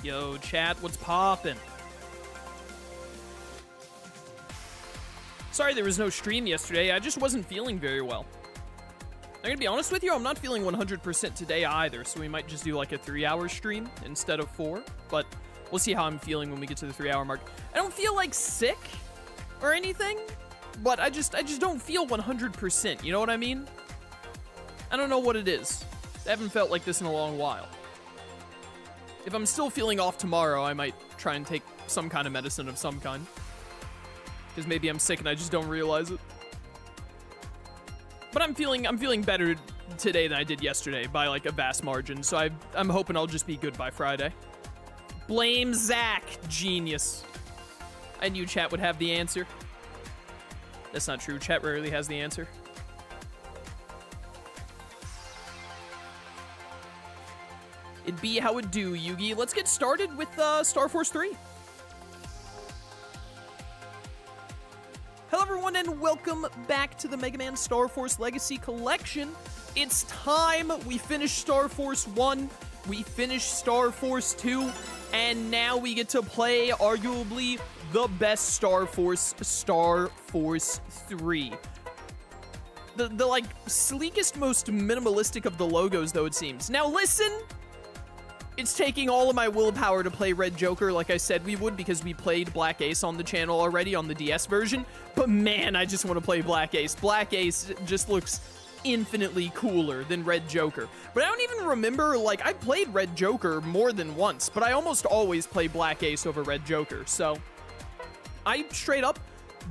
Yo, chat, what's poppin'? Sorry there was no stream yesterday, I just wasn't feeling very well. I'm gonna be honest with you, I'm not feeling 100% today either, so we might just do like a 3-hour stream instead of 4, but we'll see how I'm feeling when we get to the 3-hour mark. I don't feel like sick or anything, but I just don't feel 100%, you know what I mean? I don't know what it is. I haven't felt like this in a long while. If I'm still feeling off tomorrow, I might try and take some kind of medicine of some kind. Because maybe I'm sick and I just don't realize it. But I'm feeling better today than I did yesterday by like a vast margin, so I'm hoping I'll just be good by Friday. Blame Zach, genius. I knew chat would have the answer. That's not true, chat rarely has the answer. It'd be how it do, Yugi. Let's get started with Star Force 3. Hello everyone and welcome back to the Mega Man Star Force Legacy Collection. It's time. We finished Star Force 1, we finished Star Force 2, and now we get to play arguably the best Star Force, Star Force 3. The like sleekest, most minimalistic of the logos though it seems. Now listen! It's taking all of my willpower to play Red Joker like I said we would because we played Black Ace on the channel already on the DS version. But man, I just want to play Black Ace. Black Ace just looks infinitely cooler than Red Joker. But I don't even remember, like, I played Red Joker more than once, but I almost always play Black Ace over Red Joker. So I straight up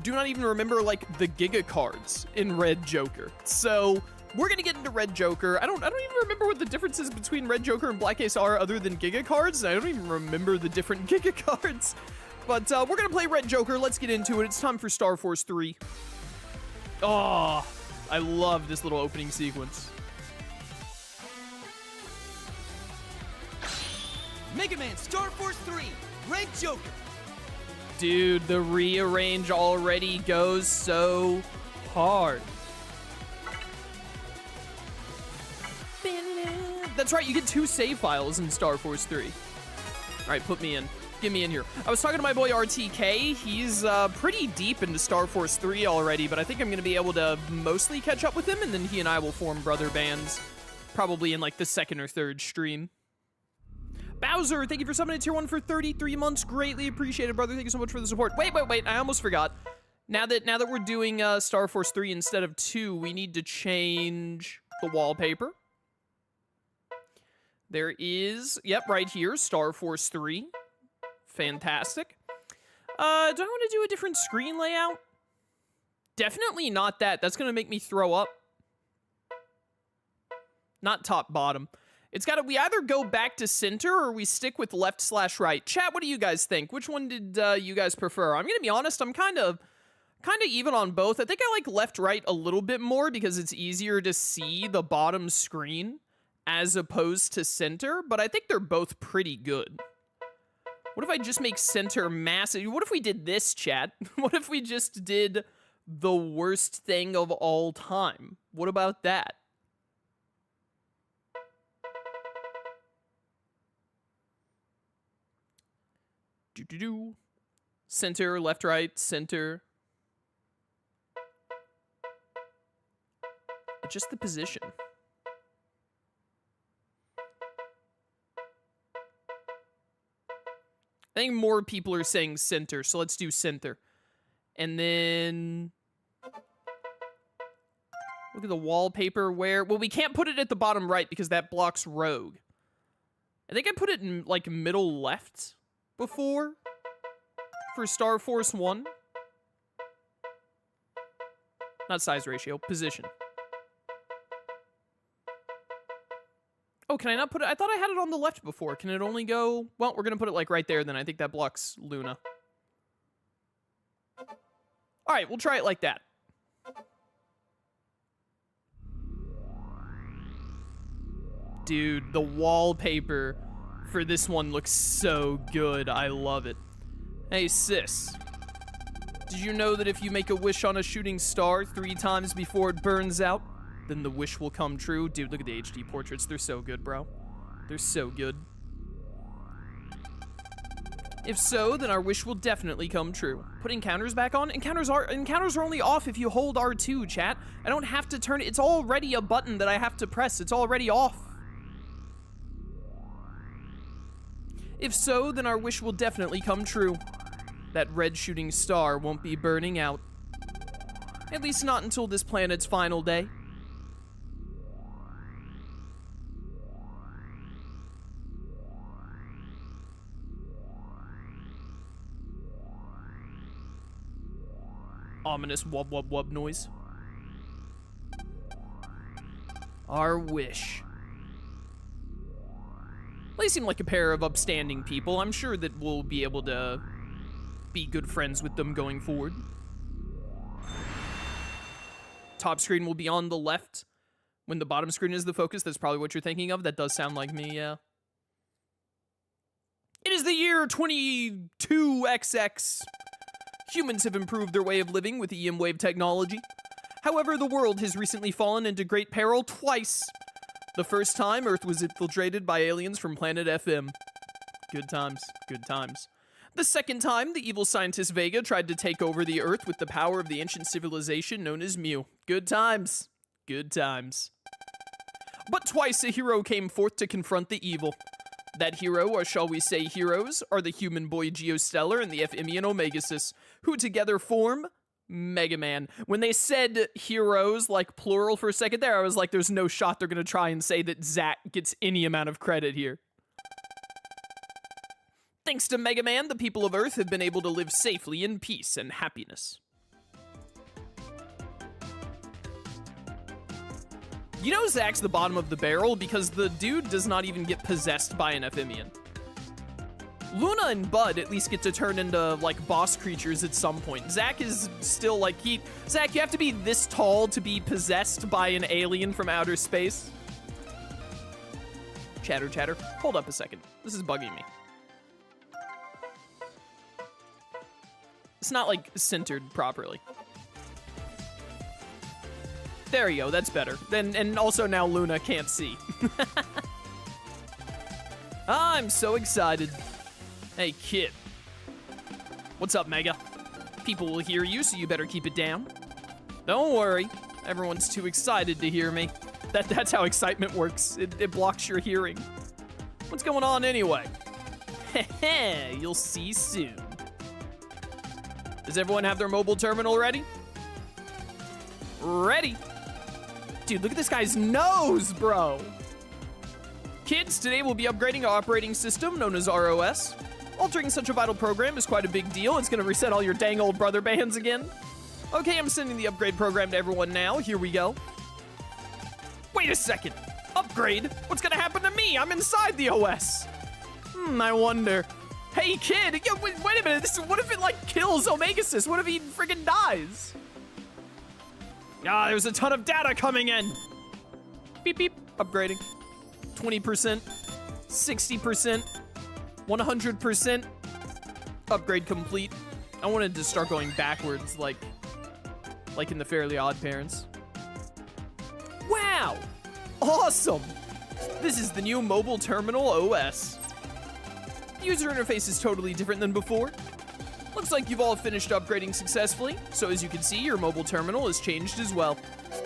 do not even remember, like, the Giga cards in Red Joker. So we're gonna get into Red Joker. I don't even remember what the differences between Red Joker and Black Ace are other than Giga cards. I don't even remember the different Giga cards. But we're gonna play Red Joker. Let's get into it. It's time for Star Force 3. Oh, I love this little opening sequence. Mega Man Star Force 3, Red Joker. Dude, the rearrange already goes so hard. That's right, you get 2 save files in Star Force 3. All right, put me in. Get me in here. I was talking to my boy RTK. He's pretty deep into Star Force 3 already, but I think I'm going to be able to mostly catch up with him, and then he and I will form brother bands, probably in like the 2nd or 3rd stream. Bowser, thank you for summoning Tier 1 for 33 months. Greatly appreciated, brother. Thank you so much for the support. Wait. I almost forgot. Now that we're doing Star Force 3 instead of 2, we need to change the wallpaper. There is, yep, right here, Star Force 3. Fantastic. Do I want to do a different screen layout? Definitely not that. That's going to make me throw up. Not top, bottom. It's got to, we either go back to center or we stick with left/right. Chat, what do you guys think? Which one did you guys prefer? I'm going to be honest, I'm kind of even on both. I think I like left/right a little bit more because it's easier to see the bottom screen as opposed to center, but I think they're both pretty good. What if I just make center massive? What if we did this, chat? What if we just did the worst thing of all time? What about that? Center, left, right, center. Just the position. I think more people are saying center, so let's do center. And then look at the wallpaper where, well, we can't put it at the bottom right because that blocks Rogue. I think I put it in like middle left before for Star Force 1. Not size ratio, position. Oh, can I not put it? I thought I had it on the left before. Can it only go? Well, we're going to put it like right there then. I think that blocks Luna. All right, we'll try it like that. Dude, the wallpaper for this one looks so good. I love it. Hey, sis. Did you know that if you make a wish on a shooting star 3 times before it burns out, then the wish will come true? Dude, look at the HD portraits. They're so good, bro. They're so good. If so, then our wish will definitely come true. Put encounters back on? Encounters are only off if you hold R2, chat. I don't have to turn it. It's already a button that I have to press. It's already off. If so, then our wish will definitely come true. That red shooting star won't be burning out. At least not until this planet's final day. Ominous wub wub wub noise. Our wish. They seem like a pair of upstanding people. I'm sure that we'll be able to be good friends with them going forward. Top screen will be on the left when the bottom screen is the focus. That's probably what you're thinking of. That does sound like me, yeah. It is the year 22XX. Humans have improved their way of living with EM wave technology. However, the world has recently fallen into great peril twice. The first time, Earth was infiltrated by aliens from planet FM. Good times, good times. The second time, the evil scientist Vega tried to take over the Earth with the power of the ancient civilization known as Mu. Good times, good times. But twice a hero came forth to confront the evil. That hero, or shall we say heroes, are the human boy Geostellar and the Ephemian Omegasis, who together form Mega Man. When they said heroes, like plural for a second there, I was like, there's no shot they're gonna try and say that Zack gets any amount of credit here. Thanks to Mega Man, the people of Earth have been able to live safely in peace and happiness. You know Zack's the bottom of the barrel because the dude does not even get possessed by an Ephemian. Luna and Bud at least get to turn into, like, boss creatures at some point. Zack is still, like, Zack, you have to be this tall to be possessed by an alien from outer space. Chatter, chatter. Hold up a second. This is bugging me. It's not, like, centered properly. There you go, that's better. And also now Luna can't see. I'm so excited. Hey, kid. What's up, Mega? People will hear you, so you better keep it down. Don't worry. Everyone's too excited to hear me. That's how excitement works. It blocks your hearing. What's going on anyway? Heh, you'll see soon. Does everyone have their mobile terminal ready? Ready. Dude, look at this guy's nose, bro. Kids, today we'll be upgrading our operating system known as ROS. Altering such a vital program is quite a big deal. It's gonna reset all your dang old brother bands again. Okay, I'm sending the upgrade program to everyone now. Here we go. Wait a second. Upgrade? What's gonna happen to me? I'm inside the OS. I wonder. Hey, kid. Yo, wait a minute. What if it, like, kills Omegasis? What if he friggin' dies? Ah, there's a ton of data coming in. Beep, beep. Upgrading. 20%. 60%. 100%. Upgrade complete. I wanted to start going backwards, like in the Fairly Odd Parents. Wow! Awesome! This is the new mobile terminal OS. The user interface is totally different than before. Looks like you've all finished upgrading successfully, so as you can see, your mobile terminal has changed as well.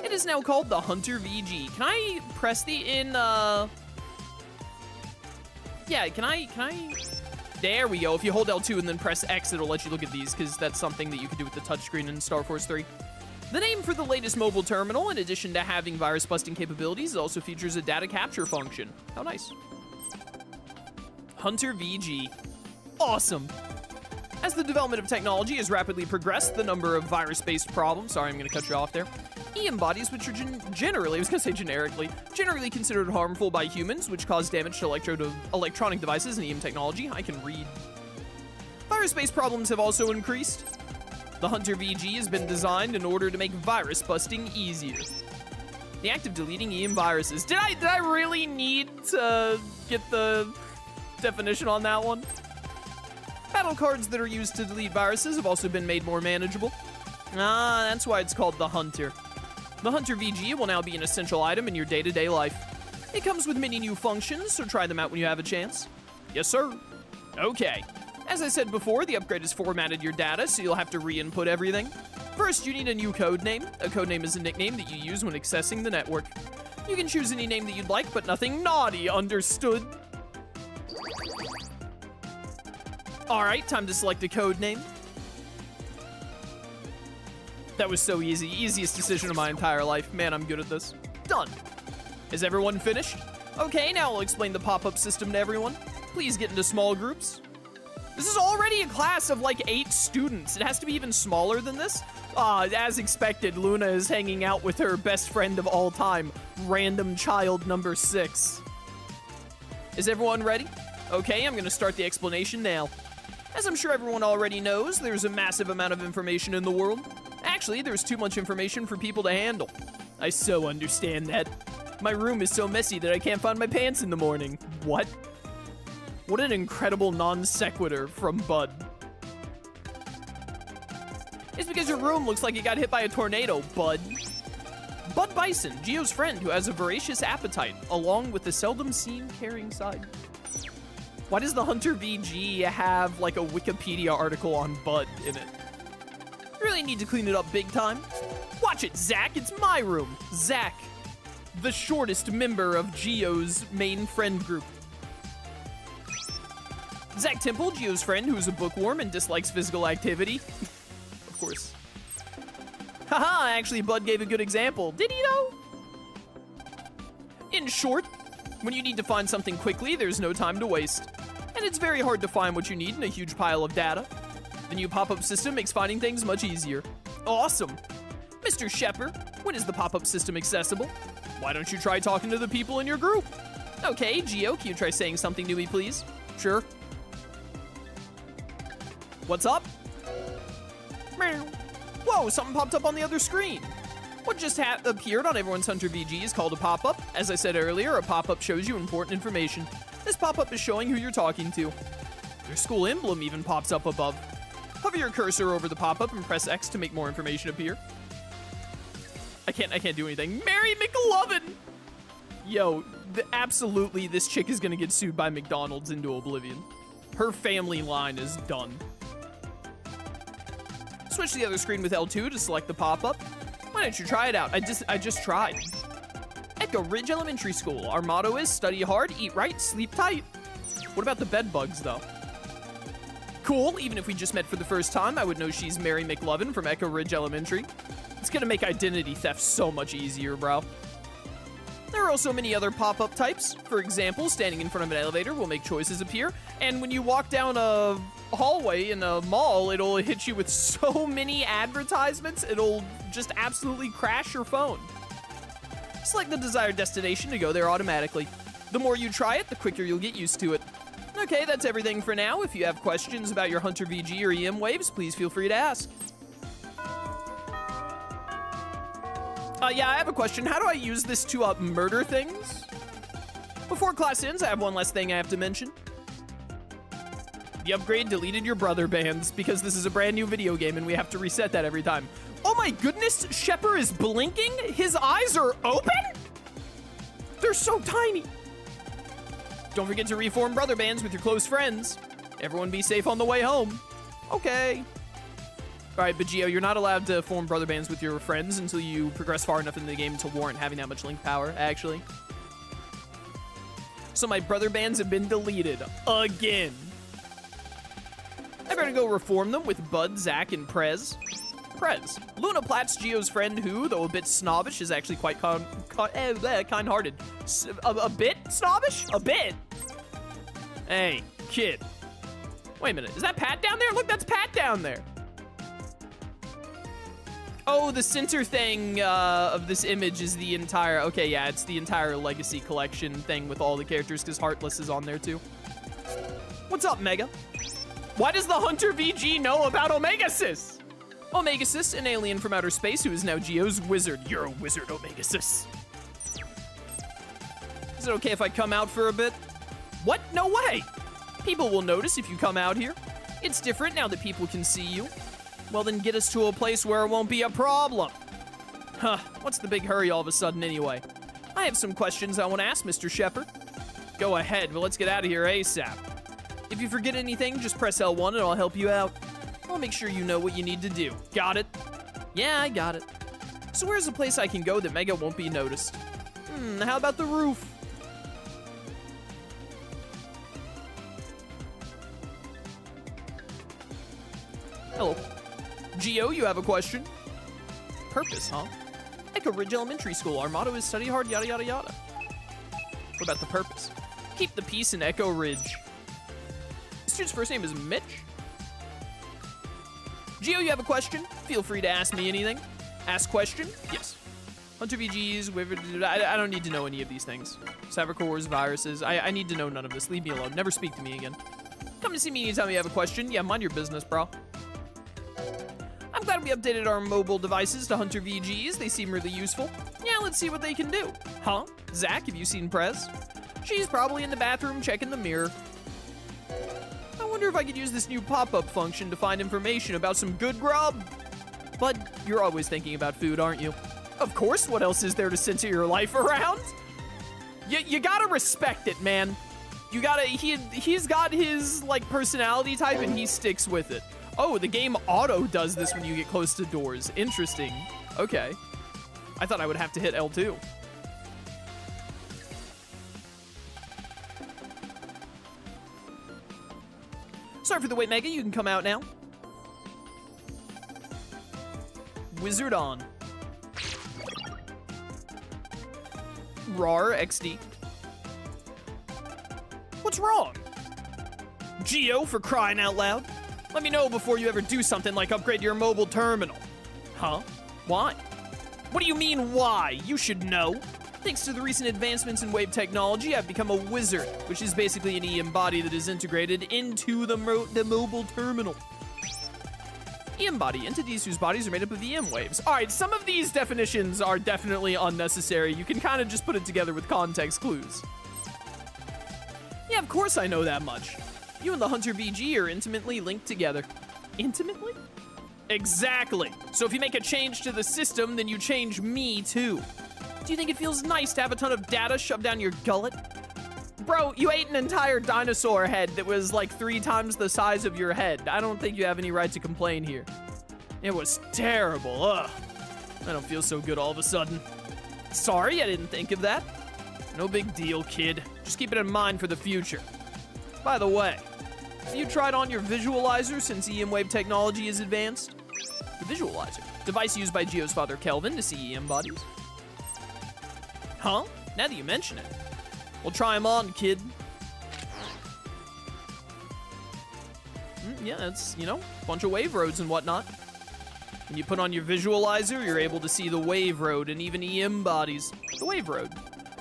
It is now called the Hunter VG. Can I press the Yeah, can I? There we go. If you hold L2 and then press X, it'll let you look at these, because that's something that you can do with the touchscreen in Star Force 3. The name for the latest mobile terminal, in addition to having virus-busting capabilities, it also features a data capture function. How nice. Hunter VG. Awesome. As the development of technology has rapidly progressed, the number of virus-based problems, sorry, I'm gonna cut you off there, EM bodies, which are generally considered harmful by humans, which cause damage to electronic devices and EM technology. I can read. Virus-based problems have also increased. The Hunter VG has been designed in order to make virus busting easier. The act of deleting EM viruses. Did I really need to get the definition on that one? Battle cards that are used to delete viruses have also been made more manageable. Ah, that's why it's called the Hunter. The Hunter VG will now be an essential item in your day-to-day life. It comes with many new functions, so try them out when you have a chance. Yes, sir. Okay. As I said before, the upgrade has formatted your data, so you'll have to re-input everything. First, you need a new code name. A code name is a nickname that you use when accessing the network. You can choose any name that you'd like, but nothing naughty, understood? Alright, time to select a code name. That was so easy. Easiest decision of my entire life. Man, I'm good at this. Done. Is everyone finished? Okay, now I'll explain the pop-up system to everyone. Please get into small groups. This is already a class of like 8 students. It has to be even smaller than this. As expected, Luna is hanging out with her best friend of all time, random child number 6. Is everyone ready? Okay, I'm gonna start the explanation now. As I'm sure everyone already knows, there's a massive amount of information in the world. Actually, there's too much information for people to handle. I so understand that. My room is so messy that I can't find my pants in the morning. What? What an incredible non sequitur from Bud. It's because your room looks like it got hit by a tornado, Bud. Bud Bison, Gio's friend who has a voracious appetite, along with a seldom seen caring side. Why does the Hunter VG have like a Wikipedia article on Bud in it? Really need to clean it up big time. Watch it, Zach, it's my room. Zach, the shortest member of Gio's main friend group. Zach Temple, Gio's friend who's a bookworm and dislikes physical activity. Of course. Haha, actually Bud gave a good example. Did he though? In short, when you need to find something quickly, there's no time to waste. And it's very hard to find what you need in a huge pile of data. The new pop-up system makes finding things much easier. Awesome. Mr. Shepard, when is the pop-up system accessible? Why don't you try talking to the people in your group? Okay, Gio, can you try saying something to me, please? Sure. What's up? Meow. Whoa, something popped up on the other screen. What just appeared on everyone's Hunter VG is called a pop-up. As I said earlier, a pop-up shows you important information. This pop-up is showing who you're talking to. Your school emblem even pops up above. Hover your cursor over the pop-up and press X to make more information appear. I can't do anything. Mary McLovin! Yo, absolutely this chick is gonna get sued by McDonald's into oblivion. Her family line is done. Switch to the other screen with L2 to select the pop-up. Why don't you try it out? I just tried. Echo Ridge Elementary School. Our motto is study hard, eat right, sleep tight. What about the bed bugs though? Cool, even if we just met for the first time, I would know she's Mary McLovin from Echo Ridge Elementary. It's gonna make identity theft so much easier, bro. There are also many other pop-up types. For example, standing in front of an elevator will make choices appear, and when you walk down a hallway in a mall, it'll hit you with so many advertisements, it'll just absolutely crash your phone. Select the desired destination to go there automatically. The more you try it, the quicker you'll get used to it. Okay, that's everything for now. If you have questions about your Hunter VG or EM waves, please feel free to ask. Yeah, I have a question. How do I use this to murder things? Before class ends, I have one last thing I have to mention. The upgrade deleted your brother bands because this is a brand new video game and we have to reset that every time. Oh my goodness, Shepard is blinking? His eyes are open? They're so tiny. Don't forget to reform brother bands with your close friends. Everyone be safe on the way home. Okay. All right, but Gio, you're not allowed to form brother bands with your friends until you progress far enough in the game to warrant having that much link power, actually. So my brother bands have been deleted again. I better go reform them with Bud, Zach, and Prez. Prez, Luna Platt's Gio's friend who, though a bit snobbish, is actually quite kind-hearted. A bit snobbish? A bit? Hey, kid. Wait a minute, is that Pat down there? Look, that's Pat down there. Oh, the center thing of this image is the entire... Okay, yeah, it's the entire Legacy Collection thing with all the characters, because Heartless is on there, too. What's up, Mega? Why does the Hunter VG know about Omegasis? Omegasis, an alien from outer space who is now Gio's wizard. You're a wizard, Omegasis. Is it okay if I come out for a bit? What? No way! People will notice if you come out here. It's different now that people can see you. Well, then get us to a place where it won't be a problem. Huh, what's the big hurry all of a sudden anyway? I have some questions I want to ask Mr. Shepard. Go ahead, but let's get out of here ASAP. If you forget anything, just press L1 and I'll help you out. I'll make sure you know what you need to do. Got it? Yeah, I got it. So where's a place I can go that Mega won't be noticed? How about the roof? Hello. Geo, you have a question? Purpose, huh? Echo Ridge Elementary School. Our motto is study hard, yada, yada, yada. What about the purpose? Keep the peace in Echo Ridge. The student's first name is Mitch. Geo, you have a question? Feel free to ask me anything. Ask question? Yes. Hunter VGs, I don't need to know any of these things. Cybercores, viruses, I need to know none of this. Leave me alone. Never speak to me again. Come to see me anytime you have a question. Yeah, mind your business, bro. I'm glad we updated our mobile devices to Hunter VGs. They seem really useful. Yeah, let's see what they can do. Huh? Zach, have you seen Prez? She's probably in the bathroom checking the mirror. I wonder if I could use this new pop-up function to find information about some good grub. But you're always thinking about food, aren't you? Of course, what else is there to center your life around? You gotta respect it, man. You gotta, he's got his, like, personality type and he sticks with it. Oh, the game auto does this when you get close to doors. Interesting. Okay. I thought I would have to hit L2. Sorry for the wait, Mega. You can come out now. Wizard on. RAR XD. What's wrong? Geo, for crying out loud. Let me know before you ever do something like upgrade your mobile terminal. Huh? Why? What do you mean, why? You should know. Thanks to the recent advancements in wave technology, I've become a wizard, which is basically an EM body that is integrated into the mobile terminal. EM body, entities whose bodies are made up of EM waves. All right, some of these definitions are definitely unnecessary. You can kind of just put it together with context clues. Yeah, of course I know that much. You and the Hunter VG are intimately linked together. Intimately? Exactly. So if you make a change to the system, then you change me too. Do you think it feels nice to have a ton of data shoved down your gullet? Bro, you ate an entire dinosaur head that was like 3 times the size of your head. I don't think you have any right to complain here. It was terrible, ugh. I don't feel so good all of a sudden. Sorry, I didn't think of that. No big deal, kid. Just keep it in mind for the future. By the way, have you tried on your visualizer since EM wave technology is advanced? The visualizer, device used by Geo's father Kelvin to see EM bodies. Huh? Now that you mention it. Well, try them on, kid. Yeah, that's, you know, a bunch of wave roads and whatnot. When you put on your visualizer, you're able to see the wave road and even EM bodies. The wave road.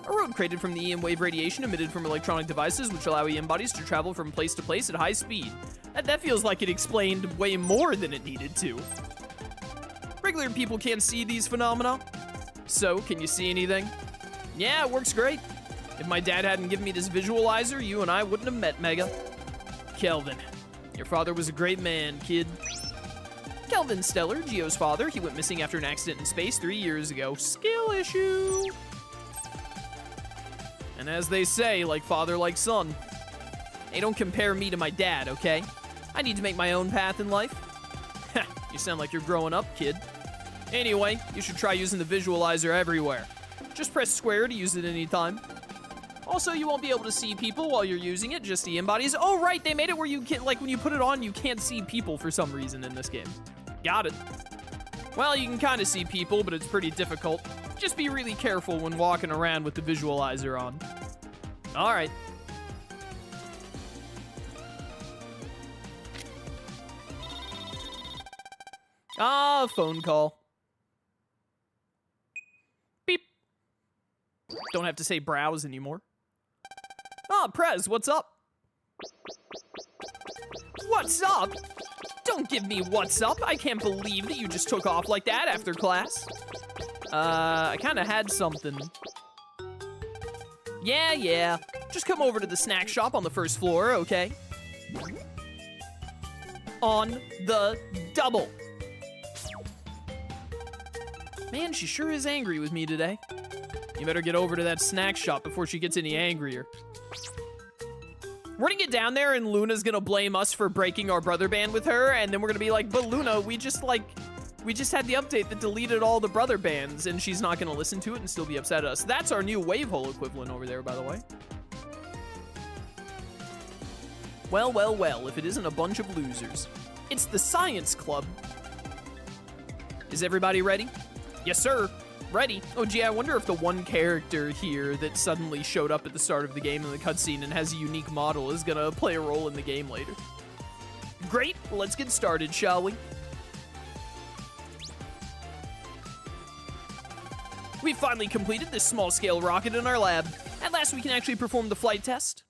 A road created from the EM wave radiation emitted from electronic devices which allow EM bodies to travel from place to place at high speed. That feels like it explained way more than it needed to. Regular people can't see these phenomena. So, can you see anything? Yeah, it works great. If my dad hadn't given me this visualizer, you and I wouldn't have met, Mega. Kelvin, your father was a great man, kid. Kelvin Stellar, Geo's father, he went missing after an accident in space 3 years ago. Skill issue. And as they say, like father, like son. Hey, don't compare me to my dad, okay? I need to make my own path in life. You sound like you're growing up, kid. Anyway, you should try using the visualizer everywhere. Just press square to use it anytime. Also, you won't be able to see people while you're using it, just EM bodies. Oh, right, they made it where you can, like, when you put it on, you can't see people for some reason in this game. Got it. Well, you can kind of see people, but it's pretty difficult. Just be really careful when walking around with the visualizer on. All right. Ah, phone call. Beep. Don't have to say browse anymore. Ah, Prez, what's up? What's up? Don't give me what's up. I can't believe that you just took off like that after class. I kind of had something. Yeah. Just come over to the snack shop on the first floor, okay? On the double. Man, she sure is angry with me today. You better get over to that snack shop before she gets any angrier. We're gonna get down there and Luna's gonna blame us for breaking our brother band with her, and then we're gonna be like, but Luna, we just had the update that deleted all the brother bands, and she's not gonna listen to it and still be upset at us. That's our new wave hole equivalent over there, by the way. Well, well, well, if it isn't a bunch of losers. It's the science club. Is everybody ready? Yes, sir. Ready. Oh, gee, I wonder if the one character here that suddenly showed up at the start of the game in the cutscene and has a unique model is gonna play a role in the game later. Great, let's get started, shall we? We've finally completed this small-scale rocket in our lab. At last, we can actually perform the flight test.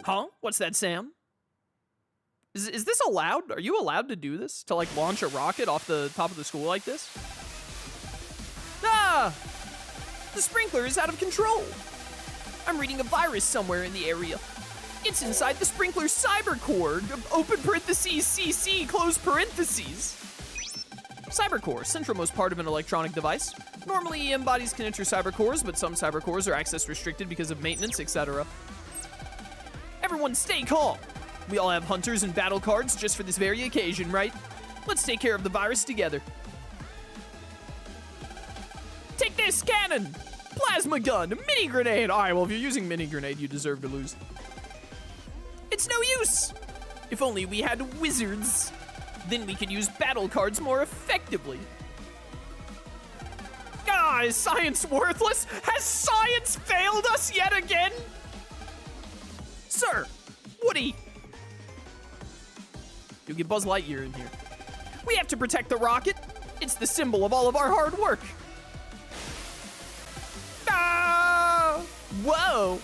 Huh? What's that, Sam? Is this allowed? Are you allowed to do this? To, like, launch a rocket off the top of the school like this? Ah! The sprinkler is out of control. I'm reading a virus somewhere in the area. It's inside the sprinkler's cyber core. Open parentheses, CC, close parentheses. Cyber core, centralmost part of an electronic device. Normally, EM bodies can enter cyber cores, but some cyber cores are access restricted because of maintenance, etc. Everyone stay calm. We all have hunters and battle cards just for this very occasion, right? Let's take care of the virus together. Take this, cannon! Plasma gun, mini grenade! Alright, well, if you're using mini grenade, you deserve to lose. It's no use! If only we had wizards. Then we could use battle cards more effectively. Ah, is science worthless? Has science failed us yet again? Sir, Woody. You'll get Buzz Lightyear in here. We have to protect the rocket. It's the symbol of all of our hard work. Ah! Whoa.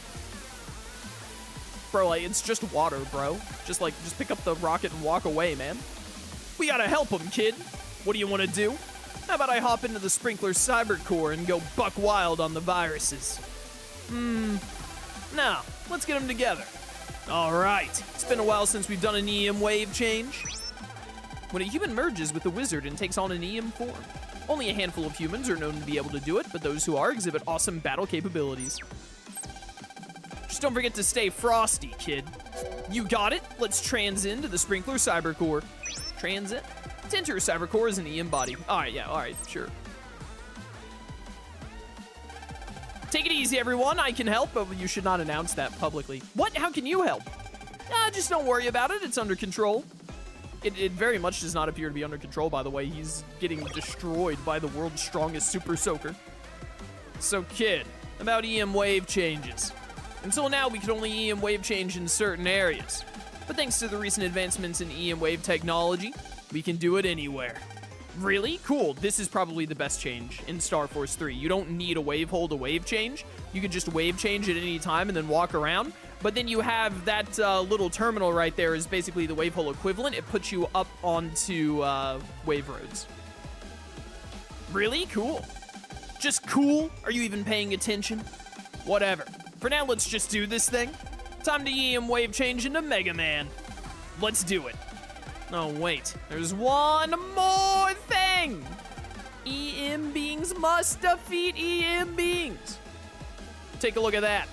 Bro, like, it's just water, bro. Just pick up the rocket and walk away, man. We gotta help him, kid. What do you want to do? How about I hop into the sprinkler cyber core and go buck wild on the viruses? Now, let's get them together. All right, it's been a while since we've done an EM wave change. When a human merges with a wizard and takes on an EM form, only a handful of humans are known to be able to do it, but those who are exhibit awesome battle capabilities. Just don't forget to stay frosty, kid. You got it? Let's trans into the sprinkler cyber core. Transit? To enter a cyber core is an EM body. Alright, yeah, alright, sure. Take it easy, everyone. I can help, but you should not announce that publicly. What? How can you help? Just don't worry about it. It's under control. It very much does not appear to be under control, by the way. He's getting destroyed by the world's strongest super soaker. So, kid, about EM wave changes. Until now, we could only EM wave change in certain areas. But thanks to the recent advancements in EM wave technology, we can do it anywhere. Really? Cool. This is probably the best change in Star Force 3. You don't need a wave hole to wave change. You can just wave change at any time and then walk around. But then you have that little terminal right there is basically the wave hole equivalent. It puts you up onto wave roads. Really? Cool. Just cool? Are you even paying attention? Whatever. For now, let's just do this thing. Time to EM wave change into Mega Man. Let's do it. Oh, wait. There's one more thing. EM beings must defeat EM beings. Take a look at that.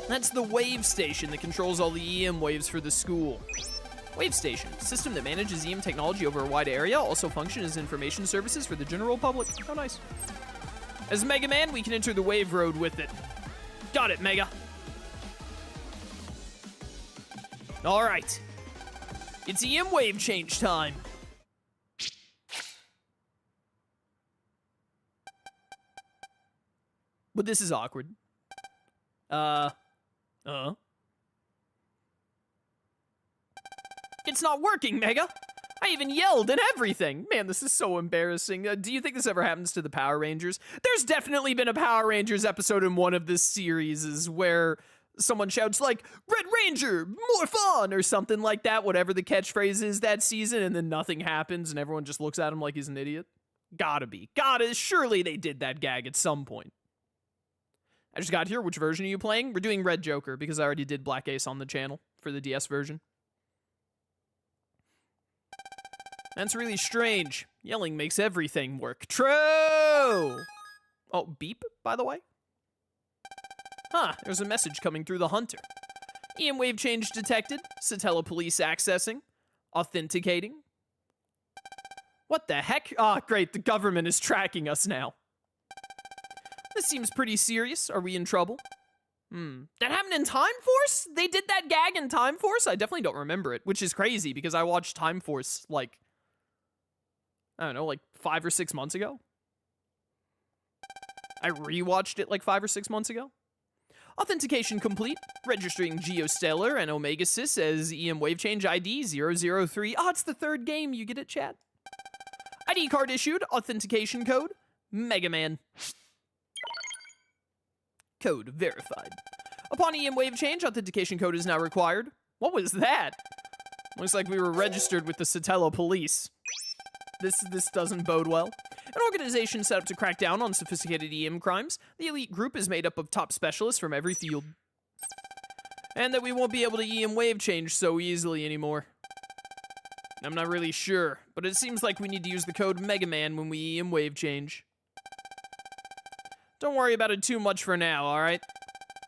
That's the wave station that controls all the EM waves for the school. Wave station, system that manages EM technology over a wide area, also function as information services for the general public. Oh, nice. As Mega Man, we can enter the wave road with it. Got it, Mega. All right. It's EM wave change time. But this is awkward. It's not working, Mega. I even yelled and everything. Man, this is so embarrassing. Do you think this ever happens to the Power Rangers? There's definitely been a Power Rangers episode in one of this series where someone shouts like, Red Ranger, more fun, or something like that, whatever the catchphrase is that season, and then nothing happens and everyone just looks at him like he's an idiot. Surely they did that gag at some point. I just got here. Which version are you playing? We're doing Red Joker because I already did Black Ace on the channel for the DS version. That's really strange. Yelling makes everything work. True! Oh, beep, by the way? Huh, there's a message coming through the hunter. EM wave change detected. Satella Police accessing. Authenticating. What the heck? Ah, great, the government is tracking us now. This seems pretty serious. Are we in trouble? That happened in Time Force? They did that gag in Time Force? I definitely don't remember it, which is crazy because I watched Time Force like, I don't know, like 5 or 6 months ago. I rewatched it like 5 or 6 months ago. Authentication complete. Registering Geostellar and Omega Sys as EM Wave Change ID 003. Oh, it's the third game. You get it, chat? ID card issued. Authentication code. Mega Man. Code verified. Upon EM Wave Change, authentication code is now required. What was that? Looks like we were registered with the Satella Police. This doesn't bode well. An organization set up to crack down on sophisticated EM crimes. The elite group is made up of top specialists from every field. And that we won't be able to EM Wave Change so easily anymore. I'm not really sure, but it seems like we need to use the code Mega Man when we EM Wave Change. Don't worry about it too much for now, alright?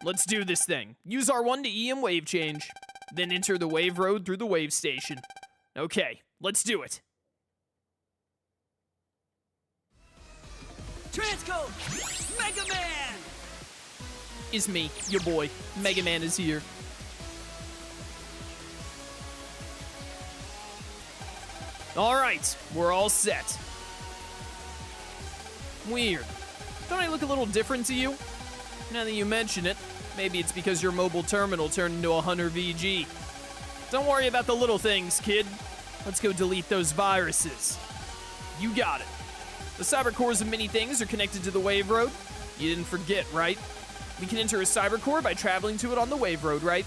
Let's do this thing. Use R1 to EM Wave Change. Then enter the wave road through the wave station. Okay, let's do it. Transcode Mega Man! Is me, your boy. Mega Man is here. Alright, we're all set. Weird. Don't I look a little different to you? Now that you mention it, maybe it's because your mobile terminal turned into a Hunter VG. Don't worry about the little things, kid. Let's go delete those viruses. You got it. The cyber cores of many things are connected to the wave road. You didn't forget, right? We can enter a cyber core by traveling to it on the wave road, right?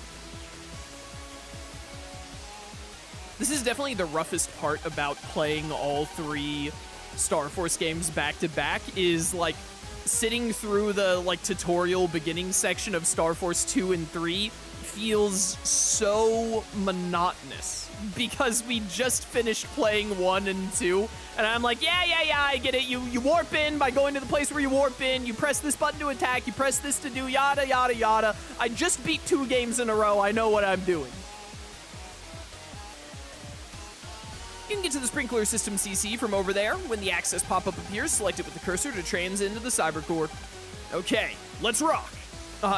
This is definitely the roughest part about playing all 3 Star Force games back to back, is like sitting through the like tutorial beginning section of Star Force 2 and 3 feels so monotonous because we just finished playing 1 and 2, and I'm like, yeah, I get it. You warp in by going to the place where you warp in, you press this button to attack, you press this to do yada yada yada. I just beat 2 games in a row. I know what I'm doing. You can get to the sprinkler system CC from over there. When the access pop-up appears, select it with the cursor to trans into the cyber core. Okay, let's rock.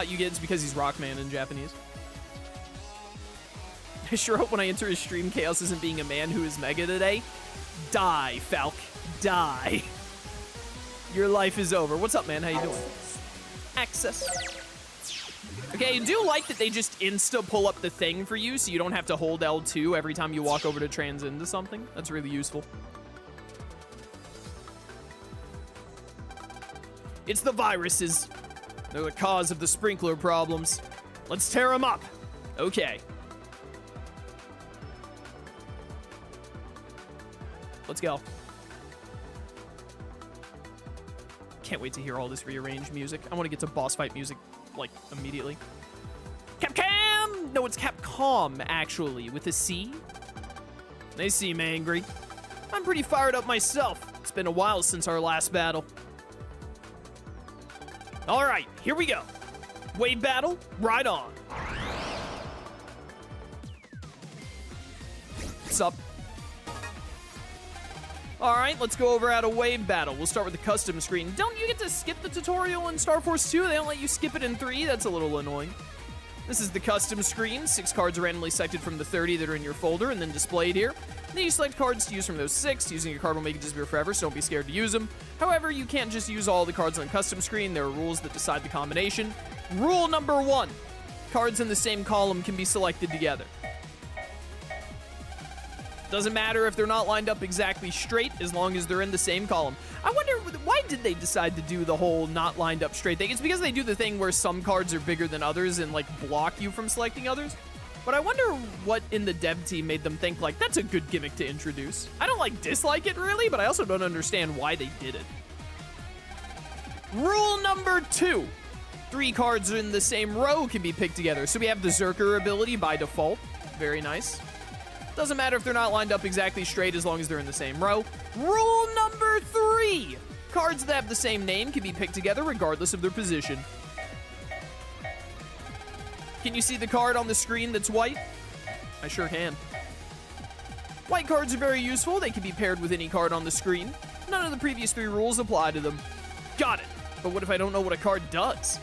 You get it's because he's Rockman in Japanese. I sure hope when I enter his stream, Chaos isn't being a man who is Mega today. Die, Falk. Die. Your life is over. What's up, man? How you doing? Access. Okay, I do like that they just insta-pull up the thing for you so you don't have to hold L2 every time you walk over to trans into something. That's really useful. It's the viruses. They're the cause of the sprinkler problems. Let's tear them up. Okay. Let's go. Can't wait to hear all this rearranged music. I want to get to boss fight music, like, immediately. Capcom! No, it's Capcom, actually, with a C. They seem angry. I'm pretty fired up myself. It's been a while since our last battle. All right, here we go. Wave battle, right on. What's up? All right, let's go over at a wave battle. We'll start with the custom screen. Don't you get to skip the tutorial in Star Force 2? They don't let you skip it in 3? That's a little annoying. This is the custom screen. 6 cards are randomly selected from the 30 that are in your folder and then displayed here. Then you select cards to use from those 6. Using a card will make it disappear forever, so don't be scared to use them. However, you can't just use all the cards on the custom screen. There are rules that decide the combination. Rule number 1. Cards in the same column can be selected together. Doesn't matter if they're not lined up exactly straight as long as they're in the same column. I wonder, why did they decide to do the whole not lined up straight thing? It's because they do the thing where some cards are bigger than others and, like, block you from selecting others. But I wonder what in the dev team made them think, like, that's a good gimmick to introduce. I don't, like, dislike it, really, but I also don't understand why they did it. Rule number 2. 3 cards in the same row can be picked together. So we have the Zerker ability by default. Very nice. Doesn't matter if they're not lined up exactly straight as long as they're in the same row. Rule number 3. Cards that have the same name can be picked together regardless of their position. Can you see the card on the screen that's white? I sure can. White cards are very useful. They can be paired with any card on the screen. None of the previous 3 rules apply to them. Got it. But what if I don't know what a card does?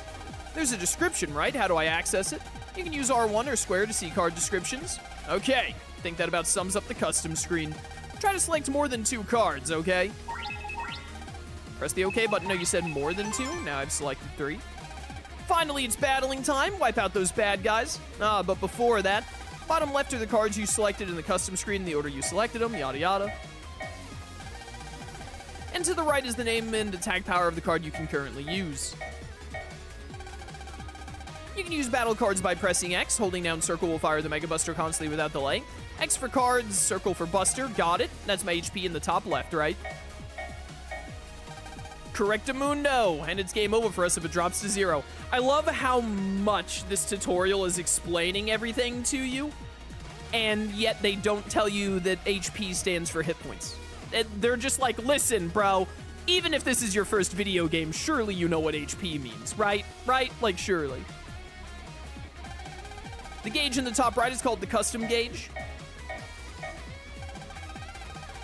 There's a description, right? How do I access it? You can use R1 or square to see card descriptions. Okay, think that about sums up the custom screen. Try to select more than 2 cards, okay? Press the OK button. No, you said more than 2. Now I've selected 3. Finally, it's battling time. Wipe out those bad guys. But before that, bottom left are the cards you selected in the custom screen in the order you selected them, yada yada. And to the right is the name and attack power of the card you can currently use. You can use battle cards by pressing X. Holding down circle will fire the Mega Buster constantly without delay. X for cards, circle for Buster. Got it. That's my HP in the top left, right? Correctamundo. And it's game over for us if it drops to 0. I love how much this tutorial is explaining everything to you, and yet they don't tell you that HP stands for hit points. They're just like, listen, bro, even if this is your first video game, surely you know what HP means, right? Right? Like, surely. The gauge in the top right is called the custom gauge.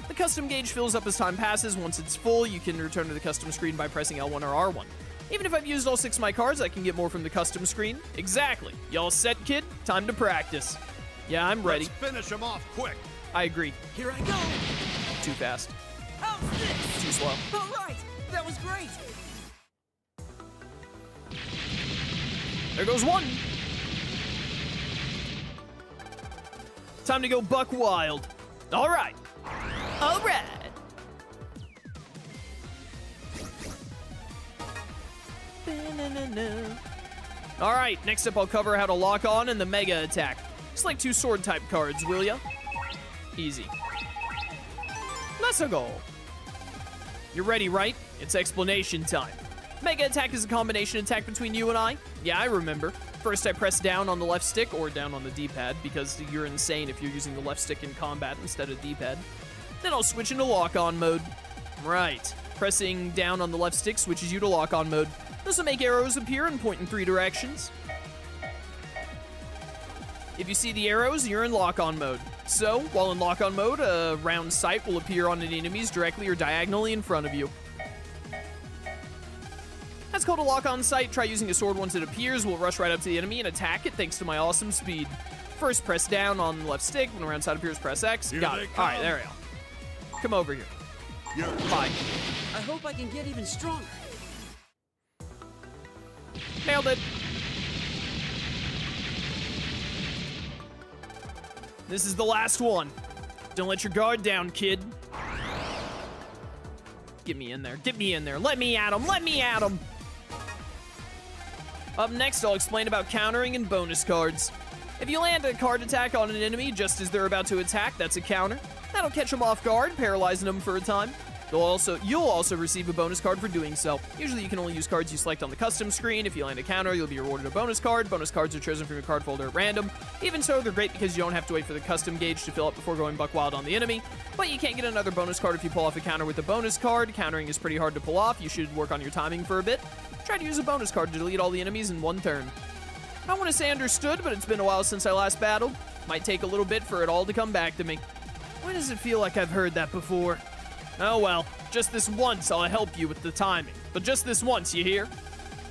The custom gauge fills up as time passes. Once it's full, you can return to the custom screen by pressing L1 or R1. Even if I've used all 6 of my cards, I can get more from the custom screen. Exactly. Y'all set, kid? Time to practice. Yeah, I'm ready. Let's finish him off quick. I agree. Here I go. Too fast. How's this? Too slow. All right. That was great. There goes 1. Time to go buck wild. All right. All right. All right, next up I'll cover how to lock on and the mega attack. Select 2 sword type cards, will ya? Easy. Let's go. You're ready, right? It's explanation time. Mega attack is a combination attack between you and I. Yeah, I remember. First I press down on the left stick or down on the D-pad because you're insane if you're using the left stick in combat instead of D-pad. Then I'll switch into lock-on mode. Right. Pressing down on the left stick switches you to lock-on mode. This will make arrows appear and point in 3 directions. If you see the arrows, you're in lock-on mode. So, while in lock-on mode, a round sight will appear on the enemies directly or diagonally in front of you. That's called a lock-on sight. Try using a sword once it appears. We'll rush right up to the enemy and attack it thanks to my awesome speed. First, press down on the left stick. When a round sight appears, press X. Got it. All right, there we go. Come over here. Bye. I hope I can get even stronger. Nailed it. This is the last one. Don't let your guard down, kid. Get me in there. Get me in there. Let me at him. Let me at him. Up next, I'll explain about countering and bonus cards. If you land a card attack on an enemy just as they're about to attack, that's a counter. That'll catch them off guard, paralyzing them for a time. You'll also receive a bonus card for doing so. Usually you can only use cards you select on the custom screen. If you land a counter, you'll be rewarded a bonus card. Bonus cards are chosen from your card folder at random. Even so, they're great because you don't have to wait for the custom gauge to fill up before going buck wild on the enemy. But you can't get another bonus card if you pull off a counter with a bonus card. Countering is pretty hard to pull off. You should work on your timing for a bit. Try to use a bonus card to delete all the enemies in 1 turn. I want to say understood, but it's been a while since I last battled. Might take a little bit for it all to come back to me. Why does it feel like I've heard that before? Oh well, just this once I'll help you with the timing. But just this once, you hear?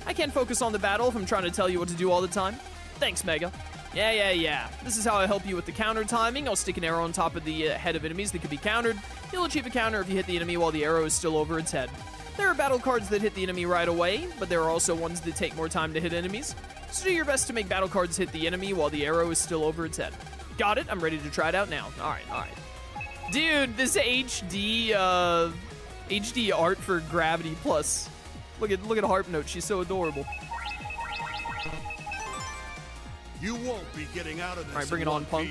I can't focus on the battle if I'm trying to tell you what to do all the time. Thanks, Mega. Yeah. This is how I help you with the counter timing. I'll stick an arrow on top of the head of enemies that could be countered. You'll achieve a counter if you hit the enemy while the arrow is still over its head. There are battle cards that hit the enemy right away, but there are also ones that take more time to hit enemies. So do your best to make battle cards hit the enemy while the arrow is still over its head. Got it? I'm ready to try it out now. All right. Dude, this HD art for Gravity Plus. Look at Harp Note. She's so adorable. You won't be getting out of this. All right, bring it on, Punk.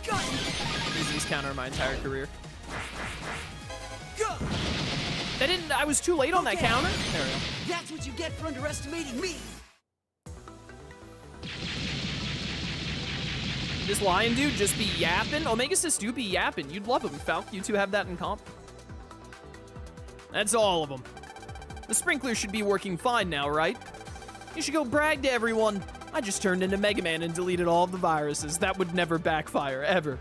Got Easiest counter of my entire career. Go. I was too late on that counter. There we go. That's what you get for underestimating me. This lion dude just be yapping. Omega Sis do be yapping. You'd love him, Falk. You two have that in comp. That's all of them. The sprinkler should be working fine now, right? You should go brag to everyone. I just turned into Mega Man and deleted all of the viruses. That would never backfire, ever.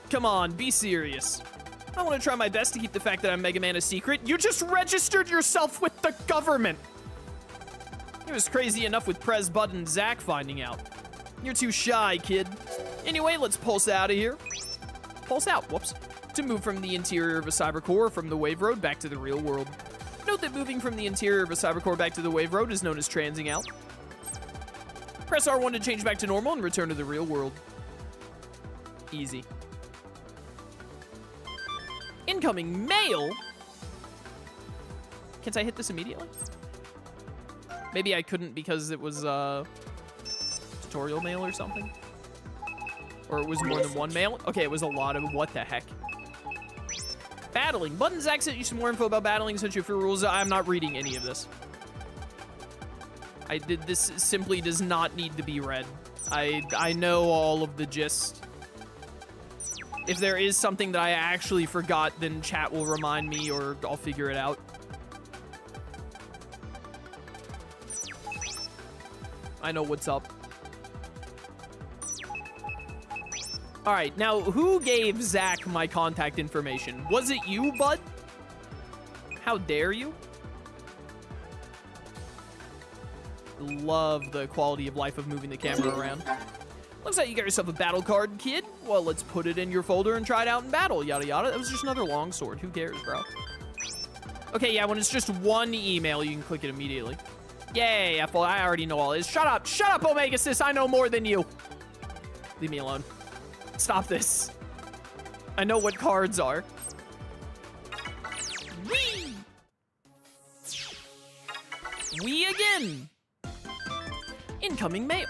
Come on, be serious. I want to try my best to keep the fact that I'm Mega Man a secret. You just registered yourself with the government. It was crazy enough with Prez, Bud, and Zach finding out. You're too shy, kid. Anyway, let's pulse out of here. Pulse out, whoops. To move from the interior of a cybercore from the wave road back to the real world. Note that moving from the interior of a cybercore back to the wave road is known as transing out. Press R1 to change back to normal and return to the real world. Easy. Incoming mail? Can't I hit this immediately? Maybe I couldn't because it was tutorial mail or something? Or it was more than one mail? Okay, it was a lot of what the heck. Battling. Buttons accent you some more info about battling, sent you a few rules. I'm not reading any of this. This simply does not need to be read. I know all of the gist. If there is something that I actually forgot, then chat will remind me or I'll figure it out. I know what's up. All right, now who gave Zach my contact information? Was it you, bud? How dare you? Love the quality of life of moving the camera around. Looks like you got yourself a battle card, kid. Well, let's put it in your folder and try it out in battle, yada yada. That was just another longsword. Who cares, bro? Okay, yeah, when it's just one email, you can click it immediately. Yay, Apple, I already know all this. Shut up, Omega Sis, I know more than you. Leave me alone. Stop this. I know what cards are. Whee! We again. Incoming mail.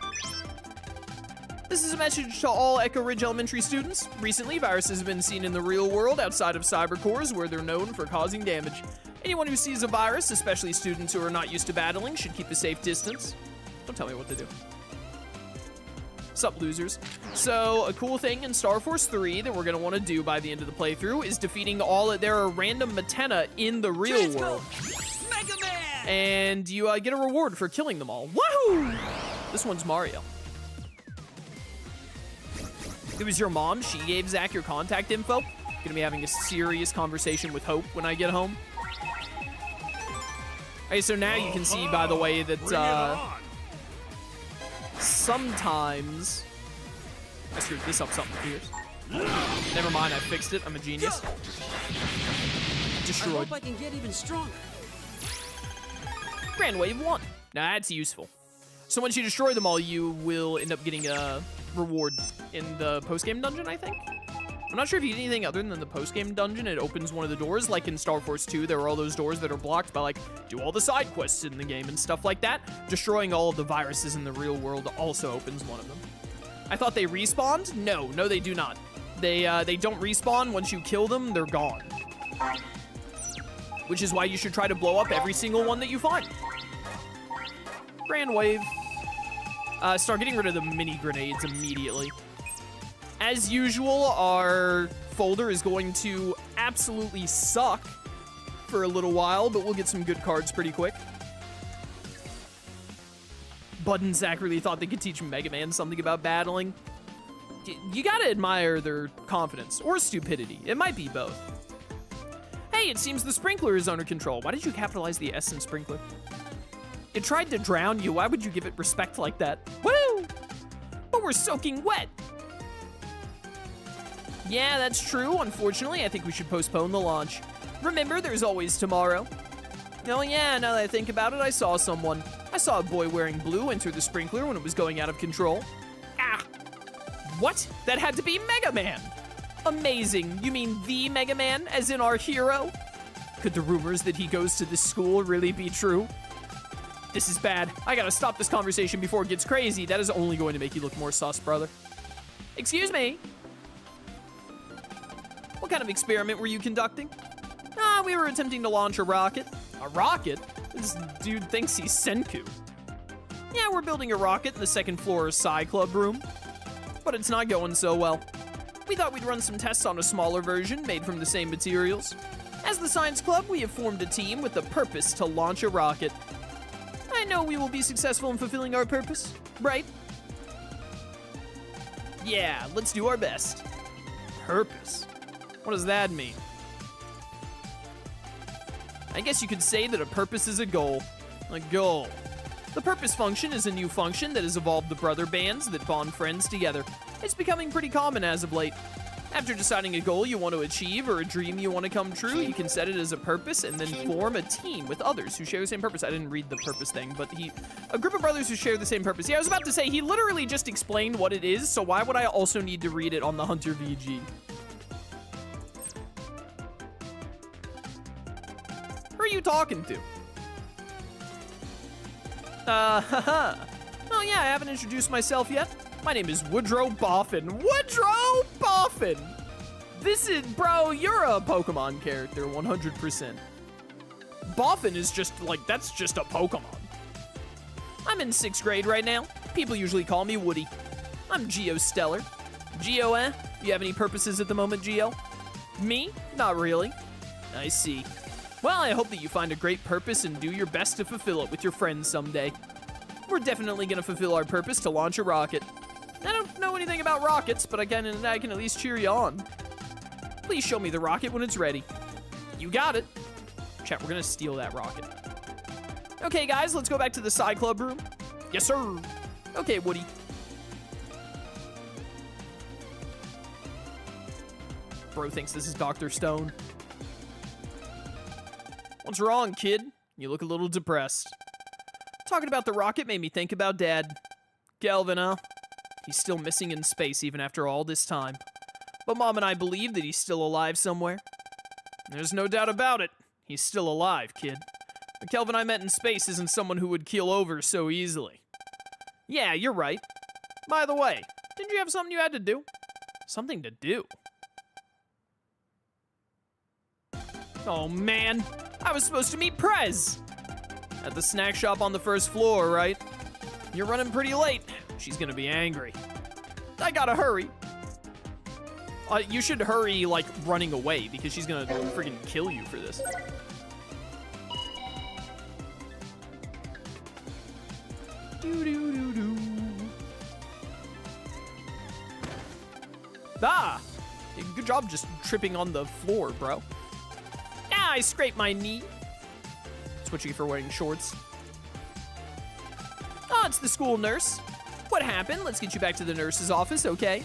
This is a message to all Echo Ridge Elementary students. Recently, viruses have been seen in the real world outside of cybercores where they're known for causing damage. Anyone who sees a virus, especially students who are not used to battling, should keep a safe distance. Don't tell me what to do. Sup, losers. So, a cool thing in Star Force 3 that we're going to want to do by the end of the playthrough is defeating there are random Matena in the real world. Mega Man! And you get a reward for killing them all. Woohoo! This one's Mario. It was your mom. She gave Zach your contact info. Gonna be having a serious conversation with Hope when I get home. Okay, so now you can see, by the way, that sometimes I screwed this up something fierce. Never mind, I fixed it. I'm a genius. Destroyed. I hope I can get even stronger. Grand Wave 1. Now that's useful. So once you destroy them all, you will end up getting a reward in the post-game dungeon, I think. I'm not sure if you get anything other than the post-game dungeon. It opens one of the doors, like in Star Force 2. There are all those doors that are blocked by, like, do all the side quests in the game and stuff like that. Destroying all of the viruses in the real world also opens one of them. I thought they respawned. No, they do not. They don't respawn. Once you kill them, they're gone. Which is why you should try to blow up every single one that you find. Grand Wave. Start getting rid of the mini grenades immediately. As usual, our folder is going to absolutely suck for a little while, but we'll get some good cards pretty quick. Bud and Zach really thought they could teach Mega Man something about battling. You gotta admire their confidence, or stupidity. It might be both. Hey, it seems the sprinkler is under control. Why did you capitalize the S in sprinkler? It tried to drown you. Why would you give it respect like that? Woo! But we're soaking wet. Yeah, that's true. Unfortunately, I think we should postpone the launch. Remember, there's always tomorrow. Oh yeah, now that I think about it, I saw someone. I saw a boy wearing blue enter the sprinkler when it was going out of control. Ah! What? That had to be Mega Man! Amazing. You mean the Mega Man, as in our hero? Could the rumors that he goes to this school really be true? This is bad. I gotta stop this conversation before it gets crazy. That is only going to make you look more sus, brother. Excuse me? What kind of experiment were you conducting? We were attempting to launch a rocket. A rocket? This dude thinks he's Senku. Yeah, we're building a rocket in the second floor Sci Club room. But it's not going so well. We thought we'd run some tests on a smaller version made from the same materials. As the Science Club, we have formed a team with the purpose to launch a rocket. I know we will be successful in fulfilling our purpose, right? Yeah, let's do our best. Purpose? What does that mean? I guess you could say that a purpose is a goal. A goal. The purpose function is a new function that has evolved the brother bands that bond friends together. It's becoming pretty common as of late. After deciding a goal you want to achieve or a dream you want to come true, you can set it as a purpose and then form a team with others who share the same purpose. I didn't read the purpose thing, but a group of brothers who share the same purpose. Yeah, I was about to say, he literally just explained what it is, so why would I also need to read it on the Hunter VG? Who are you talking to? Oh yeah, I haven't introduced myself yet. My name is Woodrow Boffin. Woodrow Boffin! This is, bro, you're a Pokemon character, 100%. Boffin is just, like, that's just a Pokemon. I'm in 6th grade right now. People usually call me Woody. I'm Geostellar. Geo, eh? You have any purposes at the moment, Geo? Me? Not really. I see. Well, I hope that you find a great purpose and do your best to fulfill it with your friends someday. We're definitely gonna fulfill our purpose to launch a rocket. I don't know anything about rockets, but I can at least cheer you on. Please show me the rocket when it's ready. You got it. Chat, we're gonna steal that rocket. Okay, guys, let's go back to the Sci Club room. Yes, sir. Okay, Woody. Bro thinks this is Dr. Stone. What's wrong, kid? You look a little depressed. Talking about the rocket made me think about Dad. Kelvin, huh? He's still missing in space even after all this time. But Mom and I believe that he's still alive somewhere. There's no doubt about it. He's still alive, kid. The Kelvin I met in space isn't someone who would keel over so easily. Yeah, you're right. By the way, didn't you have something you had to do? Something to do? Oh man, I was supposed to meet Prez! At the snack shop on the 1st floor, right? You're running pretty late. She's gonna be angry. I gotta hurry. You should hurry, like, running away, because she's gonna freaking kill you for this. Doo-doo-doo-doo. Ah! Good job just tripping on the floor, bro. Ah, I scraped my knee. Switching for wearing shorts. Oh, it's the school nurse. What happened? Let's get you back to the nurse's office, okay?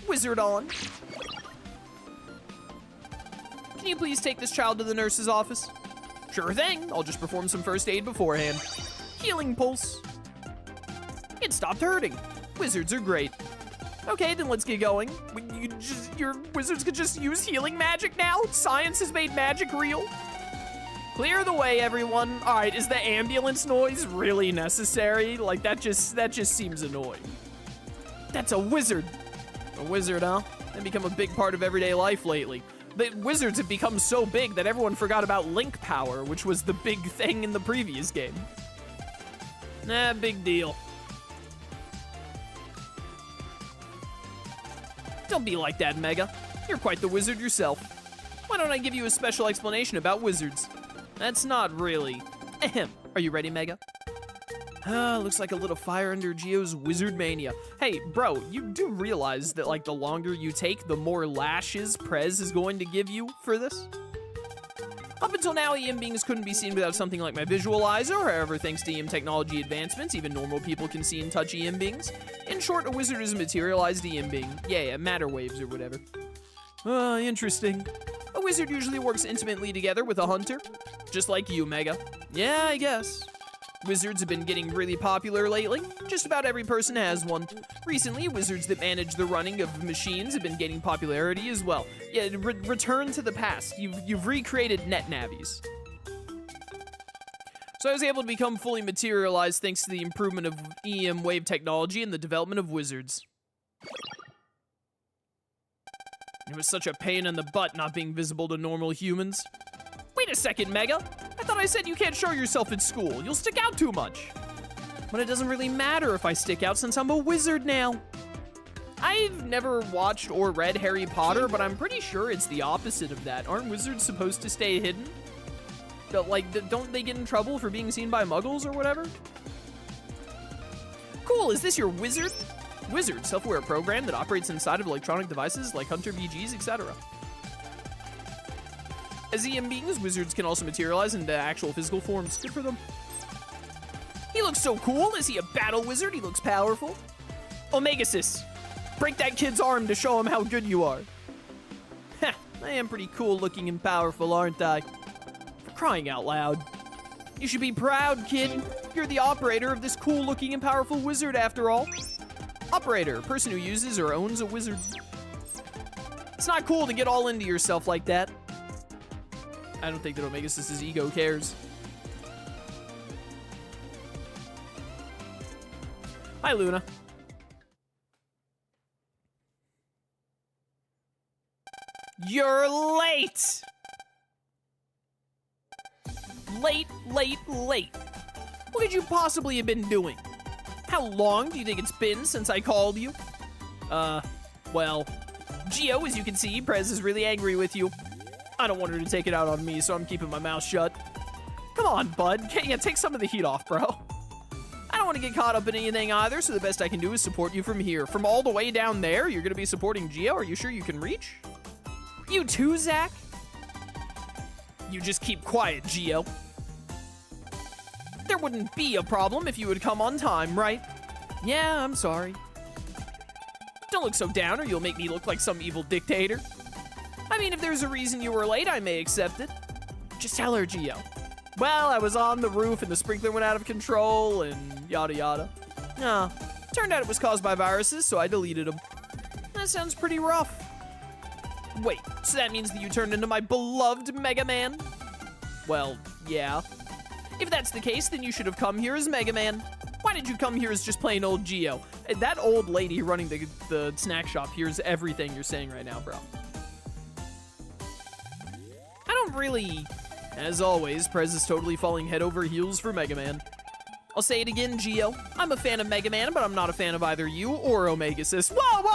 Wizard on. Can you please take this child to the nurse's office? Sure thing. I'll just perform some first aid beforehand. Healing pulse. It stopped hurting. Wizards are great. Okay, then let's get going. Your wizards could just use healing magic now? Science has made magic real. Clear the way, everyone. All right, is the ambulance noise really necessary? Like, that just seems annoying. That's a wizard. A wizard, huh? They've become a big part of everyday life lately. The wizards have become so big that everyone forgot about link power, which was the big thing in the previous game. Nah, big deal. Don't be like that, Mega. You're quite the wizard yourself. Why don't I give you a special explanation about wizards? That's not really. Ahem. Are you ready, Mega? Looks like a little fire under Geo's wizard mania. Hey, bro, you do realize that, like, the longer you take, the more lashes Prez is going to give you for this? Up until now, EM beings couldn't be seen without something like my visualizer. However, thanks to EM technology advancements, even normal people can see and touch EM beings. In short, a wizard is a materialized EM being. Yeah, matter waves or whatever. Interesting. A wizard usually works intimately together with a hunter. Just like you, Mega. Yeah, I guess. Wizards have been getting really popular lately. Just about every person has one. Recently, wizards that manage the running of machines have been gaining popularity as well. Yeah, return to the past. You've recreated net navies. So I was able to become fully materialized thanks to the improvement of EM wave technology and the development of wizards. It was such a pain in the butt not being visible to normal humans. Wait a second, Mega. I thought I said you can't show yourself at school. You'll stick out too much. But it doesn't really matter if I stick out since I'm a wizard now. I've never watched or read Harry Potter, but I'm pretty sure it's the opposite of that. Aren't wizards supposed to stay hidden? Don't they get in trouble for being seen by muggles or whatever? Cool, is this your wizard? Wizard, self-aware program that operates inside of electronic devices like Hunter BGs, etc. As EM beings, wizards can also materialize into actual physical forms. Good for them. He looks so cool. Is he a battle wizard? He looks powerful. Omegasis, break that kid's arm to show him how good you are. Heh, I am pretty cool looking and powerful, aren't I? For crying out loud. You should be proud, kid. You're the operator of this cool looking and powerful wizard after all. Operator, person who uses or owns a wizard. It's not cool to get all into yourself like that. I don't think that Omegasis' ego cares. Hi, Luna. You're late! Late. What could you possibly have been doing? How long do you think it's been since I called you? Well, Geo, as you can see, Prez is really angry with you. I don't want her to take it out on me, so I'm keeping my mouth shut. Come on, bud. Yeah, take some of the heat off, bro. I don't want to get caught up in anything either, so the best I can do is support you from here. From all the way down there, you're going to be supporting Geo? Are you sure you can reach? You too, Zach? You just keep quiet, Geo. There wouldn't be a problem if you would come on time, right? Yeah, I'm sorry. Don't look so down or you'll make me look like some evil dictator. I mean, if there's a reason you were late, I may accept it. Just tell her, Geo. Well, I was on the roof and the sprinkler went out of control and yada yada. Turned out it was caused by viruses, so I deleted them. That sounds pretty rough. Wait, so that means that you turned into my beloved Mega Man? Well, yeah. If that's the case, then you should have come here as Mega Man. Why did you come here as just plain old Geo? That old lady running the snack shop hears everything you're saying right now, bro. I don't really... As always, Prez is totally falling head over heels for Mega Man. I'll say it again, Geo. I'm a fan of Mega Man, but I'm not a fan of either you or Omegasis. Whoa!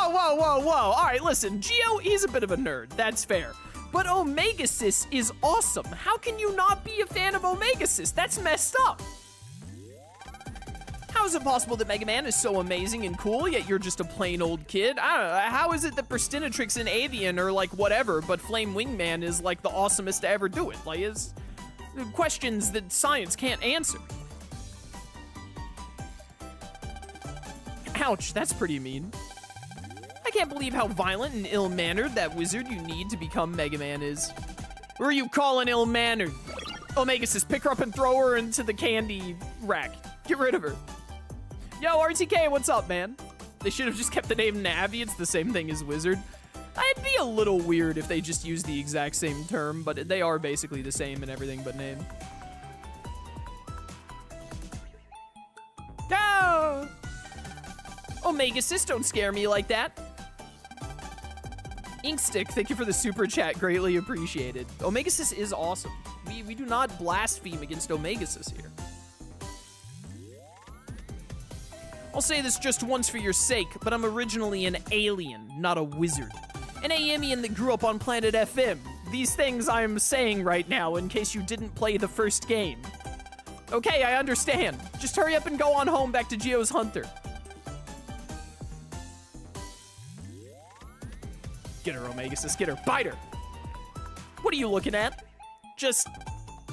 All right, listen, Geo, he's a bit of a nerd. That's fair. But Omegasis is awesome. How can you not be a fan of Omegasis? That's messed up. How is it possible that Mega Man is so amazing and cool, yet you're just a plain old kid? I don't know. How is it that Burstinatrix and Avian are like whatever, but Flame Wingman is like the awesomest to ever do it? Like, it's questions that science can't answer. Ouch, that's pretty mean. I can't believe how violent and ill-mannered that wizard you need to become Mega Man is. Who are you calling ill-mannered? Omegasis, pick her up and throw her into the candy rack. Get rid of her. Yo, RTK, what's up, man? They should have just kept the name Navi. It's the same thing as wizard. It'd be a little weird if they just used the exact same term, but they are basically the same in everything but name. Ah! Omegasis, don't scare me like that. Inkstick, thank you for the super chat. Greatly appreciated. Omegasis is awesome. We do not blaspheme against Omegasis here. I'll say this just once for your sake, but I'm originally an alien, not a wizard. An Amian that grew up on planet FM. These things I'm saying right now in case you didn't play the first game. Okay, I understand. Just hurry up and go on home back to Geo's Hunter. Get her, Omegasis, get her. Bite her. What are you looking at? Just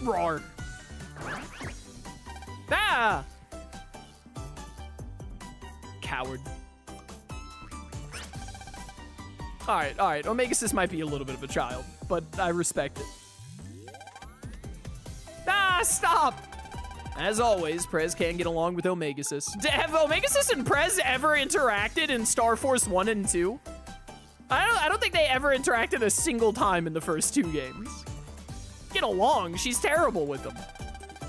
roar. Ah! Coward. Alright. Omegasis might be a little bit of a child, but I respect it. Ah, stop! As always, Prez can get along with Omegasis. Have Omegasis and Prez ever interacted in Star Force 1 and 2? I don't think they ever interacted a single time in the first two games. Get along, she's terrible with them.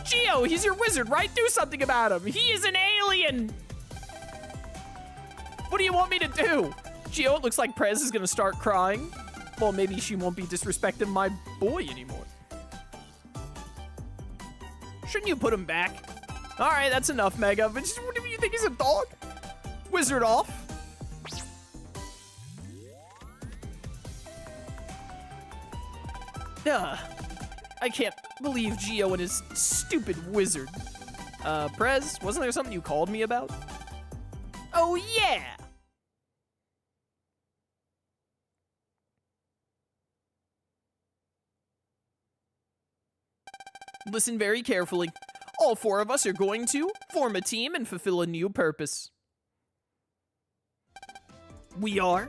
Geo, he's your wizard, right? Do something about him. He is an alien! What do you want me to do? Geo, it looks like Prez is gonna start crying. Well, maybe she won't be disrespecting my boy anymore. Shouldn't you put him back? All right, that's enough, Mega. But what do you think he's a dog? Wizard off. I can't believe Gio and his stupid wizard. Prez, wasn't there something you called me about? Oh, yeah! Listen very carefully. All four of us are going to form a team and fulfill a new purpose. We are?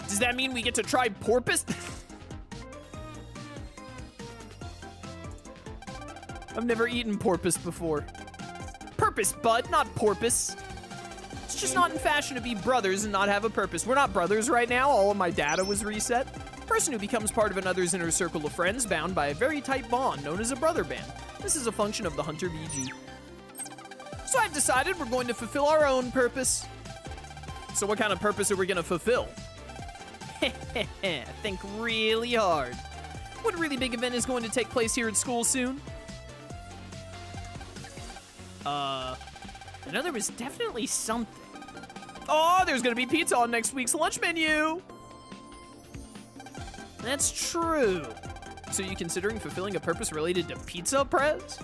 Does that mean we get to try porpoise? I've never eaten porpoise before. Purpose, bud, not porpoise. It's just not in fashion to be brothers and not have a purpose. We're not brothers right now. All of my data was reset. Person who becomes part of another's inner circle of friends bound by a very tight bond known as a brother band. This is a function of the Hunter VG. So I've decided we're going to fulfill our own purpose. So what kind of purpose are we going to fulfill? Think really hard. What really big event is going to take place here at school soon? I know there was definitely something. Oh, there's going to be pizza on next week's lunch menu. That's true. So you considering fulfilling a purpose related to pizza, Prez?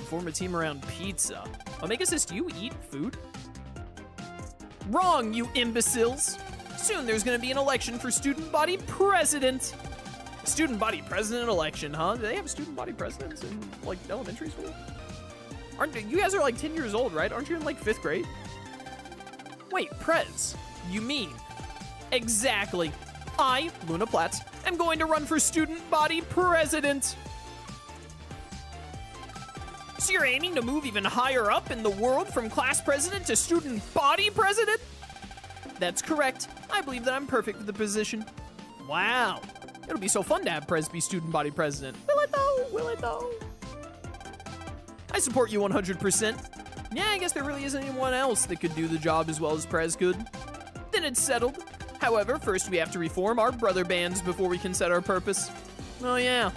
Form a team around pizza. Omega says, do you eat food? Wrong, you imbeciles. Soon there's gonna be an election for student body president. Student body president election, huh? Do they have student body presidents in, like, elementary school? You guys are like 10 years old, right? Aren't you in like 5th grade? Wait, Prez, you mean? Exactly. I, Luna Platts, am going to run for student body president. So you're aiming to move even higher up in the world from class president to student body president? That's correct. I believe that I'm perfect for the position. Wow. It'll be so fun to have Prez be student body president. Will it though? Will it though? I support you 100%. Yeah, I guess there really isn't anyone else that could do the job as well as Prez could. Then it's settled. However, first we have to reform our brother bands before we can set our purpose. Oh yeah.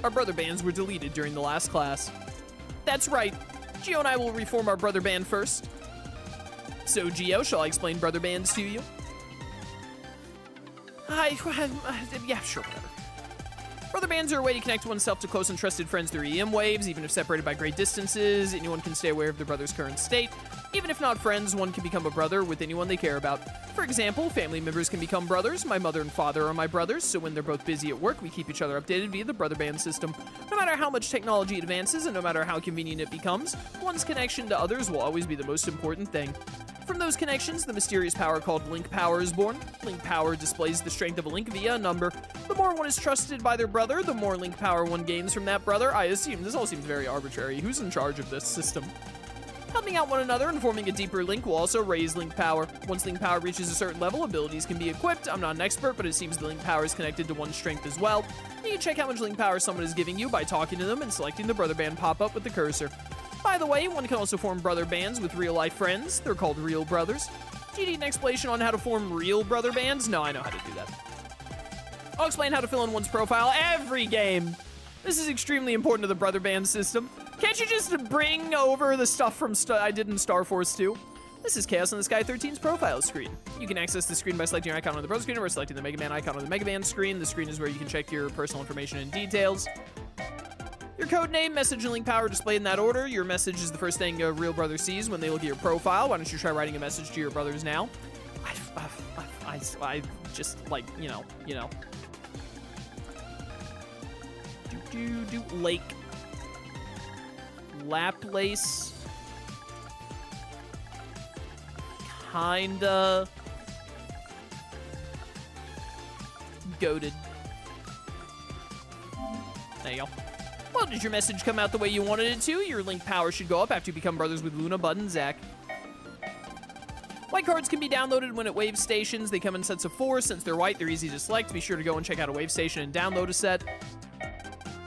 Our brother bands were deleted during the last class. That's right. Gio and I will reform our brother band first. So, Gio, shall I explain brother bands to you? Yeah, sure, whatever. Brother bands are a way to connect oneself to close and trusted friends through EM waves, even if separated by great distances. Anyone can stay aware of their brother's current state. Even if not friends, one can become a brother with anyone they care about. For example, family members can become brothers. My mother and father are my brothers, so when they're both busy at work, we keep each other updated via the brother band system. No matter how much technology advances and no matter how convenient it becomes, one's connection to others will always be the most important thing. From those connections, the mysterious power called link power is born. Link power displays the strength of a link via a number. The more one is trusted by their brother, the more link power one gains from that brother. I assume this all seems very arbitrary. Who's in charge of this system? Helping out one another and forming a deeper link will also raise link power. Once link power reaches a certain level, abilities can be equipped. I'm not an expert, but it seems the link power is connected to one's strength as well. You can check how much link power someone is giving you by talking to them and selecting the brother band pop-up with the cursor. By the way, one can also form brother bands with real-life friends. They're called real brothers. Do you need an explanation on how to form real brother bands? No, I know how to do that. I'll explain how to fill in one's profile every game. This is extremely important to the brother band system. Can't you just bring over the stuff from I did in Star Force 2? This is Chaos in the Sky 13's profile screen. You can access the screen by selecting your icon on the brother screen or selecting the Mega Man icon on the Mega Man screen. The screen is where you can check your personal information and details. Your code name, message, and link power displayed in that order. Your message is the first thing a real brother sees when they look at your profile. Why don't you try writing a message to your brothers now? I just, like, you know. Lake. Laplace. Kinda. Goated. There you go. Well, did your message come out the way you wanted it to? Your link power should go up after you become brothers with Luna, Bud, and Zach. White cards can be downloaded when at wave stations. They come in sets of 4. Since they're white, they're easy to select. Be sure to go and check out a wave station and download a set.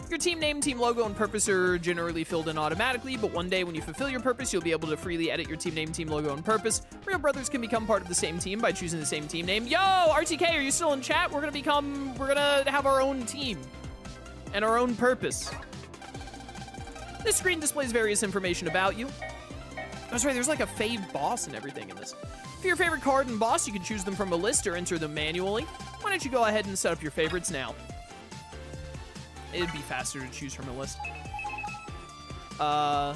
Your team name, team logo, and purpose are generally filled in automatically, but one day when you fulfill your purpose, you'll be able to freely edit your team name, team logo, and purpose. Real brothers can become part of the same team by choosing the same team name. Yo, RTK, are you still in chat? We're gonna have our own team and our own purpose. This screen displays various information about you. That's right, there's like a fave boss and everything in this. For your favorite card and boss, you can choose them from a list or enter them manually. Why don't you go ahead and set up your favorites now? It'd be faster to choose from a list. I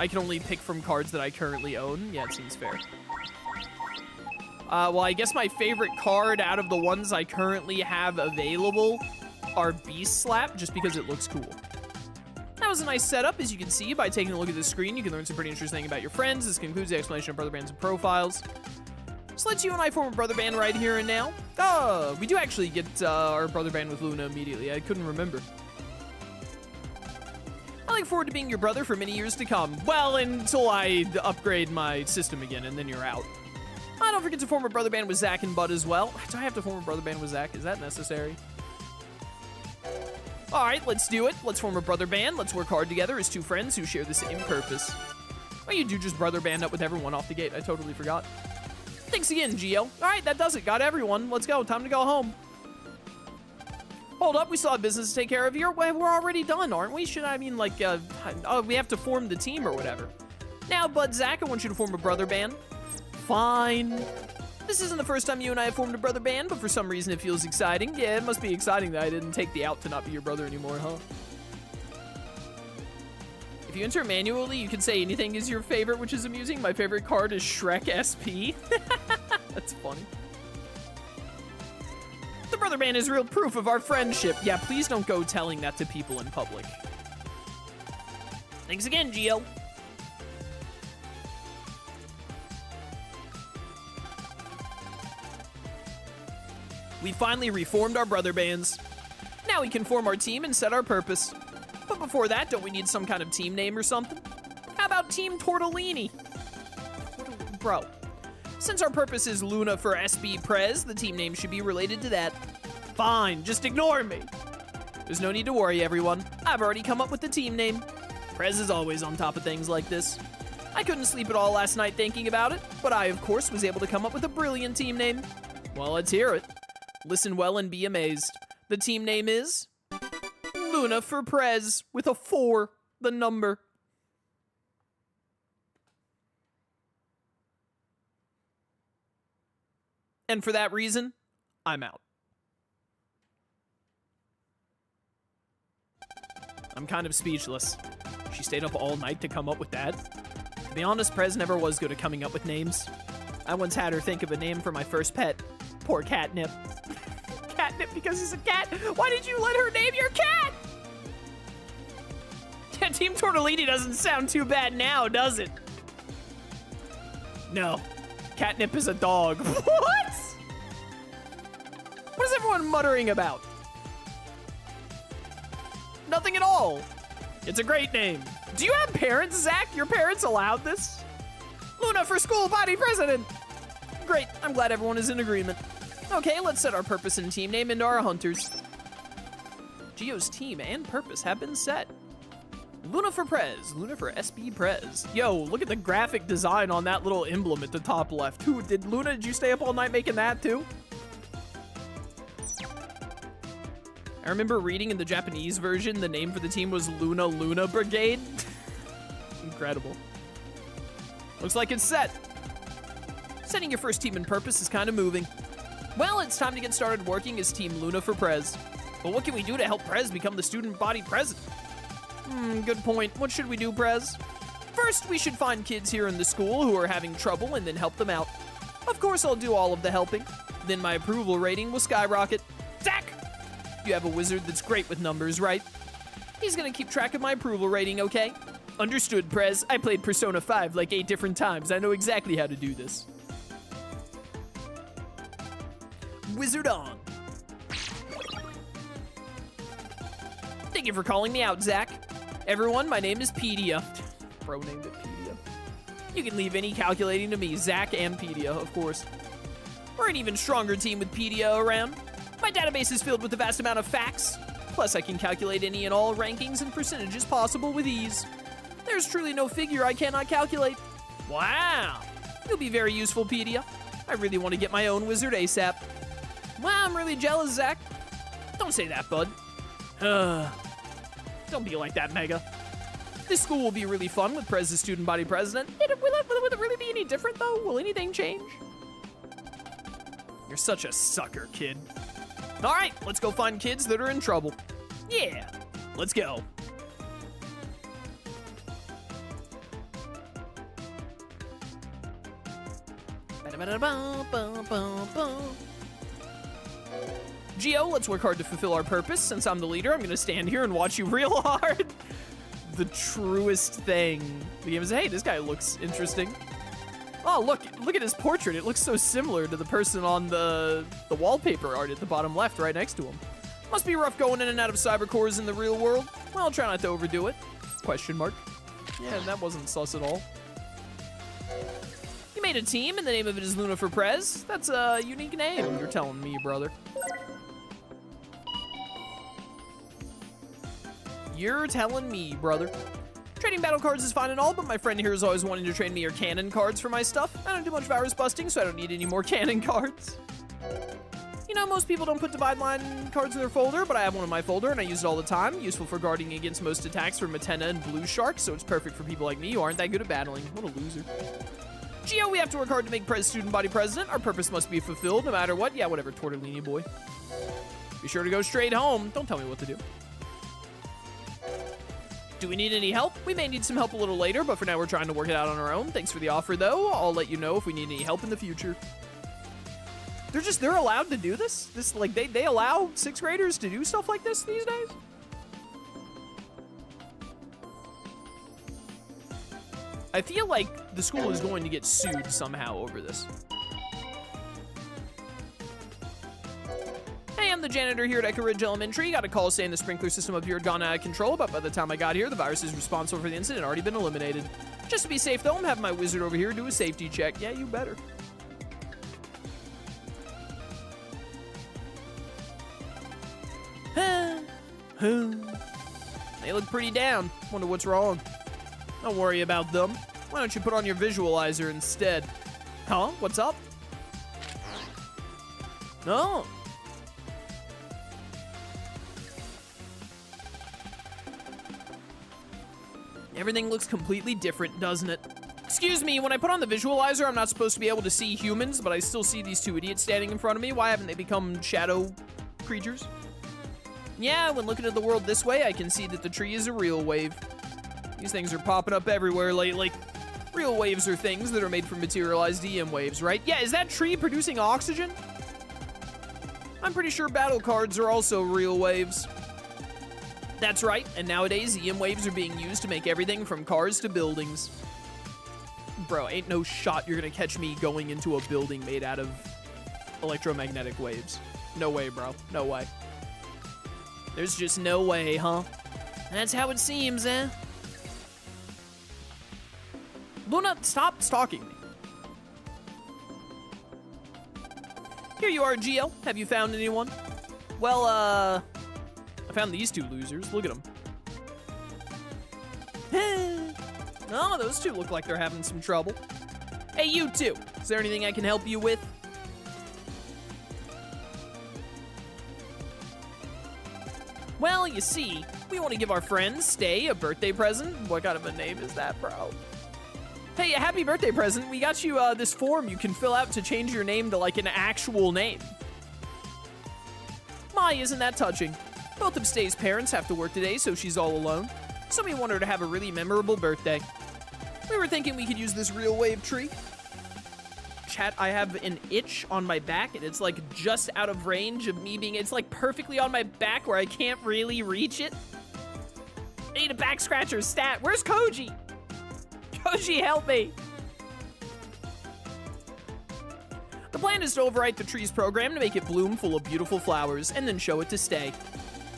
can only pick from cards that I currently own. Yeah, it seems fair. Well, I guess my favorite card out of the ones I currently have available are Beast Slap, just because it looks cool. That was a nice setup, as you can see. By taking a look at the screen, you can learn some pretty interesting things about your friends. This concludes the explanation of brother bands and profiles. So let's you and I form a brother band right here and now. We do actually get our brother band with Luna immediately. I couldn't remember. I look forward to being your brother for many years to come. Well, until I upgrade my system again, and then you're out. Don't forget to form a brother band with Zach and Bud as well. Do I have to form a brother band with Zach? Is that necessary? All right, let's do it. Let's form a brother band. Let's work hard together as two friends who share the same purpose. Well, you do just brother band up with everyone off the gate. I totally forgot. Thanks again, Gio. All right, that does it. Got everyone. Let's go. Time to go home. Hold up. We still have business to take care of here. Well, we're already done, aren't we? Should I mean, like, we have to form the team or whatever. Now, Bud, Zach, I want you to form a brother band. Fine. This isn't the first time you and I have formed a brother band, but for some reason it feels exciting. Yeah, it must be exciting that I didn't take the out to not be your brother anymore, huh? If you enter manually, you can say anything is your favorite, which is amusing. My favorite card is Shrek SP. That's funny. The brother band is real proof of our friendship. Yeah, please don't go telling that to people in public. Thanks again, Gio. We finally reformed our brother bands. Now we can form our team and set our purpose. But before that, don't we need some kind of team name or something? How about Team Tortellini? Bro. Since our purpose is Luna for SB Prez, the team name should be related to that. Fine, just ignore me. There's no need to worry, everyone. I've already come up with the team name. Prez is always on top of things like this. I couldn't sleep at all last night thinking about it, but I, of course, was able to come up with a brilliant team name. Well, let's hear it. Listen well and be amazed. The team name is Luna for Prez with a 4, the number. And for that reason, I'm out. I'm kind of speechless. She stayed up all night to come up with that. To be honest, Prez never was good at coming up with names. I once had her think of a name for my first pet. Poor Catnip. Catnip because he's a cat? Why did you let her name your cat? Yeah, Team Tortellini doesn't sound too bad now, does it? No. Catnip is a dog. What? What is everyone muttering about? Nothing at all. It's a great name. Do you have parents, Zach? Your parents allowed this? Luna for school body president. Great. I'm glad everyone is in agreement. Okay, let's set our purpose and team name into our hunters. Gio's team and purpose have been set. Luna for Prez, Luna for SB Prez. Yo, look at the graphic design on that little emblem at the top left. Did you stay up all night making that too? I remember reading in the Japanese version, the name for the team was Luna Brigade. Incredible. Looks like it's set. Setting your first team and purpose is kind of moving. Well, it's time to get started working as Team Luna for Prez. But what can we do to help Prez become the student body president? Good point. What should we do, Prez? First, we should find kids here in the school who are having trouble and then help them out. Of course, I'll do all of the helping. Then my approval rating will skyrocket. Zach! You have a wizard that's great with numbers, right? He's gonna keep track of my approval rating, okay? Understood, Prez. I played Persona 5 like 8 different times. I know exactly how to do this. Wizard on. Thank you for calling me out, Zach. Everyone, my name is Pedia. Bro named it Pedia. You can leave any calculating to me, Zach and Pedia, of course. We're an even stronger team with Pedia around. My database is filled with a vast amount of facts. Plus, I can calculate any and all rankings and percentages possible with ease. There's truly no figure I cannot calculate. Wow. You'll be very useful, Pedia. I really want to get my own wizard ASAP. Wow, I'm really jealous, Zach. Don't say that, bud. Don't be like that, Mega. This school will be really fun with Prez as student body president. Will it really be any different, though? Will anything change? You're such a sucker, kid. All right, let's go find kids that are in trouble. Yeah, let's go. Geo, let's work hard to fulfill our purpose. Since I'm the leader, I'm gonna stand here and watch you real hard. The truest thing. The game is, hey, this guy looks interesting. Oh, look at his portrait. It looks so similar to the person on the wallpaper art at the bottom left, right next to him. Must be rough going in and out of cybercores in the real world. Well, try not to overdo it. Question mark. Yeah, that wasn't sus at all. You made a team, and the name of it is Luna for Prez. That's a unique name, you're telling me, brother. You're telling me, brother. Trading battle cards is fine and all, but my friend here is always wanting to trade me your cannon cards for my stuff. I don't do much virus busting, so I don't need any more cannon cards. You know, most people don't put divide line cards in their folder, but I have one in my folder and I use it all the time. Useful for guarding against most attacks from Matena and Blue Shark, so it's perfect for people like me who aren't that good at battling. What a loser. Geo, we have to work hard to make Prez student body president. Our purpose must be fulfilled no matter what. Yeah, whatever, Tortellini boy. Be sure to go straight home. Don't tell me what to do. Do we need any help? We may need some help a little later, but for now we're trying to work it out on our own. Thanks for the offer, though. I'll let you know if we need any help in the future. They're allowed to do this? Like, they allow 6th graders to do stuff like this these days? I feel like the school is going to get sued somehow over this. Hey, I'm the janitor here at Echo Ridge Elementary. Got a call saying the sprinkler system up here had gone out of control, but by the time I got here, the viruses responsible for the incident had already been eliminated. Just to be safe, though, I'm having my wizard over here do a safety check. Yeah, you better. They look pretty down. Wonder what's wrong. Don't worry about them. Why don't you put on your visualizer instead? Huh? What's up? No. Everything looks completely different, doesn't it? Excuse me, when I put on the visualizer, I'm not supposed to be able to see humans, but I still see these two idiots standing in front of me. Why haven't they become shadow creatures? Yeah, when looking at the world this way, I can see that the tree is a real wave. These things are popping up everywhere lately. Real waves are things that are made from materialized EM waves, right? Yeah, is that tree producing oxygen? I'm pretty sure battle cards are also real waves. That's right, and nowadays EM waves are being used to make everything from cars to buildings. Bro, ain't no shot you're gonna catch me going into a building made out of electromagnetic waves. No way, bro. No way. There's just no way, huh? That's how it seems, eh? Luna, stop stalking me. Here you are, Geo. Have you found anyone? Well, I found these two losers. Look at them. Oh, those two look like they're having some trouble. Hey, you two. Is there anything I can help you with? Well, you see, we want to give our friend Stay a birthday present. What kind of a name is that, bro? Hey, a happy birthday present. We got you this form you can fill out to change your name to like an actual name. My, isn't that touching? Both of Stay's parents have to work today, so she's all alone. So we want her to have a really memorable birthday. We were thinking we could use this real wave tree. Chat, I have an itch on my back, and it's like just out of range of me being, it's like perfectly on my back where I can't really reach it. I need a back scratcher stat. Where's Koji? Koji, help me. The plan is to overwrite the tree's program to make it bloom full of beautiful flowers, and then show it to Stay.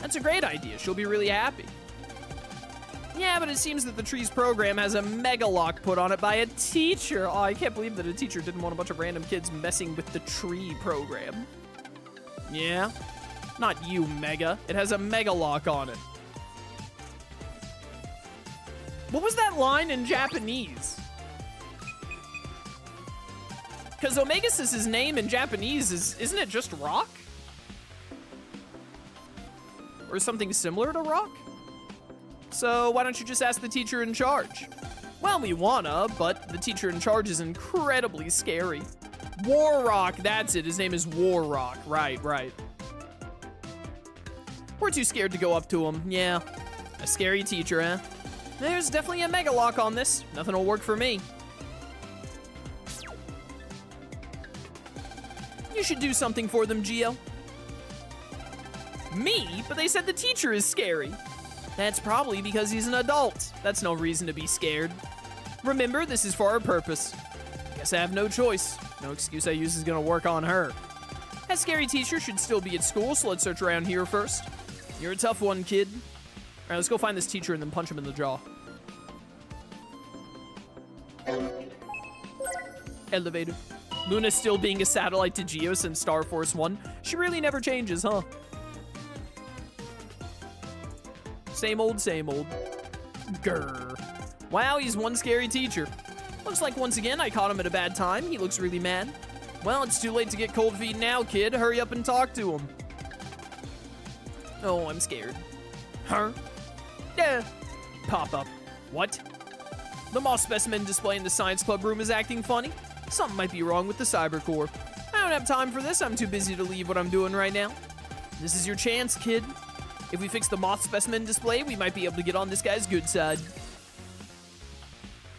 That's a great idea. She'll be really happy. Yeah, but it seems that the tree's program has a mega lock put on it by a teacher. Oh, I can't believe that a teacher didn't want a bunch of random kids messing with the tree program. Yeah? Not you, Mega. It has a mega lock on it. What was that line in Japanese? Because Omegasys' name in Japanese isn't it just Rock? Or something similar to Rock? So why don't you just ask the teacher in charge? Well, we wanna, but the teacher in charge is incredibly scary. Warrock, that's it. His name is Warrock. Right. We're too scared to go up to him. Yeah. A scary teacher, huh? There's definitely a mega lock on this. Nothing will work for me. You should do something for them, Gio. Me? But they said the teacher is scary. That's probably because he's an adult. That's no reason to be scared. Remember, this is for our purpose. Guess I have no choice. No excuse I use is gonna work on her. That scary teacher should still be at school, so let's search around here first. You're a tough one, kid. All right, let's go find this teacher and then punch him in the jaw. Elevator. Luna's still being a satellite to Geo since Star Force 1. She really never changes, huh? Same old, same old. Grr. Wow, he's one scary teacher. Looks like once again I caught him at a bad time. He looks really mad. Well, it's too late to get cold feet now, kid. Hurry up and talk to him. Oh, I'm scared. Huh? Yeah. Pop up. What? The Moth specimen display in the science club room is acting funny. Something might be wrong with the cyber core. I don't have time for this. I'm too busy to leave what I'm doing right now. This is your chance, kid. If we fix the Moth specimen display, we might be able to get on this guy's good side.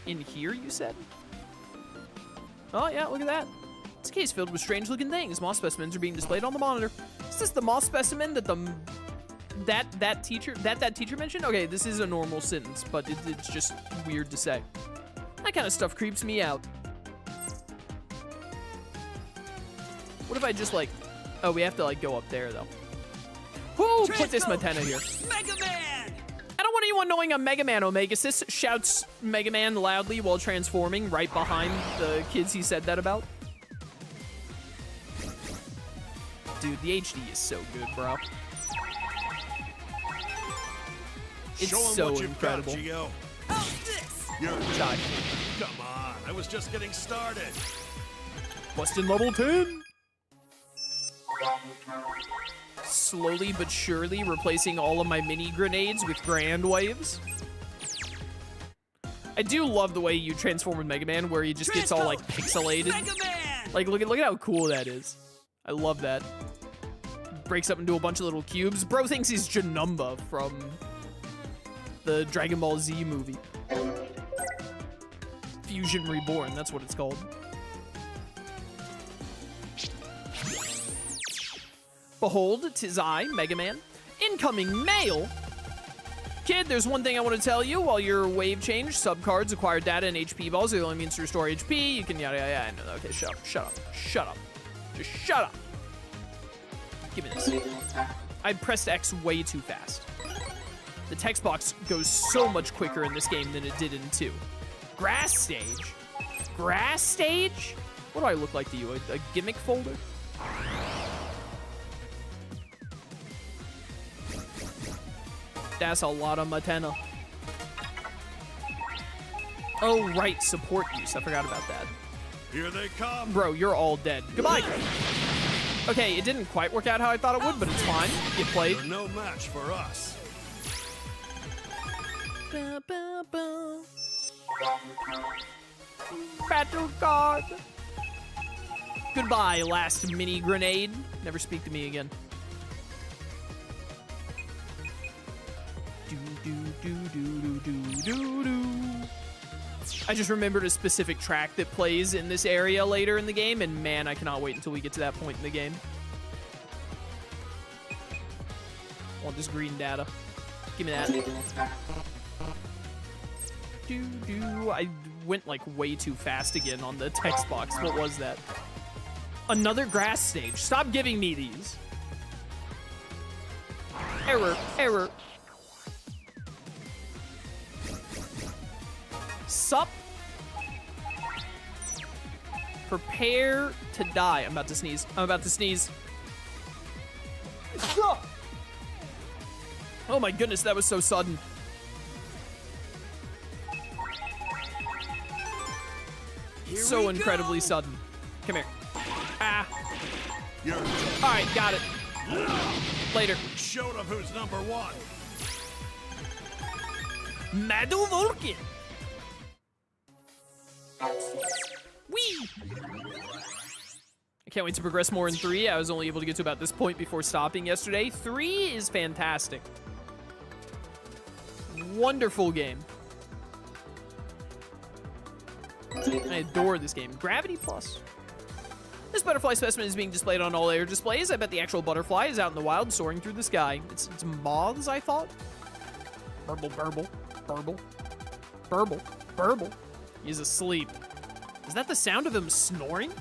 In here, you said? Oh, yeah, look at that. It's a case filled with strange-looking things. Moth specimens are being displayed on the monitor. Is this the Moth specimen that that teacher mentioned? Okay, this is a normal sentence, but it's just weird to say. That kind of stuff creeps me out. What if I just, like... Oh, we have to, like, go up there, though. Who put this Matena here? Mega Man! I don't want anyone knowing I'm Mega Man. Omegasis shouts Mega Man loudly while transforming right behind the kids he said that about. Dude, the HD is so good, bro. It's so incredible. Got, Gio. How's this? Die. Come on, I was just getting started. Bustin' level 10. Slowly but surely replacing all of my mini grenades with grand waves. I do love the way you transform with Mega Man, where he just gets all like pixelated. Mega Man! Like look at how cool that is. I love that. Breaks up into a bunch of little cubes. Bro thinks he's Janemba from the Dragon Ball Z movie. Fusion Reborn, that's what it's called. Behold, 'tis I, Mega Man. Incoming mail! Kid, there's one thing I want to tell you. While your wave change, subcards, acquire data, and HP balls are the only means to restore HP. You can yada yada yada. No, okay, shut up, shut up, shut up. Just shut up. Give me this. I pressed X way too fast. The text box goes so much quicker in this game than it did in 2. Grass stage? Grass stage? What do I look like to you? A gimmick folder? That's a lot of Matena. Oh, right, support use. I forgot about that. Here they come. Bro, you're all dead. Goodbye. Okay, it didn't quite work out how I thought it would, but it's fine. You played. They're no match for us. Ba, ba, ba. Battle card. Goodbye, last mini grenade. Never speak to me again. I just remembered a specific track that plays in this area later in the game, and man, I cannot wait until we get to that point in the game. I want this green data. Give me that. I went like way too fast again on the text box. What was that? Another grass stage. Stop giving me these. Error, error. Sup? Prepare to die. I'm about to sneeze. I'm about to sneeze. Oh my goodness, that was so sudden. So incredibly sudden. Come here. Ah. All right, got it. Later. Show them who's number one. Madu Vulcan. Whee! I can't wait to progress more in 3. I was only able to get to about this point before stopping yesterday. 3 is fantastic. Wonderful game. I adore this game. Gravity Plus. This butterfly specimen is being displayed on all air displays. I bet the actual butterfly is out in the wild soaring through the sky. It's moths, I thought. Burble, burble, burble, burble, burble. He's asleep. Is that the sound of him snoring?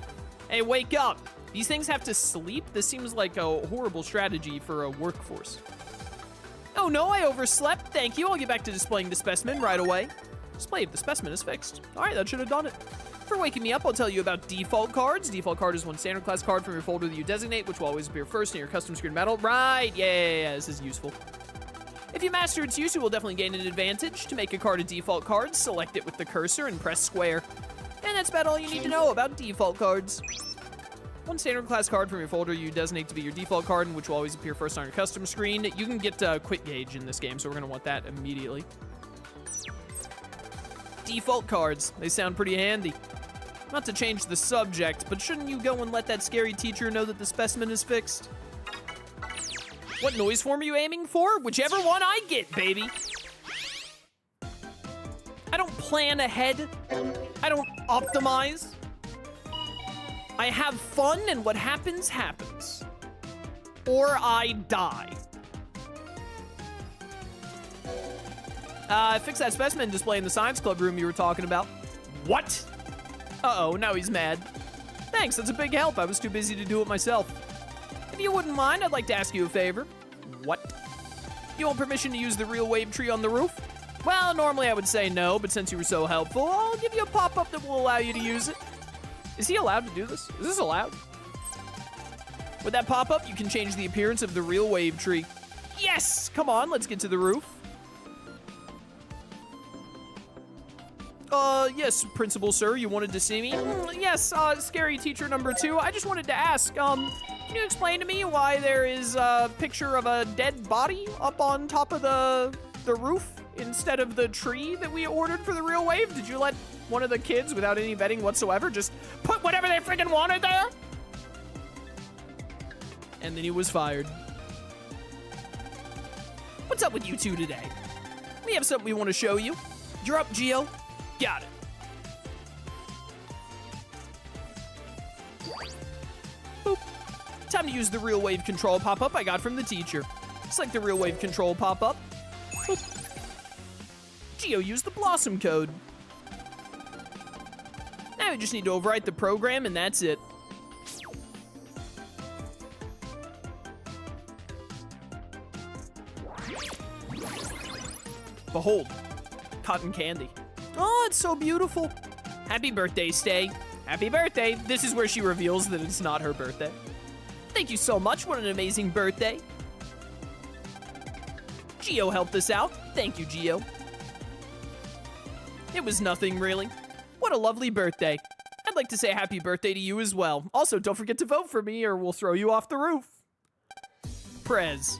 Hey, wake up. These things have to sleep? This seems like a horrible strategy for a workforce. Oh no, I overslept. Thank you. I'll get back to displaying the specimen right away. Display of the specimen is fixed. All right, that should have done it. For waking me up, I'll tell you about default cards. Default card is one standard class card from your folder that you designate, which will always appear first in your custom screen metal. Right, yeah, this is useful. If you master its use, you will definitely gain an advantage. To make a card a default card, select it with the cursor and press square. And that's about all you need to know about default cards. One standard class card from your folder you designate to be your default card, which will always appear first on your custom screen. You can get quick gauge in this game, so we're going to want that immediately. Default cards. They sound pretty handy. Not to change the subject, but shouldn't you go and let that scary teacher know that the specimen is fixed? What noise form are you aiming for? Whichever one I get, baby. I don't plan ahead. I don't optimize. I have fun, and what happens, happens. Or I die. Fix that specimen display in the science club room you were talking about. What? Uh-oh, now he's mad. Thanks, that's a big help. I was too busy to do it myself. If you wouldn't mind, I'd like to ask you a favor. What? You want permission to use the real wave tree on the roof? Well, normally I would say no, but since you were so helpful, I'll give you a pop-up that will allow you to use it. Is he allowed to do this? Is this allowed? With that pop-up, you can change the appearance of the real wave tree. Yes! Come on, let's get to the roof. Yes, principal sir, you wanted to see me? Yes, scary teacher number 2. I just wanted to ask, can you explain to me why there is a picture of a dead body up on top of the roof instead of the tree that we ordered for the real wave? Did you let one of the kids, without any vetting whatsoever, just put whatever they freaking wanted there? And then he was fired. What's up with you two today? We have something we want to show you. You're up, Geo. Got it. Boop. Time to use the real wave control pop-up I got from the teacher. Select the real wave control pop-up. Boop. Geo used the Blossom code. Now we just need to overwrite the program and that's it. Behold, cotton candy. Oh, it's so beautiful. Happy birthday, Stay. Happy birthday. This is where she reveals that it's not her birthday. Thank you so much. What an amazing birthday. Geo helped us out. Thank you, Geo. It was nothing, really. What a lovely birthday. I'd like to say happy birthday to you as well. Also, don't forget to vote for me or we'll throw you off the roof. Prez.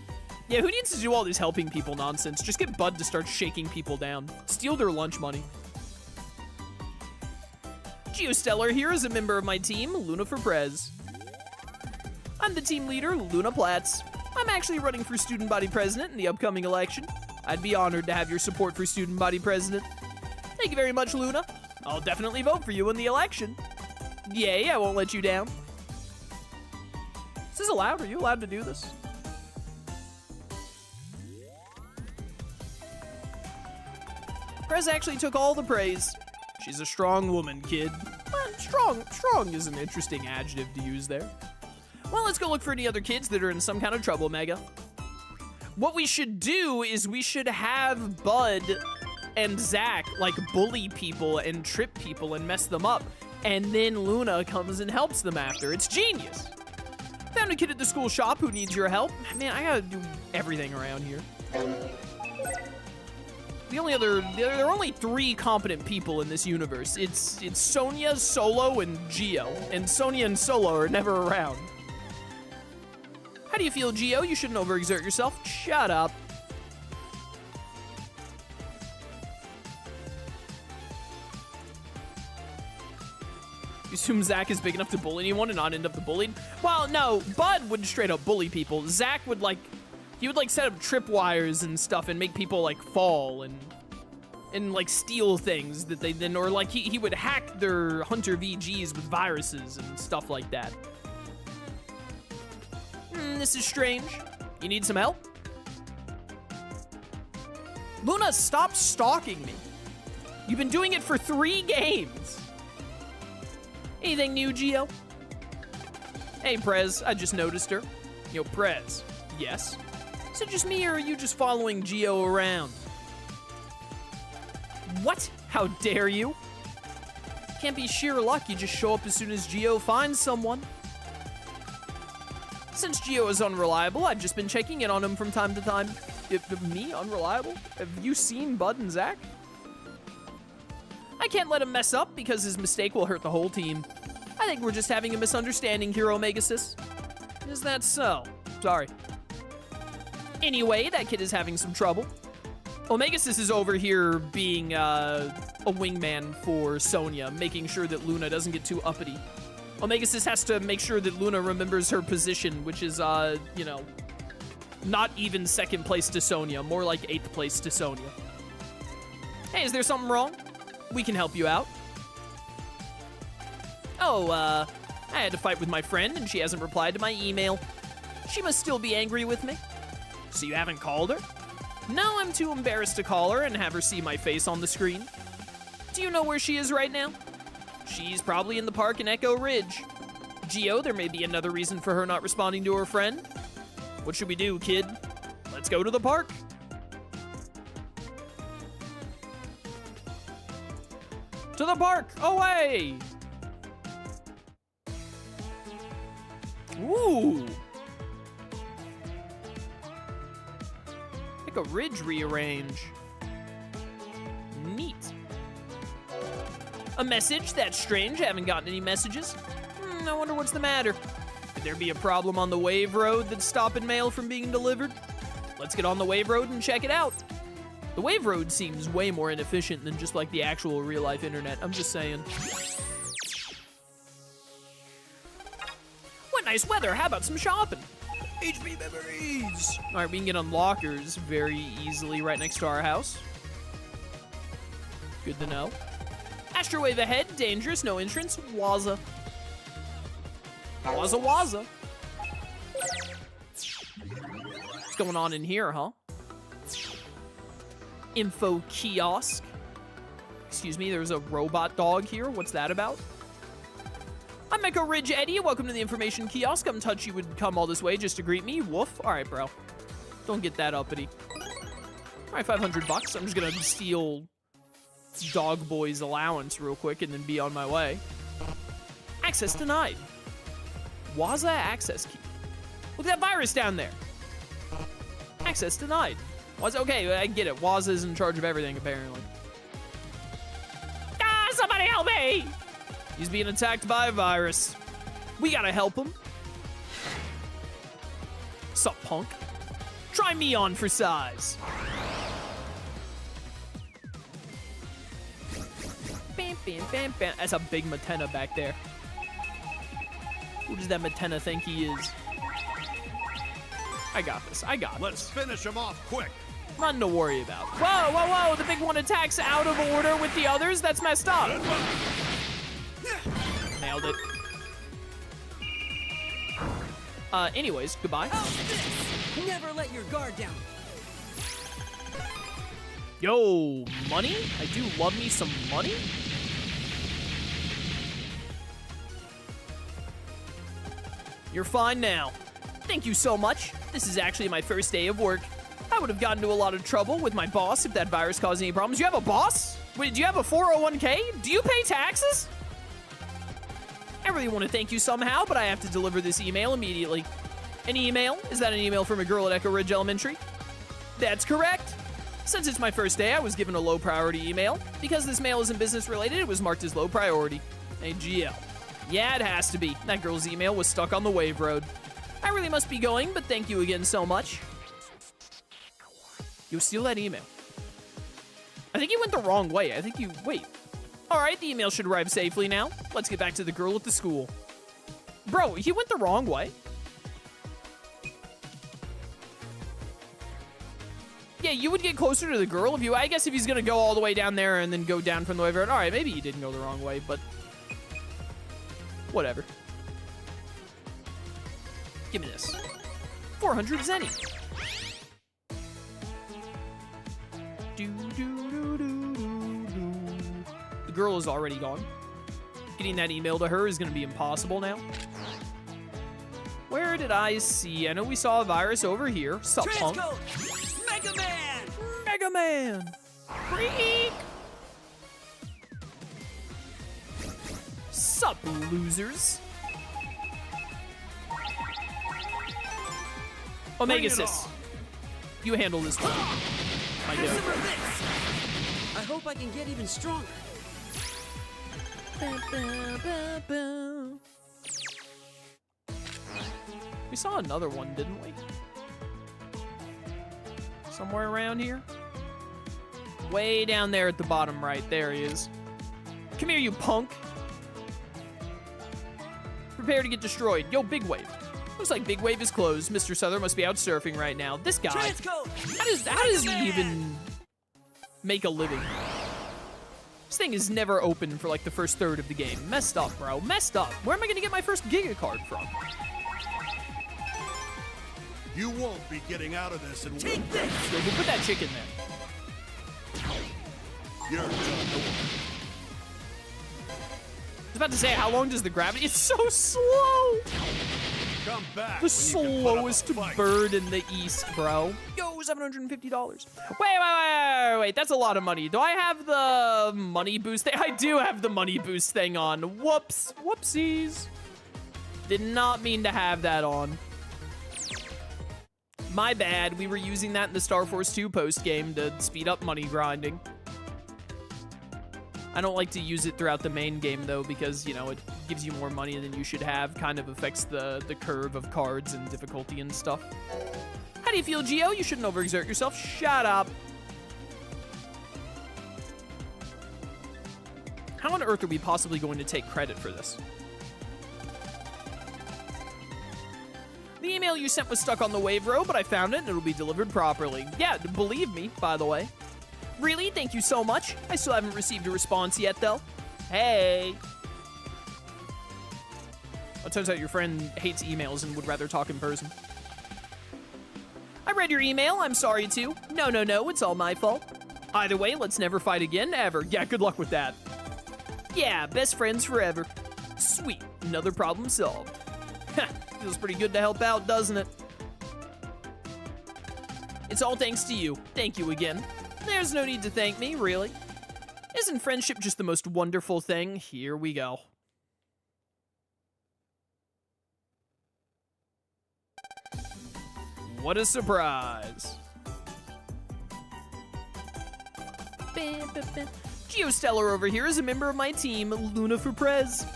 Yeah, who needs to do all this helping people nonsense? Just get Bud to start shaking people down. Steal their lunch money. Geostellar here is a member of my team, Luna for Prez. I'm the team leader, Luna Platts. I'm actually running for student body president in the upcoming election. I'd be honored to have your support for student body president. Thank you very much, Luna. I'll definitely vote for you in the election. Yay, I won't let you down. Is this allowed? Are you allowed to do this? Prez actually took all the praise. She's a strong woman, kid. Well, strong is an interesting adjective to use there. Well, let's go look for any other kids that are in some kind of trouble, Mega. What we should do is we should have Bud and Zach, like, bully people and trip people and mess them up. And then Luna comes and helps them after. It's genius. Found a kid at the school shop who needs your help. Man, I gotta do everything around here. There are only 3 competent people in this universe. It's Sonia, Solo, and Geo. And Sonia and Solo are never around. How do you feel, Geo? You shouldn't overexert yourself. Shut up. You assume Zach is big enough to bully anyone and not end up the bullied? Well, no, Bud would straight up bully people. Zach would he would set up tripwires and stuff and make people fall and steal things that they then, or he would hack their Hunter VGs with viruses and stuff like that. This is strange. You need some help? Luna, stop stalking me. You've been doing it for 3 games. Anything new, Gio? Hey, Prez, I just noticed her. Yo, Prez. Yes? Is it just me, or are you just following Gio around? What? How dare you? Can't be sheer luck, you just show up as soon as Gio finds someone. Since Gio is unreliable, I've just been checking in on him from time to time. Me? Unreliable? Have you seen Bud and Zach? I can't let him mess up because his mistake will hurt the whole team. I think we're just having a misunderstanding here, Omegasis. Is that so? Sorry. Anyway, that kid is having some trouble. Omegasis is over here being a wingman for Sonya, making sure that Luna doesn't get too uppity. Omegasis has to make sure that Luna remembers her position, which is, not even 2nd place to Sonya, more like 8th place to Sonya. Hey, is there something wrong? We can help you out. Oh, I had to fight with my friend, and she hasn't replied to my email. She must still be angry with me. So you haven't called her? No, I'm too embarrassed to call her and have her see my face on the screen. Do you know where she is right now? She's probably in the park in Echo Ridge. Gio, there may be another reason for her not responding to her friend. What should we do, kid? Let's go to the park. To the park! Away! Ooh! Like a ridge rearrange. Neat. A message? That's strange. I haven't gotten any messages. I wonder what's the matter. Could there be a problem on the Wave Road that's stopping mail from being delivered? Let's get on the Wave Road and check it out. The Wave Road seems way more inefficient than just the actual real-life internet. I'm just saying. What nice weather. How about some shopping? HP memories. All right, we can get on lockers very easily right next to our house. Good to know. Astrowave ahead. Dangerous. No entrance. Waza. Waza Waza. What's going on in here, huh? Info kiosk. Excuse me, there's a robot dog here. What's that about? I'm Echo Ridge Eddie. Welcome to the information kiosk. I'm touched you would come all this way just to greet me. Woof. All right, bro. Don't get that uppity. All right, $500. I'm just gonna steal Dog Boy's allowance real quick and then be on my way. Access denied. Waza access key. Look at that virus down there. Access denied. Waza, okay, I get it. Waza's in charge of everything, apparently. Ah, somebody help me! He's being attacked by a virus. We gotta help him. Sup, punk? Try me on for size. Bam, bam, bam, bam. That's a big Matena back there. Who does that Matena think he is? I got this. I got this. Let's finish him off quick. Nothing to worry about. Whoa, whoa, whoa. The big one attacks out of order with the others. That's messed up. Nailed it. Anyways, goodbye. Never let your guard down. Yo, money? I do love me some money. You're fine now. Thank you so much. This is actually my first day of work. I would have gotten into a lot of trouble with my boss if that virus caused any problems. You have a boss? Wait, do you have a 401k? Do you pay taxes? I really want to thank you somehow, but I have to deliver this email immediately. An email? Is that an email from a girl at Echo Ridge Elementary? That's correct. Since it's my first day, I was given a low priority email. Because this mail isn't business related, it was marked as low priority. Hey, GL. Yeah, it has to be. That girl's email was stuck on the Wave Road. I really must be going, but thank you again so much. You steal that email. I think you went the wrong way. I think you... Wait. All right, the email should arrive safely now. Let's get back to the girl at the school. Bro, he went the wrong way. Yeah, you would get closer to the girl if you... I guess if he's going to go all the way down there and then go down from the way around. All right, maybe he didn't go the wrong way, but... whatever. Give me this. 400 zenny. The girl is already gone. Getting that email to her is going to be impossible now. Where did I see? I know we saw a virus over here. Sup, punk? Transcode! Mega Man! Mega Man! Freak! Sup, losers? Omega Sis, you handle this one. I do. I hope I can get even stronger. We saw another one, didn't we? Somewhere around here? Way down there at the bottom right. There he is. Come here, you punk. Prepare to get destroyed. Yo, Big Wave. Looks like Big Wave is closed. Mr. Souther must be out surfing right now. This guy. How does he even make a living? This thing is never open for like the first third of the game. Messed up, bro. Messed up. Where am I gonna get my first Giga card from? You won't be getting out of this in Take this! Yo, we'll put that chick in there. You're done. I was about to say, how long does the gravity? It's so slow. Come back. The when you can put up a slowest fight. bird in the east, bro. Yo, $750. Wait. That's a lot of money. Do I have the money boost thing? I do have the money boost thing on. Whoops. Whoopsies. Did not mean to have that on. My bad. We were using that in the Star Force 2 post game to speed up money grinding. I don't like to use it throughout the main game, though, because, you know, it gives you more money than you should have. Kind of affects the curve of cards and difficulty and stuff. How do you feel, Gio? You shouldn't overexert yourself. Shut up. How on earth are we possibly going to take credit for this? The email you sent was stuck on the wave row, but I found it and it'll be delivered properly. Yeah, believe me, by the way. Really? Thank you so much. I still haven't received a response yet, though. Hey. It turns out your friend hates emails and would rather talk in person. I read your email. I'm sorry, too. No. It's all my fault. Either way, let's never fight again, ever. Yeah, good luck with that. Yeah, best friends forever. Sweet. Another problem solved. Feels pretty good to help out, doesn't it? It's all thanks to you. Thank you again. There's no need to thank me, really. Isn't friendship just the most wonderful thing? Here we go. What a surprise. Geostellar over here is a member of my team, Luna for Prez.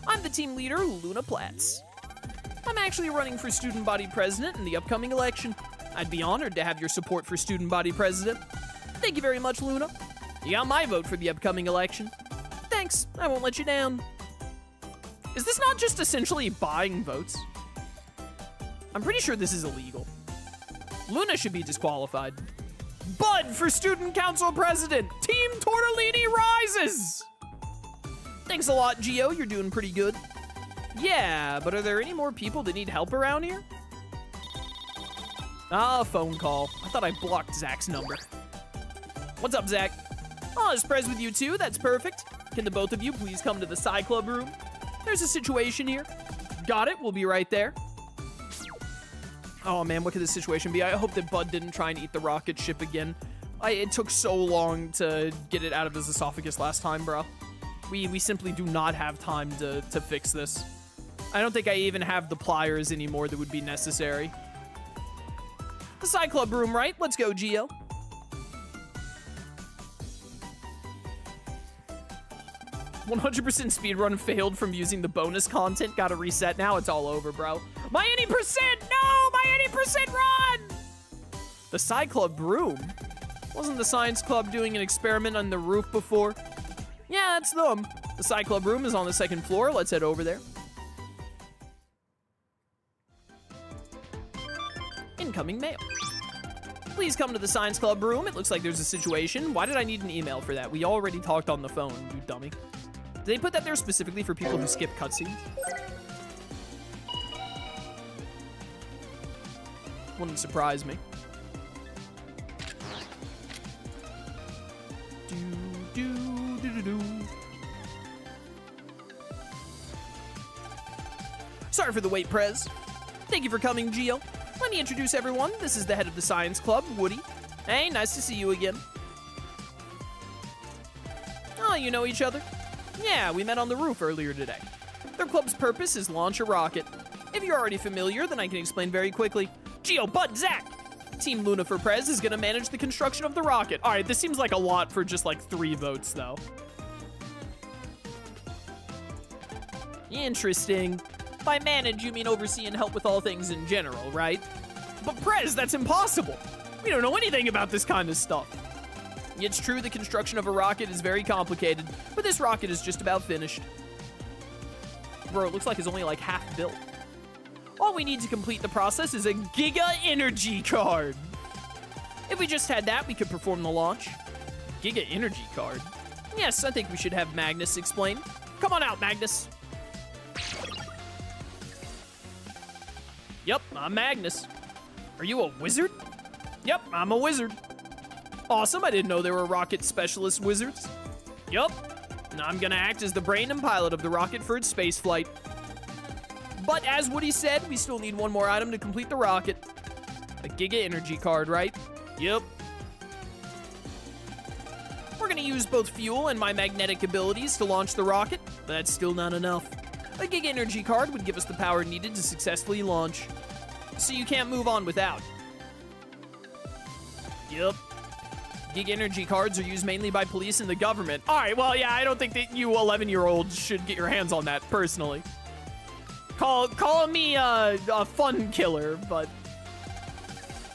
I'm the team leader, Luna Platts. I'm actually running for student body president in the upcoming election. I'd be honored to have your support for student body president. Thank you very much, Luna. You got my vote for the upcoming election. Thanks, I won't let you down. Is this not just essentially buying votes? I'm pretty sure this is illegal. Luna should be disqualified. Bud for student council president. Team Tortellini rises. Thanks a lot, Gio. You're doing pretty good. Yeah, but are there any more people that need help around here? Ah, phone call. I thought I blocked Zach's number. What's up, Zach? Oh, is Prez with you too? That's perfect. Can the both of you please come to the Psy Club room? There's a situation here. Got it. We'll be right there. Oh, man, what could this situation be? I hope that Bud didn't try and eat the rocket ship again. It took so long to get it out of his esophagus last time, bro. We simply do not have time to fix this. I don't think I even have the pliers anymore that would be necessary. The Psy Club room, right? Let's go, Gio. "100% speedrun failed from using the bonus content. Gotta reset now. It's all over, bro. My 80%! No! My 80% run! The Psy Club room? Wasn't the Science Club doing an experiment on the roof before? Yeah, that's them. The Sci Club room is on the second floor. Let's head over there. Incoming mail. Please come to the Science Club room. It looks like there's a situation. Why did I need an email for that? We already talked on the phone, you dummy. Did they put that there specifically for people who skip cutscenes? Wouldn't surprise me. Sorry for the wait, Prez. Thank you for coming, Gio. Let me introduce everyone. This is the head of the Science Club, Woody. Hey, nice to see you again. Oh, you know each other? Yeah, we met on the roof earlier today. Their club's purpose is launch a rocket. If you're already familiar, then I can explain very quickly. Gio, Bud, Zach! Team Luna for Prez is gonna manage the construction of the rocket. All right, this seems like a lot for just like 3 votes, though. Interesting. By manage, you mean oversee and help with all things in general, right? But Prez, that's impossible. We don't know anything about this kind of stuff. It's true the construction of a rocket is very complicated, but this rocket is just about finished. Bro, it looks like it's only like half built. All we need to complete the process is a Giga Energy card. If we just had that, we could perform the launch. Giga Energy card? Yes, I think we should have Magnus explain. Come on out, Magnus. Yep, I'm Magnus. Are you a wizard? Yep, I'm a wizard. Awesome, I didn't know there were rocket specialist wizards. Yup, and I'm gonna act as the brain and pilot of the rocket for its space flight. But as Woody said, we still need one more item to complete the rocket. A Giga Energy card, right? Yep. We're gonna use both fuel and my magnetic abilities to launch the rocket, but that's still not enough. A Giga Energy card would give us the power needed to successfully launch. So you can't move on without. Yep. Giga Energy cards are used mainly by police and the government. All right, well, yeah, I don't think that you 11-year-olds should get your hands on that, personally. Call me a fun killer, but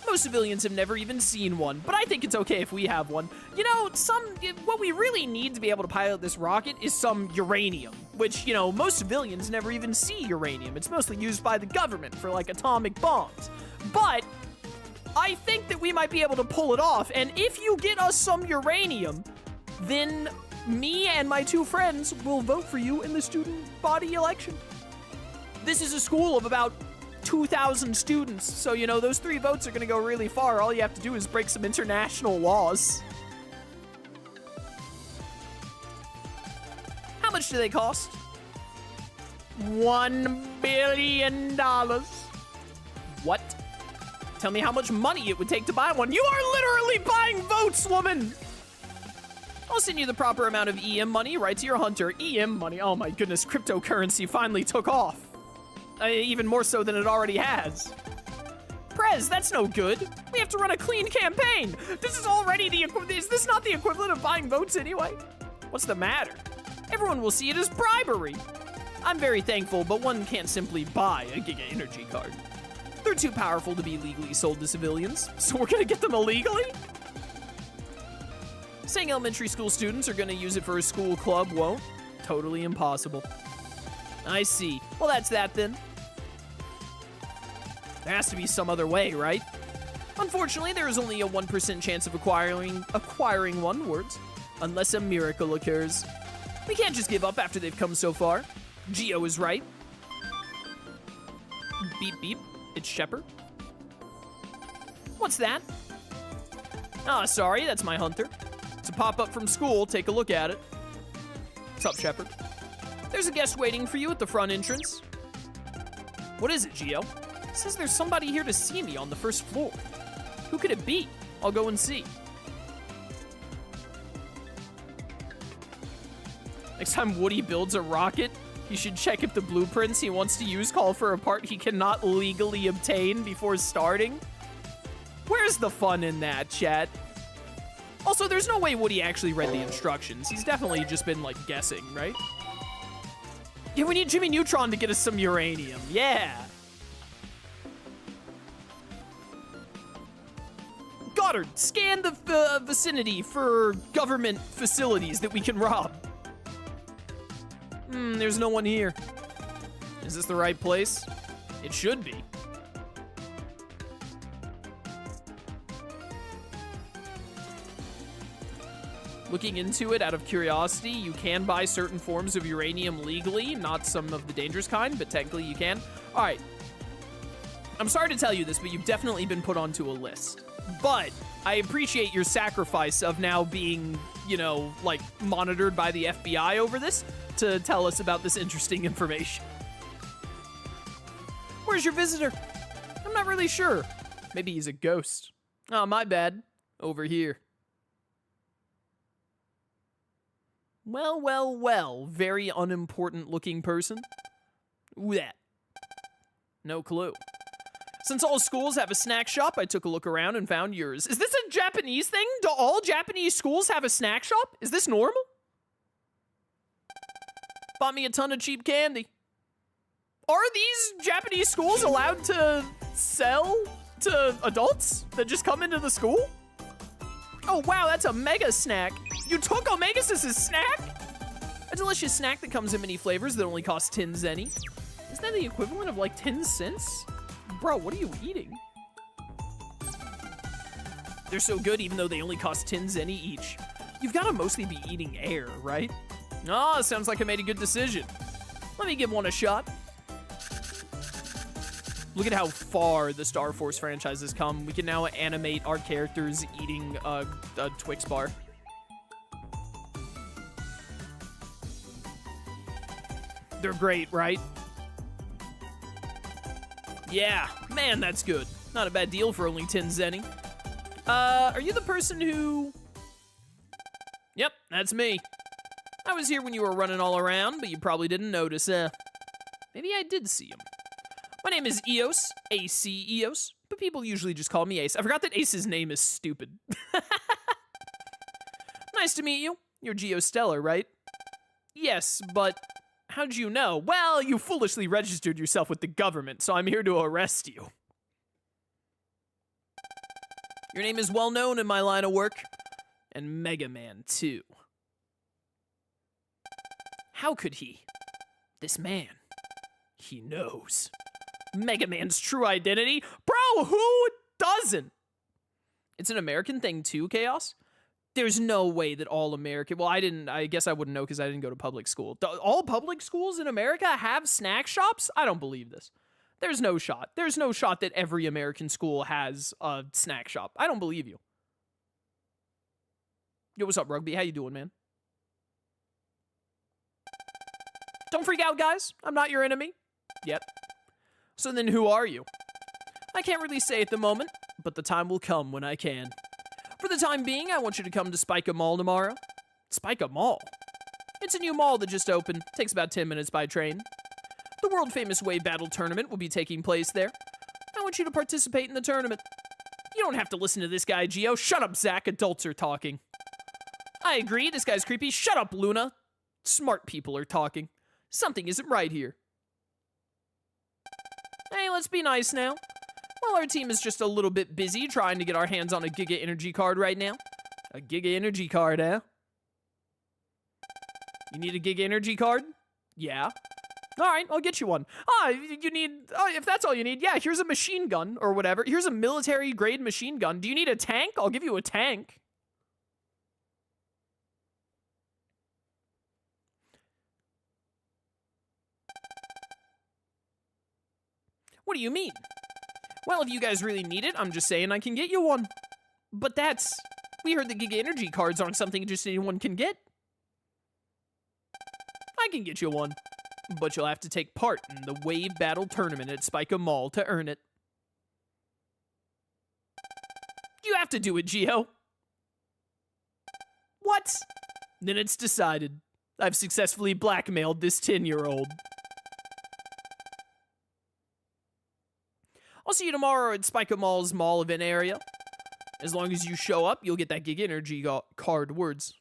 most civilians have never even seen one. But I think it's okay if we have one. You know, what we really need to be able to pilot this rocket is some uranium, which, you know, most civilians never even see uranium. It's mostly used by the government for, like, atomic bombs. But I think that we might be able to pull it off, and if you get us some uranium, then me and my 2 friends will vote for you in the student body election. This is a school of about 2,000 students, so, you know, those 3 votes are gonna go really far. All you have to do is break some international laws. How much do they cost? $1 billion. What? Tell me how much money it would take to buy one. You are literally buying votes, woman! I'll send you the proper amount of EM money right to your hunter. EM money, oh my goodness, cryptocurrency finally took off. Even more so than it already has. Prez, that's no good. We have to run a clean campaign. This is already is this not the equivalent of buying votes anyway? What's the matter? Everyone will see it as bribery. I'm very thankful, but one can't simply buy a Giga Energy card. They're too powerful to be legally sold to civilians, so we're gonna get them illegally? Saying elementary school students are gonna use it for a school club won't? Totally impossible. I see. Well, that's that then. There has to be some other way, right? Unfortunately, there is only a 1% chance of acquiring one, words, unless a miracle occurs. We can't just give up after they've come so far. Gio is right. Beep beep. It's Shepard. What's that? Ah, sorry, that's my hunter. It's a pop-up from school. Take a look at it. What's up, Shepard? There's a guest waiting for you at the front entrance. What is it, Gio? It says there's somebody here to see me on the first floor. Who could it be? I'll go and see. Next time Woody builds a rocket, he should check if the blueprints he wants to use call for a part he cannot legally obtain before starting. Where's the fun in that, chat? Also, there's no way Woody actually read the instructions. He's definitely just been, like, guessing, right? Yeah, we need Jimmy Neutron to get us some uranium. Yeah. Goddard, scan the vicinity for government facilities that we can rob. There's no one here. Is this the right place? It should be. Looking into it out of curiosity, you can buy certain forms of uranium legally, not some of the dangerous kind, but technically you can. All right. I'm sorry to tell you this, but you've definitely been put onto a list. But I appreciate your sacrifice of now being, you know, like, monitored by the FBI over this to tell us about this interesting information. Where's your visitor? I'm not really sure. Maybe he's a ghost. Oh, my bad. Over here. Well, well, well. Very unimportant looking person. Who that? No clue. Since all schools have a snack shop, I took a look around and found yours. Is this a Japanese thing? Do all Japanese schools have a snack shop? Is this normal? Bought me a ton of cheap candy. Are these Japanese schools allowed to sell to adults that just come into the school? Oh, wow, that's a mega snack. You took Omegas's snack? A delicious snack that comes in many flavors that only costs 10 zenny. Isn't that the equivalent of like 10 cents? Bro, what are you eating? They're so good even though they only cost 10 zenny each. You've got to mostly be eating air, right? Oh, sounds like I made a good decision. Let me give one a shot. Look at how far the Star Force franchise has come. We can now animate our characters eating a Twix bar. They're great, right? Yeah, man, that's good. Not a bad deal for only 10 zenny. Are you the person who... Yep, that's me. I was here when you were running all around, but you probably didn't notice, Maybe I did see him. My name is Eos, AC Eos, but people usually just call me Ace. I forgot that Ace's name is stupid. Nice to meet you. You're Geostellar, right? Yes, but how'd you know? Well, you foolishly registered yourself with the government, so I'm here to arrest you. Your name is well known in my line of work, and Mega Man, too. How could he? This man, he knows. Mega Man's true identity? Bro, who doesn't? It's an American thing too, Chaos? There's no way that all American... Well, I guess I wouldn't know because I didn't go to public school. All public schools in America have snack shops? I don't believe this. There's no shot. There's no shot that every American school has a snack shop. I don't believe you. Yo, what's up, Rugby? How you doing, man? Don't freak out, guys. I'm not your enemy. Yet. So then who are you? I can't really say at the moment, but the time will come when I can. For the time being, I want you to come to Spya Mall tomorrow. Spya Mall? It's a new mall that just opened. Takes about 10 minutes by train. The world-famous Wave Battle Tournament will be taking place there. I want you to participate in the tournament. You don't have to listen to this guy, Geo. Shut up, Zach. Adults are talking. I agree, this guy's creepy. Shut up, Luna. Smart people are talking. Something isn't right here. Hey, let's be nice now. Well, our team is just a little bit busy trying to get our hands on a Giga Energy card right now. A Giga Energy card, eh? You need a Giga Energy card? Yeah. Alright, I'll get you one. You need... Oh, if that's all you need, yeah, here's a machine gun or whatever. Here's a military-grade machine gun. Do you need a tank? I'll give you a tank. What do you mean? Well, if you guys really need it, I'm just saying I can get you one. But that's... We heard the Giga Energy cards aren't something just anyone can get. I can get you one. But you'll have to take part in the Wave Battle Tournament at Spya Mall to earn it. You have to do it, Geo. What? Then it's decided. I've successfully blackmailed this 10-year-old. I'll see you tomorrow at Spya Mall's mall event area. As long as you show up, you'll get that Giga Energy card words.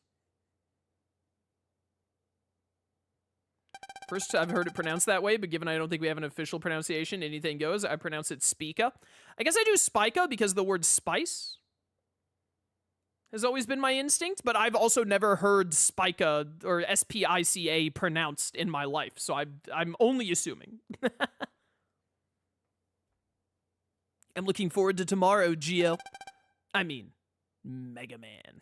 First, I've heard it pronounced that way, but given I don't think we have an official pronunciation, anything goes. I pronounce it Spika. I guess I do Spika because of the word spice. has always been my instinct, but I've also never heard Spica or S-P-I-C-A pronounced in my life, so I'm only assuming. I'm looking forward to tomorrow, Geo. I mean, Mega Man.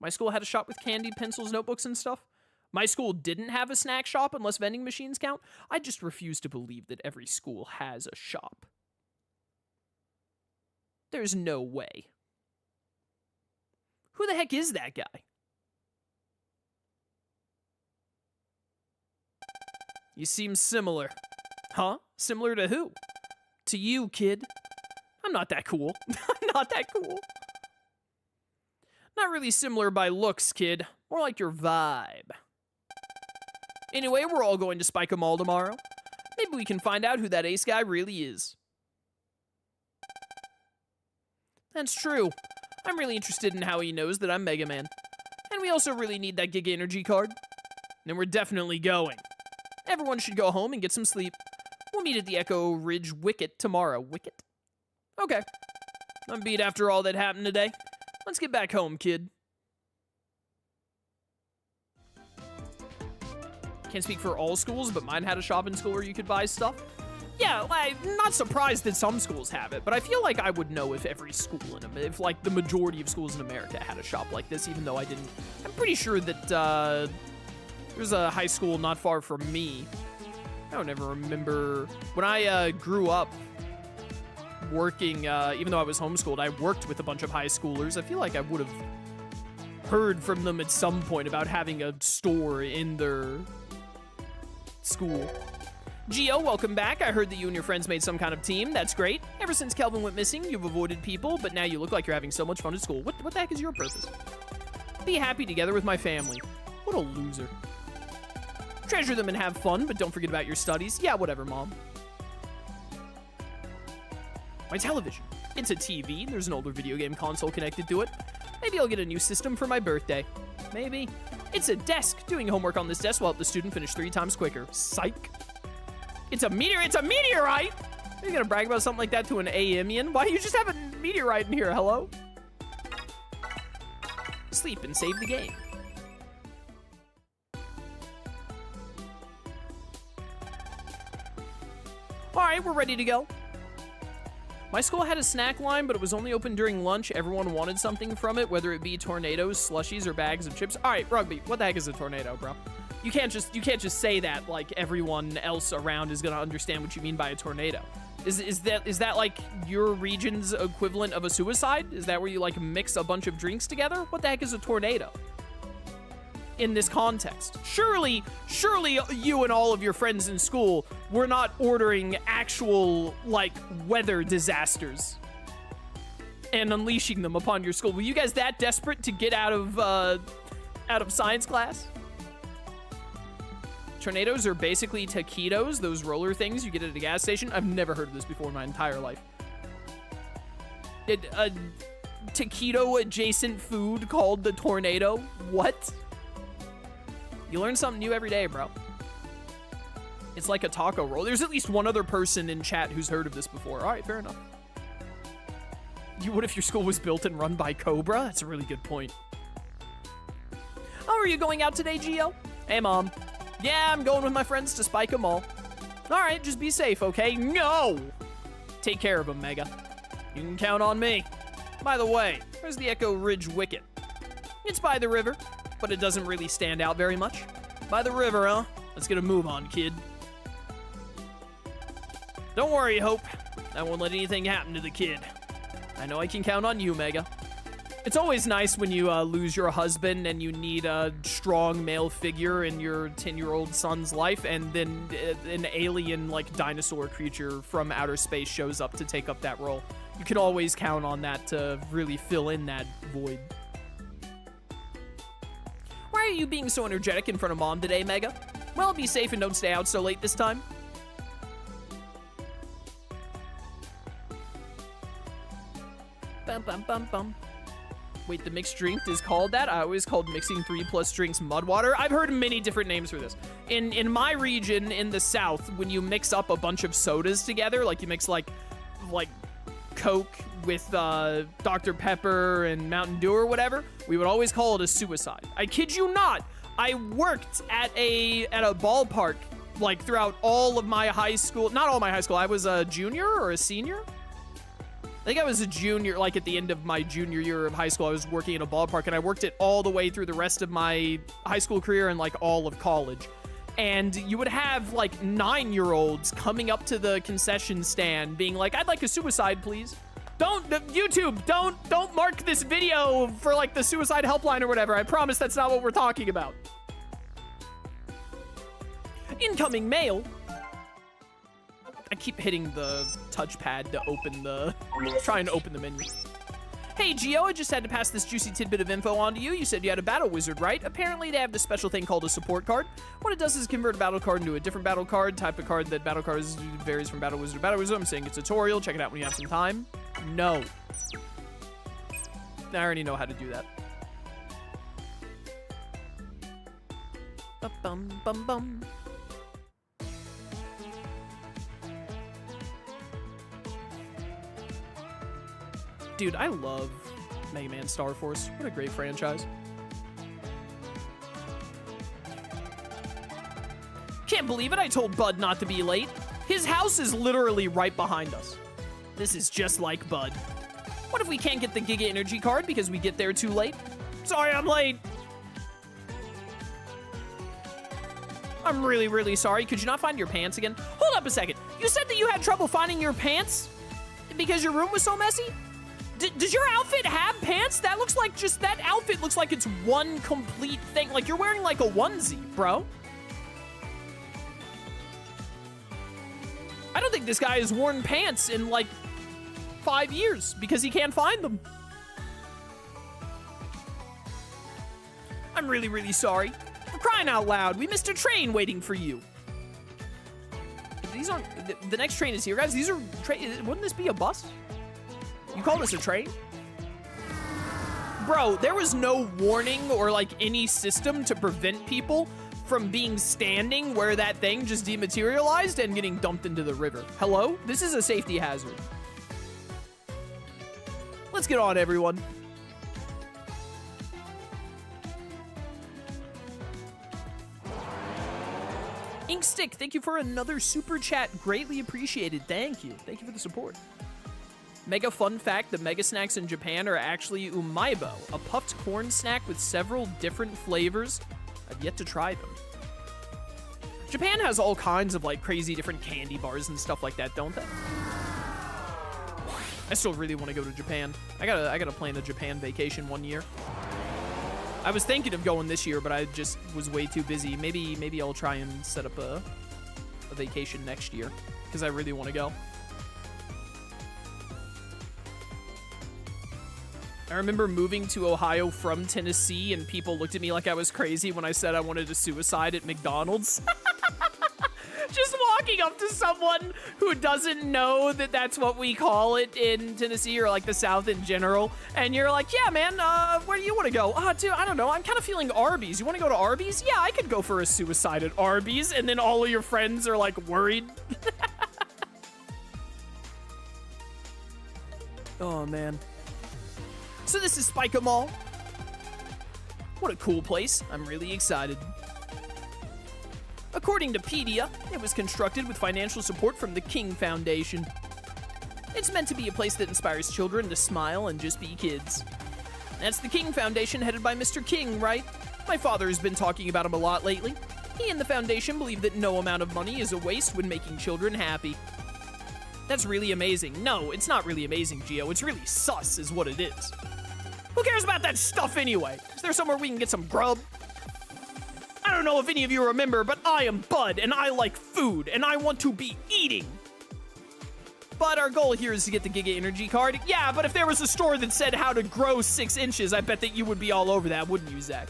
My school had a shop with candy, pencils, notebooks, and stuff. My school didn't have a snack shop unless vending machines count. I just refuse to believe that every school has a shop. There's no way. Who the heck is that guy? You seem similar. Huh? Similar to who? To you, kid. I'm not that cool. I'm not that cool. Not really similar by looks, kid. More like your vibe. Anyway, we're all going to Spya Mall tomorrow. Maybe we can find out who that ace guy really is. That's true. I'm really interested in how he knows that I'm Mega Man. And we also really need that Giga Energy card. And we're definitely going. Everyone should go home and get some sleep. We'll meet at the Echo Ridge Wicket tomorrow. Wicket? Okay. I'm beat after all that happened today. Let's get back home, kid. Can't speak for all schools, but mine had a shop in school where you could buy stuff. Yeah, I'm not surprised that some schools have it, but I feel like I would know if every school if like the majority of schools in America had a shop like this, even though I didn't. I'm pretty sure that there's a high school not far from me. I don't ever remember when I grew up working. Even though I was homeschooled, I worked with a bunch of high schoolers. I feel like I would have heard from them at some point about having a store in their school. Gio, welcome back. I heard that you and your friends made some kind of team. That's great. Ever since Kelvin went missing, you've avoided people, but now you look like you're having so much fun at school. What the heck is your purpose? Be happy together with my family. What a loser. Treasure them and have fun, but don't forget about your studies. Yeah, whatever, Mom. My television. It's a TV. There's an older video game console connected to it. Maybe I'll get a new system for my birthday. Maybe. It's a desk. Doing homework on this desk will help the student finish 3 times quicker. Psych. It's a meteorite! You're gonna brag about something like that to an AMian? Why do you just have a meteorite in here? Hello? Sleep and save the game. Alright, we're ready to go. My school had a snack line, but it was only open during lunch. Everyone wanted something from it, whether it be tornadoes, slushies, or bags of chips. Alright, Rugby, what the heck is a tornado, bro? You can't just say that like everyone else around is gonna understand what you mean by a tornado. Is that like your region's equivalent of a suicide? Is that where you like mix a bunch of drinks together? What the heck is a tornado in this context? Surely you and all of your friends in school were not ordering actual like weather disasters and unleashing them upon your school. Were you guys that desperate to get out of science class? Tornadoes are basically taquitos, those roller things you get at a gas station. I've never heard of this before in my entire life. A taquito-adjacent food called the tornado? What? You learn something new every day, bro. It's like a taco roll. There's at least one other person in chat who's heard of this before. All right, fair enough. What if your school was built and run by Cobra? That's a really good point. Oh, are you going out today, Gio? Hey, Mom. Yeah, I'm going with my friends to Spya Mall. All right, just be safe, okay? No! Take care of them, Mega. You can count on me. By the way, where's the Echo Ridge Wicket? It's by the river, but it doesn't really stand out very much. By the river, huh? Let's get a move on, kid. Don't worry, Hope. I won't let anything happen to the kid. I know I can count on you, Mega. It's always nice when you lose your husband and you need a strong male figure in your 10-year-old son's life, and then an alien, like, dinosaur creature from outer space shows up to take up that role. You can always count on that to really fill in that void. Why are you being so energetic in front of Mom today, Mega? Well, be safe and don't stay out so late this time. Bum, bum, bum, bum. Wait, the mixed drink is called that? I always called mixing 3+ drinks mud water. I've heard many different names for this. In my region, in the South, when you mix up a bunch of sodas together, like you mix like like, Coke with Dr. Pepper and Mountain Dew or whatever, we would always call it a suicide. I kid you not. I worked at a ballpark, like, throughout all of my high school. Not all my high school. I was a junior or a senior. I think I was a junior, like, at the end of my junior year of high school. I was working at a ballpark, and I worked it all the way through the rest of my high school career and, like, all of college. And you would have, like, 9-year-olds coming up to the concession stand being like, I'd like a suicide, please. YouTube, don't mark this video for, like, the suicide helpline or whatever. I promise that's not what we're talking about. Incoming mail. I keep hitting the touchpad to trying to open the menu. Hey, Gio, I just had to pass this juicy tidbit of info on to you. You said you had a battle wizard, right? Apparently, they have this special thing called a support card. What it does is convert a battle card into a different battle card. Type of card that battle cards varies from battle wizard to battle wizard. I'm saying it's a tutorial. Check it out when you have some time. No. I already know how to do that. Ba-bum-bum-bum. Dude, I love Mega Man Star Force. What a great franchise. Can't believe it, I told Bud not to be late. His house is literally right behind us. This is just like Bud. What if we can't get the Giga Energy card because we get there too late? Sorry, I'm late. I'm really, really sorry. Could you not find your pants again? Hold up a second. You said that you had trouble finding your pants because your room was so messy? Does your outfit have pants? That looks like that outfit looks like it's one complete thing. Like you're wearing like a onesie, bro. I don't think this guy has worn pants in like 5 years because he can't find them. I'm really, really sorry. For crying out loud, we missed a train waiting for you. These aren't, the next train is here, guys. These are, wouldn't this be a bus? You call this a train? Bro, there was no warning or like any system to prevent people from being standing where that thing just dematerialized and getting dumped into the river. Hello? This is a safety hazard. Let's get on, everyone. Inkstick, thank you for another super chat. Greatly appreciated. Thank you. Thank you for the support. Mega fun fact, the Mega Snacks in Japan are actually umaibo, a puffed corn snack with several different flavors. I've yet to try them. Japan has all kinds of like crazy different candy bars and stuff like that, don't they? I still really want to go to Japan. I gotta plan a Japan vacation one year. I was thinking of going this year, but I just was way too busy. Maybe I'll try and set up a vacation next year because I really want to go. I remember moving to Ohio from Tennessee, and people looked at me like I was crazy when I said I wanted to suicide at McDonald's. Just walking up to someone who doesn't know that that's what we call it in Tennessee or like the South in general, and you're like, yeah, man, where do you want to go? Dude, I don't know. I'm kind of feeling Arby's. You want to go to Arby's? Yeah, I could go for a suicide at Arby's, and then all of your friends are like worried. Oh, man. So this is Spya Mall. What a cool place. I'm really excited. According to Pedia, it was constructed with financial support from the King Foundation. It's meant to be a place that inspires children to smile and just be kids. That's the King Foundation headed by Mr. King, right? My father has been talking about him a lot lately. He and the foundation believe that no amount of money is a waste when making children happy. That's really amazing. No, it's not really amazing, Gio. It's really sus is what it is. Who cares about that stuff anyway? Is there somewhere we can get some grub? I don't know if any of you remember, but I am Bud, and I like food, and I want to be eating. But our goal here is to get the Giga Energy card. Yeah, but if there was a store that said how to grow 6 inches, I bet that you would be all over that, wouldn't you, Zach?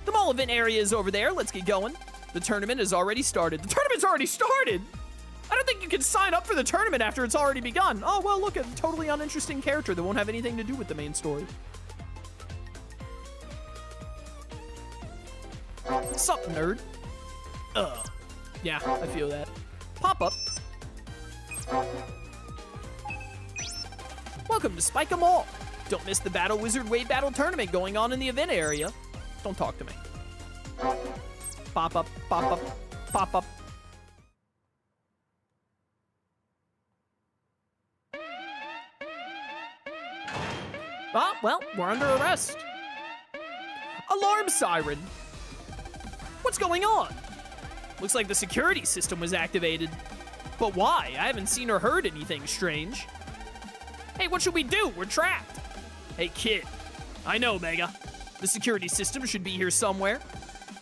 The mall event area is over there. Let's get going. The tournament has already started. The tournament's already started? I don't think you can sign up for the tournament after it's already begun. Oh, well, look, a totally uninteresting character that won't have anything to do with the main story. Sup, nerd? Yeah, I feel that. Pop up. welcome to Spya Mall. Don't miss the Battle Wizard Wave Battle Tournament going on in the event area. Don't talk to me. Pop up, pop up, pop up. Ah, well, we're under arrest. Alarm siren. What's going on? Looks like the security system was activated. But why? I haven't seen or heard anything strange. Hey, what should we do? We're trapped. Hey, kid. I know, Mega. The security system should be here somewhere.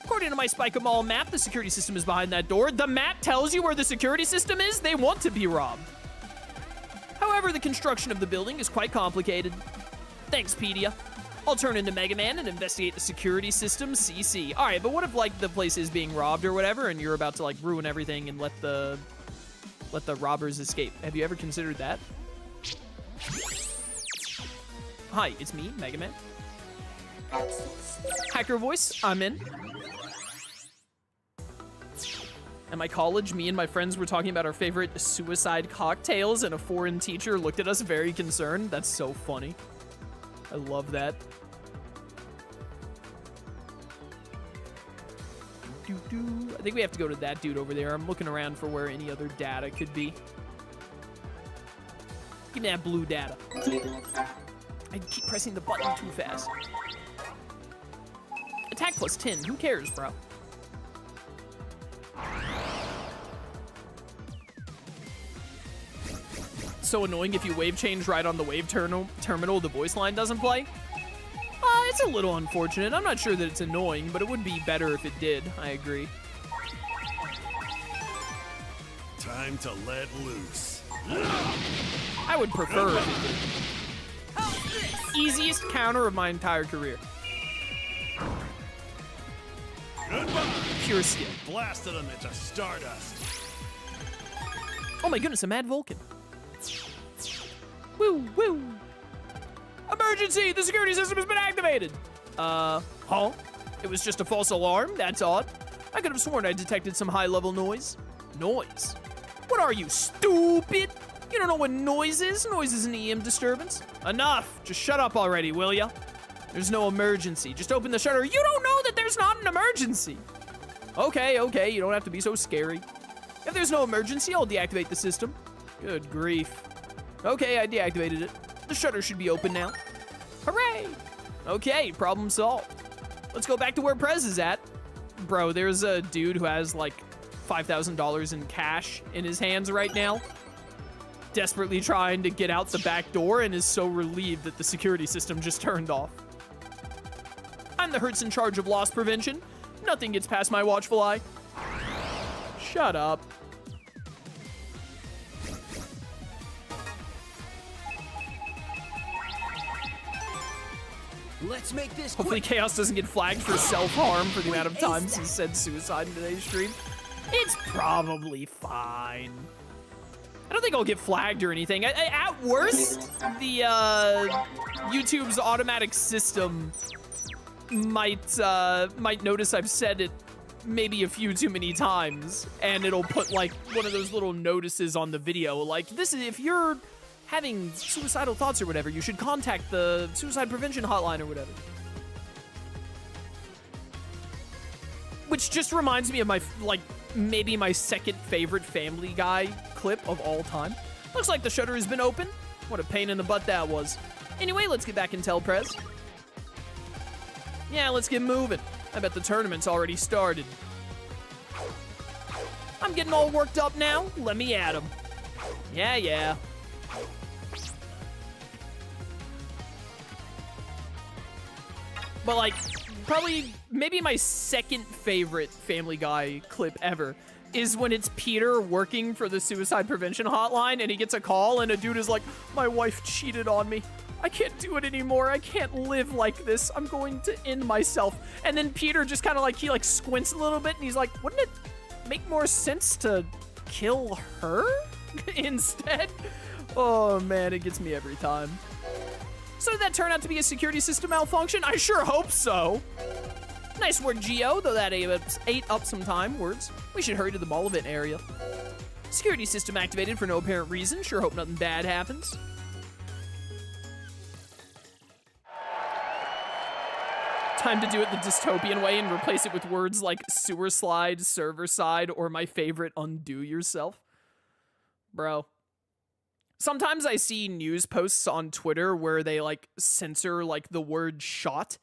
According to my Spya Mall map, the security system is behind that door. The map tells you where the security system is. They want to be robbed. However, the construction of the building is quite complicated. Thanks, Pedia. I'll turn into Mega Man and investigate the security system, CC. All right, but what if, like, the place is being robbed or whatever, and you're about to, like, ruin everything and let the robbers escape? Have you ever considered that? Hi, it's me, Mega Man. Hacker voice, I'm in. At my college, me and my friends were talking about our favorite suicide cocktails, and a foreign teacher looked at us very concerned. That's so funny. I love that. I think we have to go to that dude over there. I'm looking around for where any other data could be. Give me that blue data. I keep pressing the button too fast. Attack plus 10. Who cares, bro? So annoying if you wave change right on the wave terminal, the voice line doesn't play. It's a little unfortunate. I'm not sure that it's annoying, but it would be better if it did. I agree. Time to let loose. I would prefer it. Easiest counter of my entire career. Goodbye. Pure skill. Blasted them into stardust. Oh my goodness, a Mad Vulcan. Woo, woo. Emergency! The security system has been activated! Huh? It was just a false alarm? That's odd. I could have sworn I detected some high-level noise. Noise? What are you, stupid? You don't know what noise is? Noise is an EM disturbance. Enough! Just shut up already, will ya? There's no emergency. Just open the shutter. You don't know that there's not an emergency! Okay, you don't have to be so scary. If there's no emergency, I'll deactivate the system. Good grief. Okay, I deactivated it. The shutter should be open now. Hooray! Okay, problem solved. Let's go back to where Prez is at. Bro, there's a dude who has like $5,000 in cash in his hands right now, desperately trying to get out the back door, and is so relieved that the security system just turned off. I'm the Hertz in charge of loss prevention. Nothing gets past my watchful eye. Shut up. Let's make this Hopefully quick. Chaos doesn't get flagged for self-harm for the amount of times he said suicide in today's stream. It's probably fine. I don't think I'll get flagged or anything. At worst, the YouTube's automatic system might notice I've said it maybe a few too many times, and it'll put like one of those little notices on the video, like, this is, if you're having suicidal thoughts or whatever, you should contact the suicide prevention hotline or whatever. Which just reminds me of my, like, maybe my second favorite Family Guy clip of all time. Looks like the shutter has been opened. What a pain in the butt that was. Anyway, let's get back in Telprez. Yeah, let's get moving. I bet the tournament's already started. I'm getting all worked up now. Let me at him. Yeah. But like, probably, maybe my second favorite Family Guy clip ever is when it's Peter working for the suicide prevention hotline, and he gets a call, and a dude is like, my wife cheated on me. I can't do it anymore. I can't live like this. I'm going to end myself. And then Peter just kind of like, he like squints a little bit, and he's like, wouldn't it make more sense to kill her instead? Oh man, it gets me every time. So did that turn out to be a security system malfunction? I sure hope so. Nice work, Geo, though that ate up some time. Words. We should hurry to the mall event area. Security system activated for no apparent reason. Sure hope nothing bad happens. Time to do it the dystopian way and replace it with words like sewer slide, server side, or my favorite, undo yourself. Bro. Sometimes I see news posts on Twitter where they, like, censor, like, the word shot.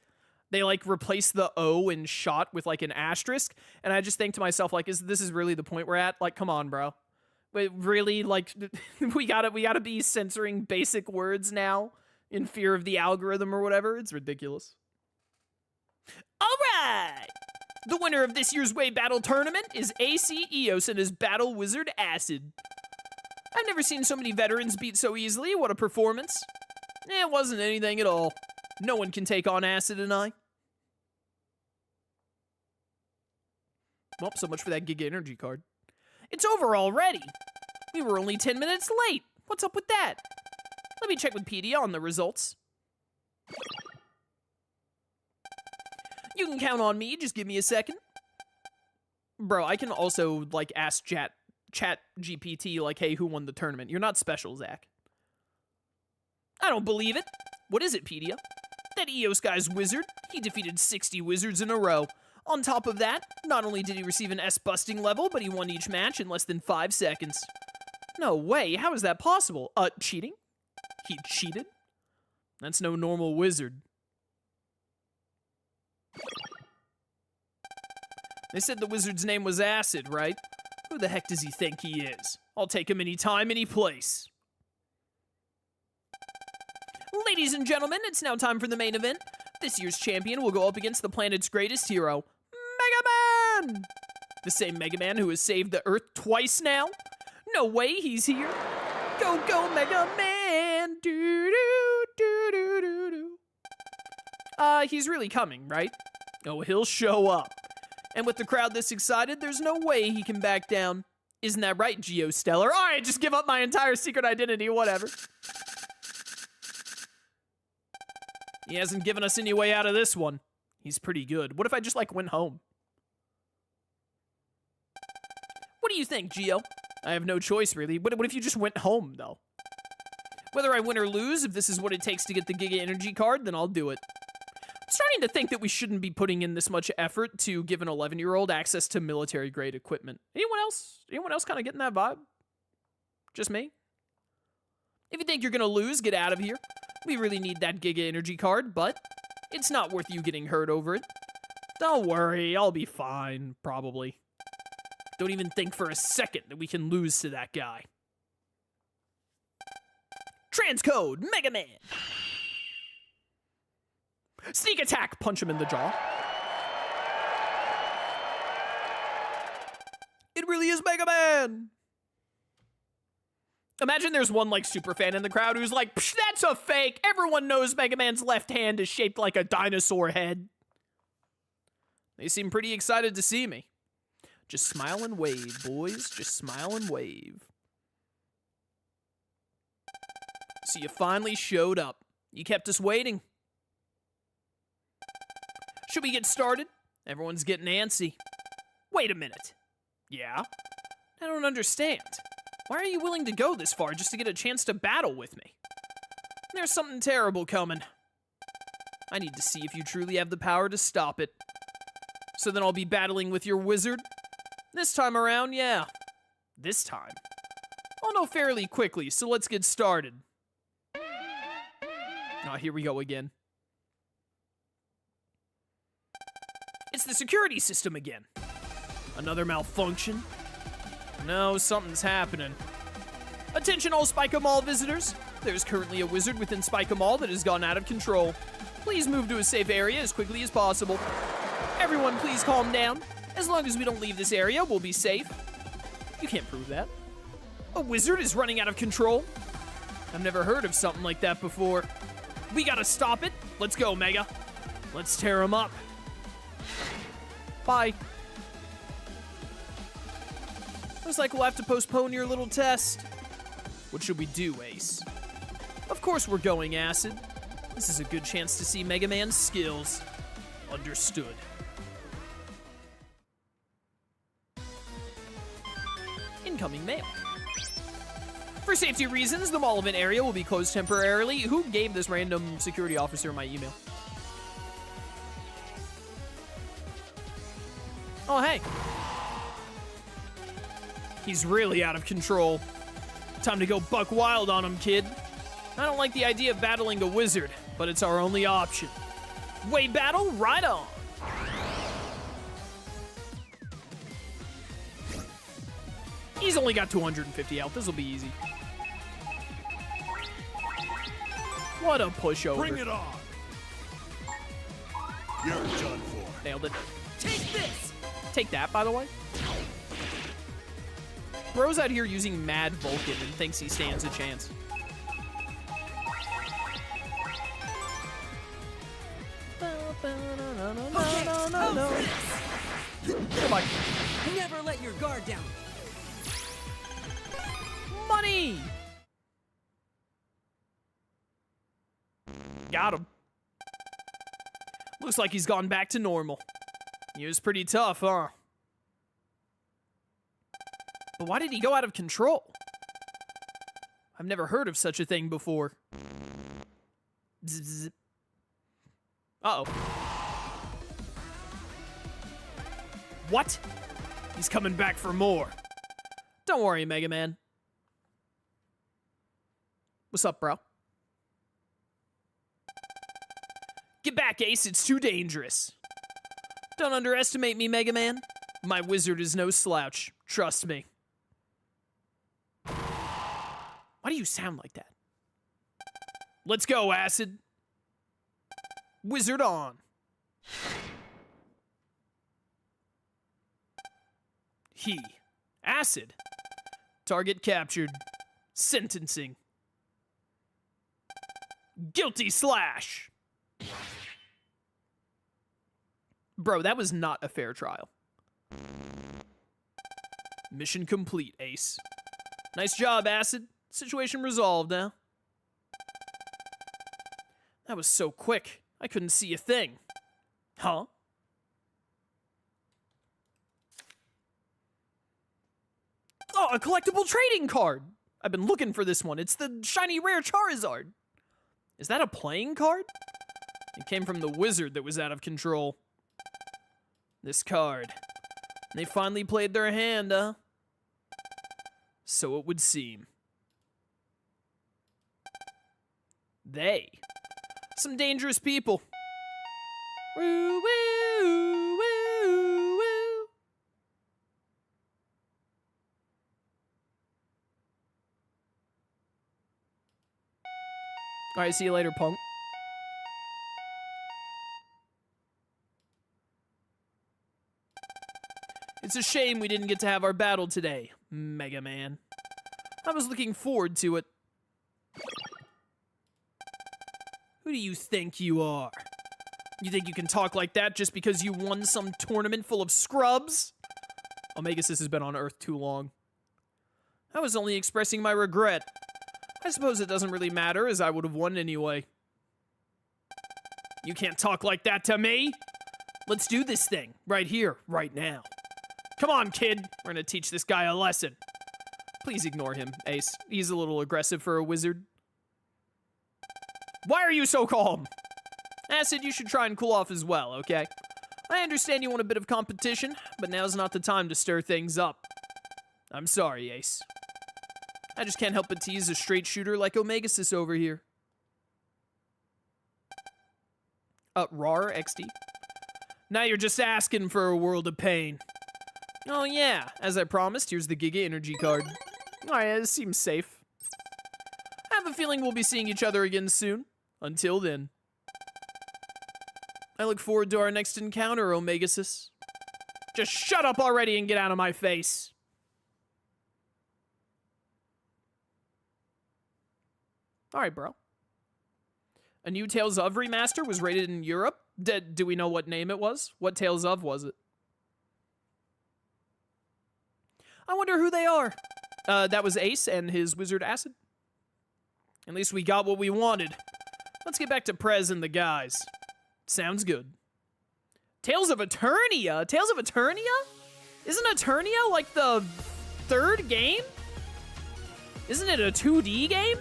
They, like, replace the O in shot with, like, an asterisk. And I just think to myself, like, this is really the point we're at? Like, come on, bro. But really, like, we gotta be censoring basic words now in fear of the algorithm or whatever? It's ridiculous. Alright! The winner of this year's Wave Battle Tournament is AC Eos and his Battle Wizard Acid. I've never seen so many veterans beat so easily. What a performance. It wasn't anything at all. No one can take on Acid and I. Well, so much for that Giga Energy card. It's over already. We were only 10 minutes late. What's up with that? Let me check with Pedia on the results. You can count on me, just give me a second. Bro, I can also, like, ask chat GPT, like, hey, who won the tournament? You're not special, Zach. I don't believe it. What is it, Pedia? That Eos guy's wizard. He defeated 60 wizards in a row. On top of that, not only did he receive an S-busting level, but he won each match in less than 5 seconds. No way, how is that possible? Cheating? He cheated? That's no normal wizard. They said the wizard's name was Acid, right? Who the heck does he think he is? I'll take him any time, any place. Ladies and gentlemen, it's now time for the main event. This year's champion will go up against the planet's greatest hero, Mega Man! The same Mega Man who has saved the Earth twice now? No way he's here. Go, go, Mega Man! Do-do-do-do-do-do. He's really coming, right? Oh, he'll show up. And with the crowd this excited, there's no way he can back down. Isn't that right, Geostellar? Alright, just give up my entire secret identity, whatever. He hasn't given us any way out of this one. He's pretty good. What if I just, like, went home? What do you think, Geo? I have no choice, really. What if you just went home, though? Whether I win or lose, if this is what it takes to get the Giga Energy card, then I'll do it. I'm starting to think that we shouldn't be putting in this much effort to give an 11-year-old access to military-grade equipment. Anyone else? Anyone else kind of getting that vibe? Just me? If you think you're gonna lose, get out of here. We really need that Giga Energy card, but it's not worth you getting hurt over it. Don't worry, I'll be fine, probably. Don't even think for a second that we can lose to that guy. Transcode Mega Man! Sneak attack! Punch him in the jaw. It really is Mega Man! Imagine there's one, like, super fan in the crowd who's like, psh, that's a fake! Everyone knows Mega Man's left hand is shaped like a dinosaur head. They seem pretty excited to see me. Just smile and wave, boys. Just smile and wave. So you finally showed up. You kept us waiting. Should we get started? Everyone's getting antsy. Wait a minute. Yeah? I don't understand. Why are you willing to go this far just to get a chance to battle with me? There's something terrible coming. I need to see if you truly have the power to stop it. So then I'll be battling with your wizard? This time around, yeah. This time. I'll know fairly quickly, so let's get started. Oh, here we go again. It's the security system again. Another malfunction? No, something's happening. Attention all Spya Mall visitors. There's currently a wizard within Spya Mall that has gone out of control. Please move to a safe area as quickly as possible. Everyone please calm down. As long as we don't leave this area, we'll be safe. You can't prove that. A wizard is running out of control? I've never heard of something like that before. We gotta stop it. Let's go, Mega. Let's tear him up. Bye. Looks like we'll have to postpone your little test. What should we do, Ace? Of course we're going, Acid. This is a good chance to see Mega Man's skills. Understood. Incoming mail. For safety reasons, the mall event area will be closed temporarily. Who gave this random security officer my email? Oh, hey. He's really out of control. Time to go buck wild on him, kid. I don't like the idea of battling a wizard, but it's our only option. Wave battle, right on. He's only got 250 health. This will be easy. What a pushover. Bring it on. You're done for. Nailed it. Take this! Take that, by the way. Bro's out here using Mad Vulcan and thinks he stands a chance. Come on. Never let your guard down. Money! Got him. Looks like he's gone back to normal. He was pretty tough, huh? But why did he go out of control? I've never heard of such a thing before. Bzz, bzz. Uh-oh. What? He's coming back for more. Don't worry, Mega Man. What's up, bro? Get back, Ace. It's too dangerous. Don't underestimate me, Mega Man. My wizard is no slouch. Trust me. Why do you sound like that? Let's go, Acid. Wizard on. He. Acid. Target captured. Sentencing. Guilty slash. Bro, that was not a fair trial. Mission complete, Ace. Nice job, Acid. Situation resolved, huh? That was so quick. I couldn't see a thing. Huh? Oh, a collectible trading card! I've been looking for this one. It's the shiny rare Charizard. Is that a playing card? It came from the wizard that was out of control. This card. They finally played their hand, huh? So it would seem. They. Some dangerous people. Woo, woo, woo, woo. Alright, see you later, punk. It's a shame we didn't get to have our battle today, Mega Man. I was looking forward to it. Who do you think you are? You think you can talk like that just because you won some tournament full of scrubs? Omegasis has been on Earth too long. I was only expressing my regret. I suppose it doesn't really matter, as I would have won anyway. You can't talk like that to me! Let's do this thing, right here, right now. Come on, kid. We're gonna teach this guy a lesson. Please ignore him, Ace. He's a little aggressive for a wizard. Why are you so calm? Acid, you should try and cool off as well, okay? I understand you want a bit of competition, but now's not the time to stir things up. I'm sorry, Ace. I just can't help but tease a straight shooter like Omegasis over here. RAR XD. Now you're just asking for a world of pain. Oh yeah, as I promised, here's the Giga Energy card. Alright, this seems safe. I have a feeling we'll be seeing each other again soon. Until then. I look forward to our next encounter, Omegasis. Just shut up already and get out of my face. Alright, bro. A new Tales of remaster was rated in Europe. Do we know what name it was? What Tales of was it? I wonder who they are. That was Ace and his wizard Acid. At least we got what we wanted. Let's get back to Prez and the guys. Sounds good. Tales of Eternia? Tales of Eternia? Isn't Eternia like the third game? Isn't it a 2D game?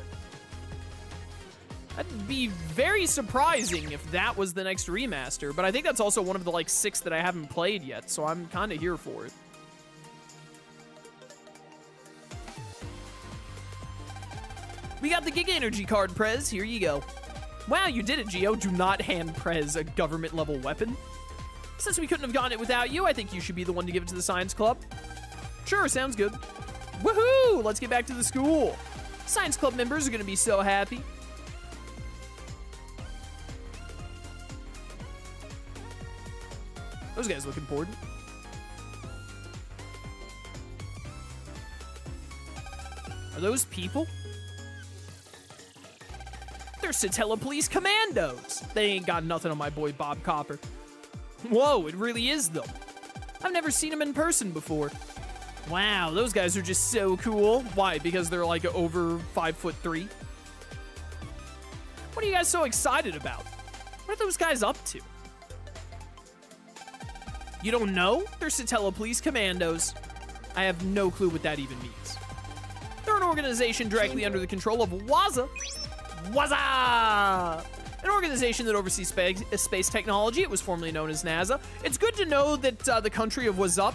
That'd be very surprising if that was the next remaster, but I think that's also one of the, like, 6 that I haven't played yet, so I'm kind of here for it. We got the Giga Energy card, Prez. Here you go. Wow, you did it, Geo. Do not hand Prez a government-level weapon. Since we couldn't have gotten it without you, I think you should be the one to give it to the science club. Sure, sounds good. Woohoo! Let's get back to the school. Science club members are going to be so happy. Those guys look important. Are those people? They're Satella Police commandos. They ain't got nothing on my boy Bob Copper. Whoa, it really is them. I've never seen them in person before. Wow, those guys are just so cool. Why? Because they're like over 5'3". What are you guys so excited about? What are those guys up to? You don't know? They're Satella Police commandos. I have no clue what that even means. They're an organization directly under the control of WASA. WASA! An organization that oversees space technology. It was formerly known as NASA. It's good to know that the country of WASUP,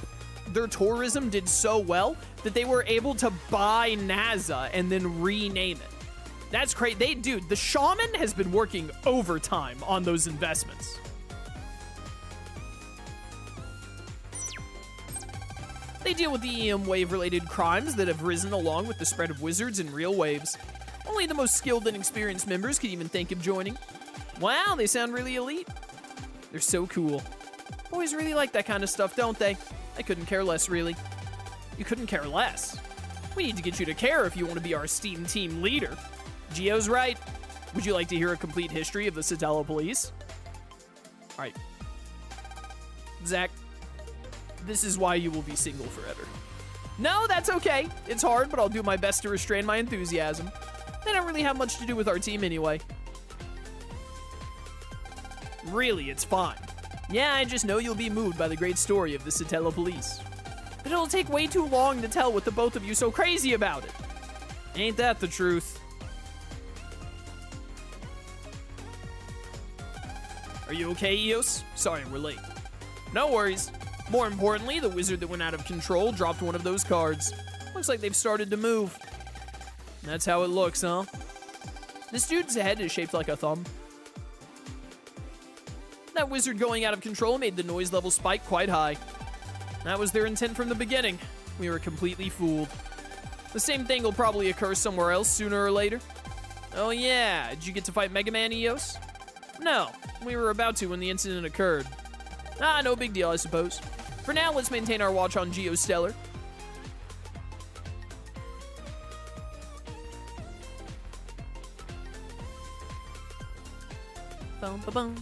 their tourism did so well that they were able to buy NASA and then rename it. That's great. Dude, the shaman has been working overtime on those investments. They deal with the EM wave-related crimes that have risen along with the spread of wizards and real waves. Only the most skilled and experienced members could even think of joining. Wow, they sound really elite. They're so cool. Boys really like that kind of stuff, don't they? I couldn't care less, really. You couldn't care less? We need to get you to care if you want to be our esteemed team leader. Geo's right. Would you like to hear a complete history of the Satella Police? All right. Zach, this is why you will be single forever. No, that's okay. It's hard, but I'll do my best to restrain my enthusiasm. They don't really have much to do with our team anyway. Really, it's fine. Yeah, I just know you'll be moved by the great story of the Satella Police. But it'll take way too long to tell what the both of you so crazy about it. Ain't that the truth? Are you okay, Eos? Sorry, we're late. No worries. More importantly, the wizard that went out of control dropped one of those cards. Looks like they've started to move. That's how it looks, huh? This dude's head is shaped like a thumb. That wizard going out of control made the noise level spike quite high. That was their intent from the beginning. We were completely fooled. The same thing will probably occur somewhere else sooner or later. Oh yeah, did you get to fight Mega Man, Eos? No, we were about to when the incident occurred. Ah, no big deal, I suppose. For now, let's maintain our watch on Geostellar. Bum, ba, bum.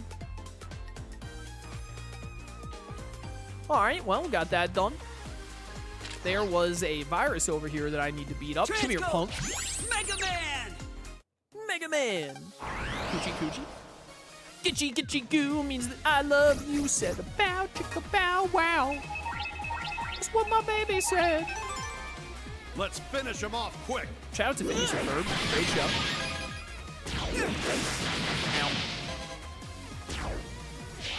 Alright, well, got that done. There was a virus over here that I need to beat up. Come here, punk. Mega Man! Mega Man! Coochie coochie. Gitchy gitchy goo means that I love you. Said a bow chicka bow wow. That's what my baby said. Let's finish him off quick. Shout out to Phineas and Ferb. Great show. Ow.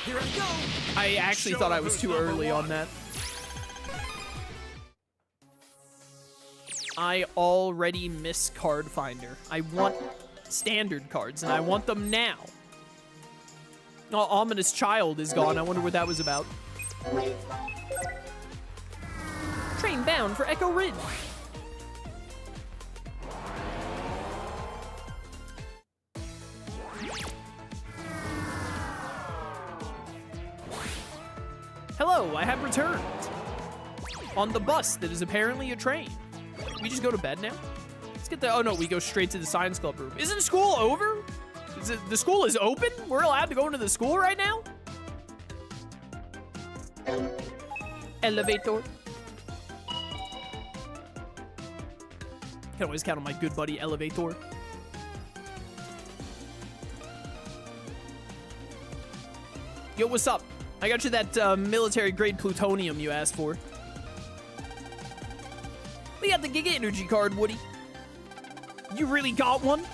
Here I go! I actually thought I was too early on that. I already miss Card Finder. I want standard cards, and I want them now. Oh, Ominous Child is gone. I wonder what that was about. Train bound for Echo Ridge. Hello, I have returned. On the bus that is apparently a train. We just go to bed now? Let's get the... Oh no, we go straight to the science club room. Isn't school over? The school is open? We're allowed to go into the school right now? Elevator. Can always count on my good buddy Elevator. Yo, what's up? I got you that military-grade plutonium you asked for. We got the Giga Energy card, Woody. You really got one?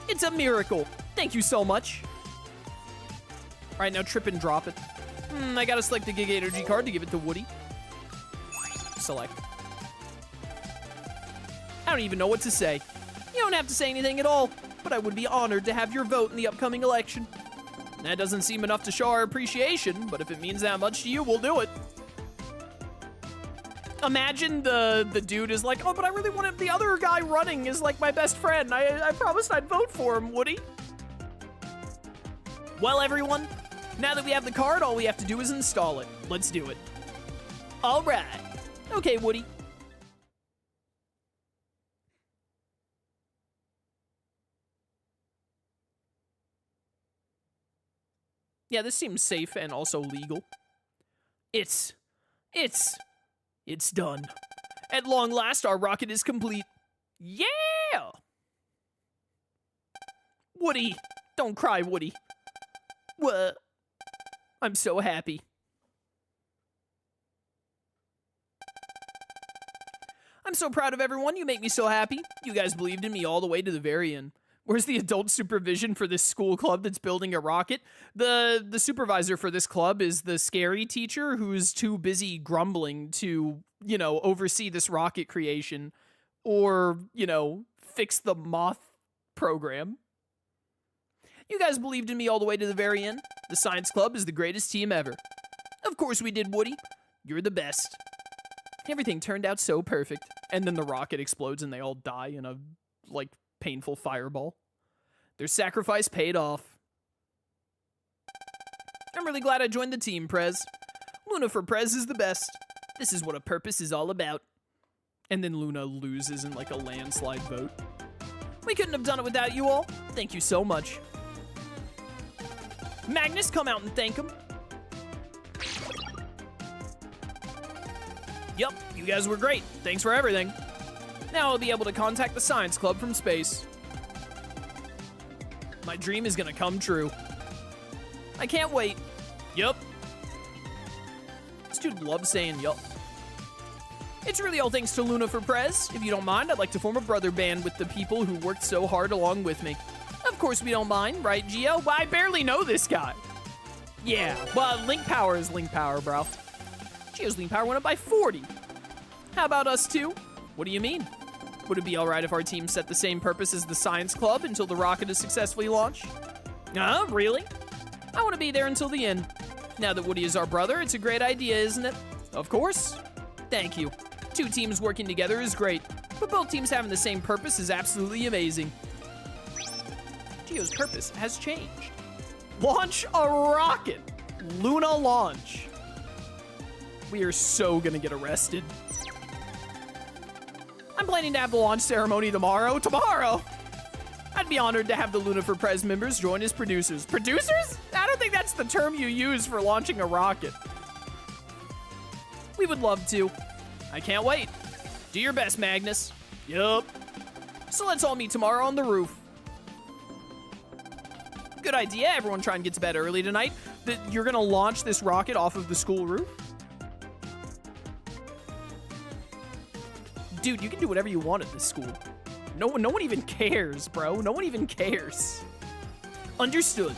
It's a miracle. Thank you so much. All right, now trip and drop it. I gotta select the Giga Energy card to give it to Woody. Select. I don't even know what to say. You don't have to say anything at all, but I would be honored to have your vote in the upcoming election. That doesn't seem enough to show our appreciation, but if it means that much to you, we'll do it. Imagine the dude is like, oh, but I really wanted the other guy running is like my best friend. I promised I'd vote for him, Woody. Well, everyone, now that we have the card, all we have to do is install it. Let's do it. All right. Okay, Woody. Yeah, this seems safe and also legal. It's done. At long last, our rocket is complete. Yeah! Woody, don't cry, Woody. What? I'm so happy. I'm so proud of everyone. You make me so happy. You guys believed in me all the way to the very end. Where's the adult supervision for this school club that's building a rocket? The supervisor for this club is the scary teacher who's too busy grumbling to, oversee this rocket creation or, fix the Moth program. You guys believed in me all the way to the very end. The science club is the greatest team ever. Of course we did, Woody. You're the best. Everything turned out so perfect. And then the rocket explodes and they all die in a, painful fireball. Their sacrifice paid off. I'm really glad I joined the team, Prez. Luna for Prez is the best. This is what a purpose is all about. And then Luna loses in a landslide vote. We couldn't have done it without you all. Thank you so much. Magnus, come out and thank him. Yup, you guys were great. Thanks for everything. Now I'll be able to contact the science club from space. My dream is gonna come true. I can't wait. Yup. This dude loves saying yup. It's really all thanks to Luna for Prez. If you don't mind, I'd like to form a brother band with the people who worked so hard along with me. Of course we don't mind, right, Gio? Well, I barely know this guy. Yeah, well, Link Power is Link Power, bro. Gio's Link Power went up by 40. How about us two? What do you mean? Would it be alright if our team set the same purpose as the science club until the rocket is successfully launched? Really? I want to be there until the end. Now that Woody is our brother, it's a great idea, isn't it? Of course. Thank you. Two teams working together is great, but both teams having the same purpose is absolutely amazing. Gio's purpose has changed. Launch a rocket. Luna launch. We are so gonna get arrested. I'm planning to have the launch ceremony tomorrow. Tomorrow! I'd be honored to have the Luna for Prez members join as producers. Producers? I don't think that's the term you use for launching a rocket. We would love to. I can't wait. Do your best, Magnus. Yup. So let's all meet tomorrow on the roof. Good idea. Everyone try and get to bed early tonight. You're gonna launch this rocket off of the school roof? Dude, you can do whatever you want at this school. No one even cares, bro. No one even cares. Understood.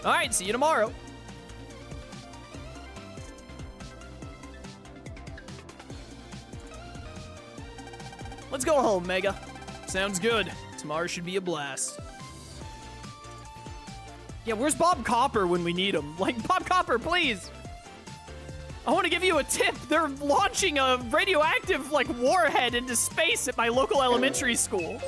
All right, see you tomorrow. Let's go home, Mega. Sounds good. Tomorrow should be a blast. Yeah, where's Bob Copper when we need him? Bob Copper, please. I want to give you a tip. They're launching a radioactive, warhead into space at my local elementary school.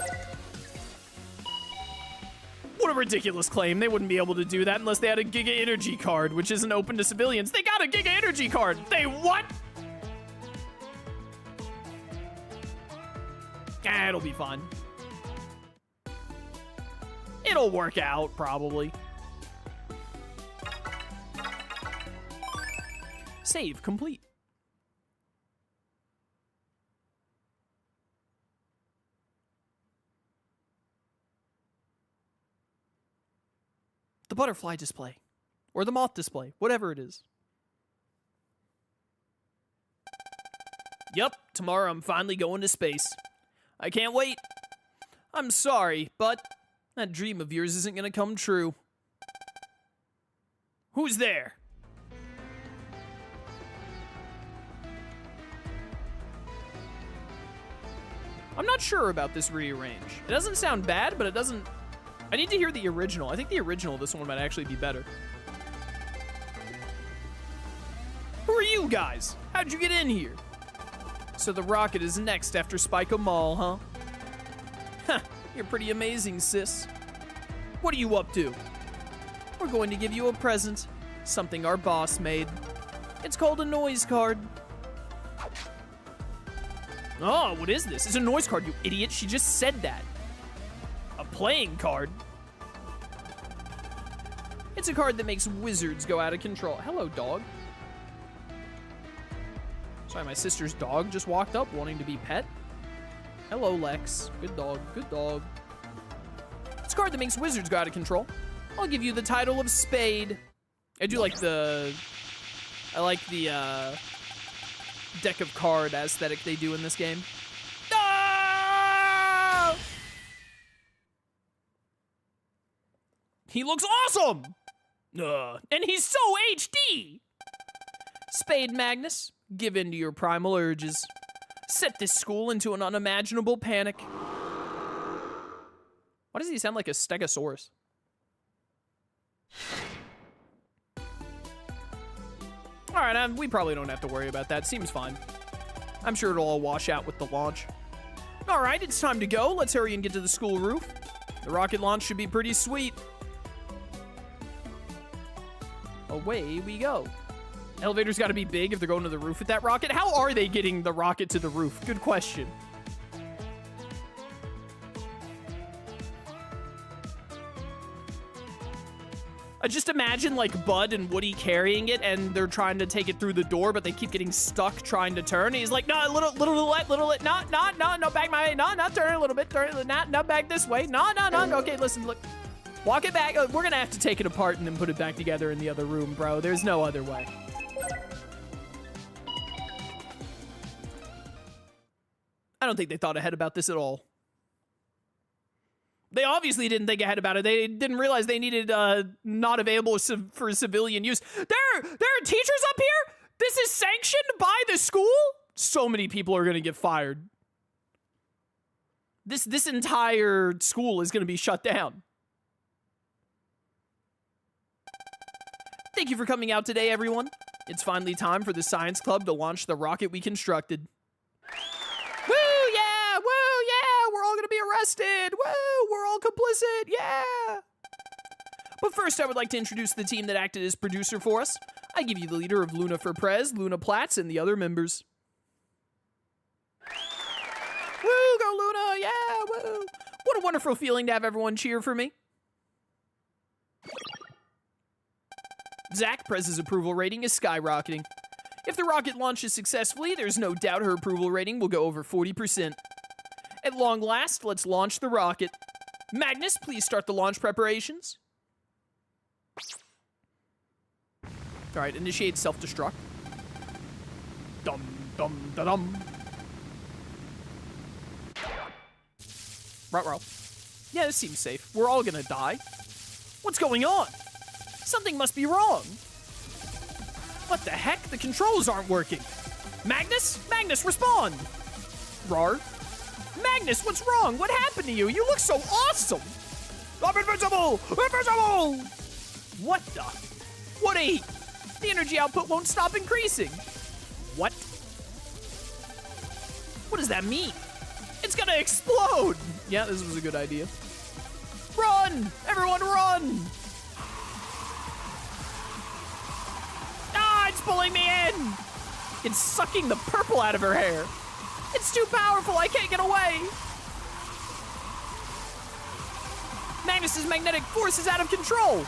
What a ridiculous claim. They wouldn't be able to do that unless they had a Giga Energy card, which isn't open to civilians. They got a Giga Energy card. They what? It'll be fun. It'll work out, probably. Save complete. The butterfly display. Or the moth display. Whatever it is. Yup, tomorrow I'm finally going to space. I can't wait. I'm sorry, but That dream of yours isn't gonna come true. Who's there? I'm not sure about this rearrange. It doesn't sound bad, but it doesn't... I need to hear the original. I think the original of this one might actually be better. Who are you guys? How'd you get in here? So the rocket is next after Spya Mall, huh? Huh, you're pretty amazing, sis. What are you up to? We're going to give you a present. Something our boss made. It's called a noise card. Oh, what is this? It's a noise card, you idiot. She just said that. A playing card? It's a card that makes wizards go out of control. Hello, dog. Sorry, my sister's dog just walked up wanting to be pet. Hello, Lex. Good dog, good dog. It's a card that makes wizards go out of control. I'll give you the title of Spade. I do like the... I like the, deck of card aesthetic they do in this game. No! He looks awesome! And he's so HD! Spade Magnus, give in to your primal urges. Set this school into an unimaginable panic. Why does he sound like a stegosaurus? Alright, we probably don't have to worry about that. Seems fine. I'm sure it'll all wash out with the launch. Alright, it's time to go. Let's hurry and get to the school roof. The rocket launch should be pretty sweet. Away we go. Elevator's gotta be big if they're going to the roof with that rocket. How are they getting the rocket to the roof? Good question. I just imagine like Bud and Woody carrying it and they're trying to take it through the door, but they keep getting stuck trying to turn. And he's like, no, little, no, back my way. No, turn a little bit, no, back this way. No. Okay, listen, look, walk it back. We're gonna have to take it apart and then put it back together in the other room, bro. There's no other way. I don't think they thought ahead about this at all. They obviously didn't think ahead about it. They didn't realize they needed not available for civilian use. There are teachers up here? This is sanctioned by the school? So many people are gonna get fired. This entire school is gonna be shut down. Thank you for coming out today, everyone. It's finally time for the science club to launch the rocket we constructed. Woo, yeah, we're all gonna be arrested. Woo, we're all complicit, yeah. But first, I would like to introduce the team that acted as producer for us. I give you the leader of Luna for Prez, Luna Platts, and the other members. Woo, go Luna, yeah, woo. What a wonderful feeling to have everyone cheer for me. Zach, Prez's approval rating is skyrocketing. If the rocket launches successfully, there's no doubt her approval rating will go over 40%. At long last, let's launch the rocket. Magnus, please start the launch preparations. All right, initiate self-destruct. Dum, dum, da, dum. Ruh-roh. Yeah, this seems safe. We're all gonna die. What's going on? Something must be wrong. What the heck? The controls aren't working. Magnus? Magnus, respond! Rar? Magnus, what's wrong? What happened to you? You look so awesome! I'm invincible! Invincible! What the? What a... The energy output won't stop increasing. What? What does that mean? It's gonna explode! Yeah, this was a good idea. Run! Everyone run! Ah, it's pulling me in! It's sucking the purple out of her hair. It's too powerful, I can't get away! Magnus's magnetic force is out of control!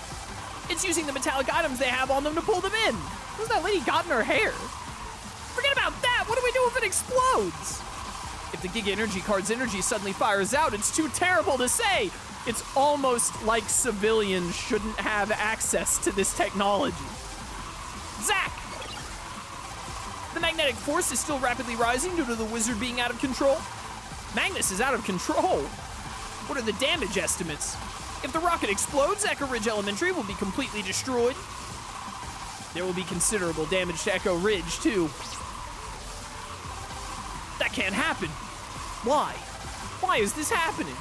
It's using the metallic items they have on them to pull them in! What's that lady got in her hair? Forget about that! What do we do if it explodes? If the Giga Energy card's energy suddenly fires out, it's too terrible to say! It's almost like civilians shouldn't have access to this technology. Zach! The magnetic force is still rapidly rising due to the wizard being out of control. Magnus is out of control. What are the damage estimates? If the rocket explodes, Echo Ridge Elementary will be completely destroyed. There will be considerable damage to Echo Ridge, too. That can't happen. Why? Why is this happening?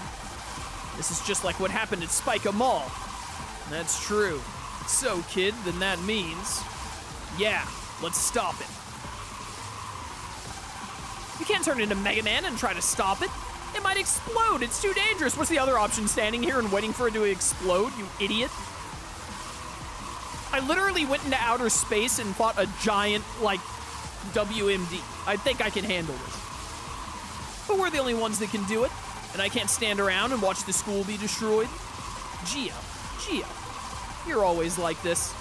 This is just like what happened at Spya Mall. That's true. So, kid, then that means... yeah, let's stop it. You can't turn into Mega Man and try to stop it. It might explode. It's too dangerous. What's the other option? Standing here and waiting for it to explode, you idiot? I literally went into outer space and fought a giant, like, WMD. I think I can handle this. But we're the only ones that can do it, and I can't stand around and watch the school be destroyed. Geo, you're always like this.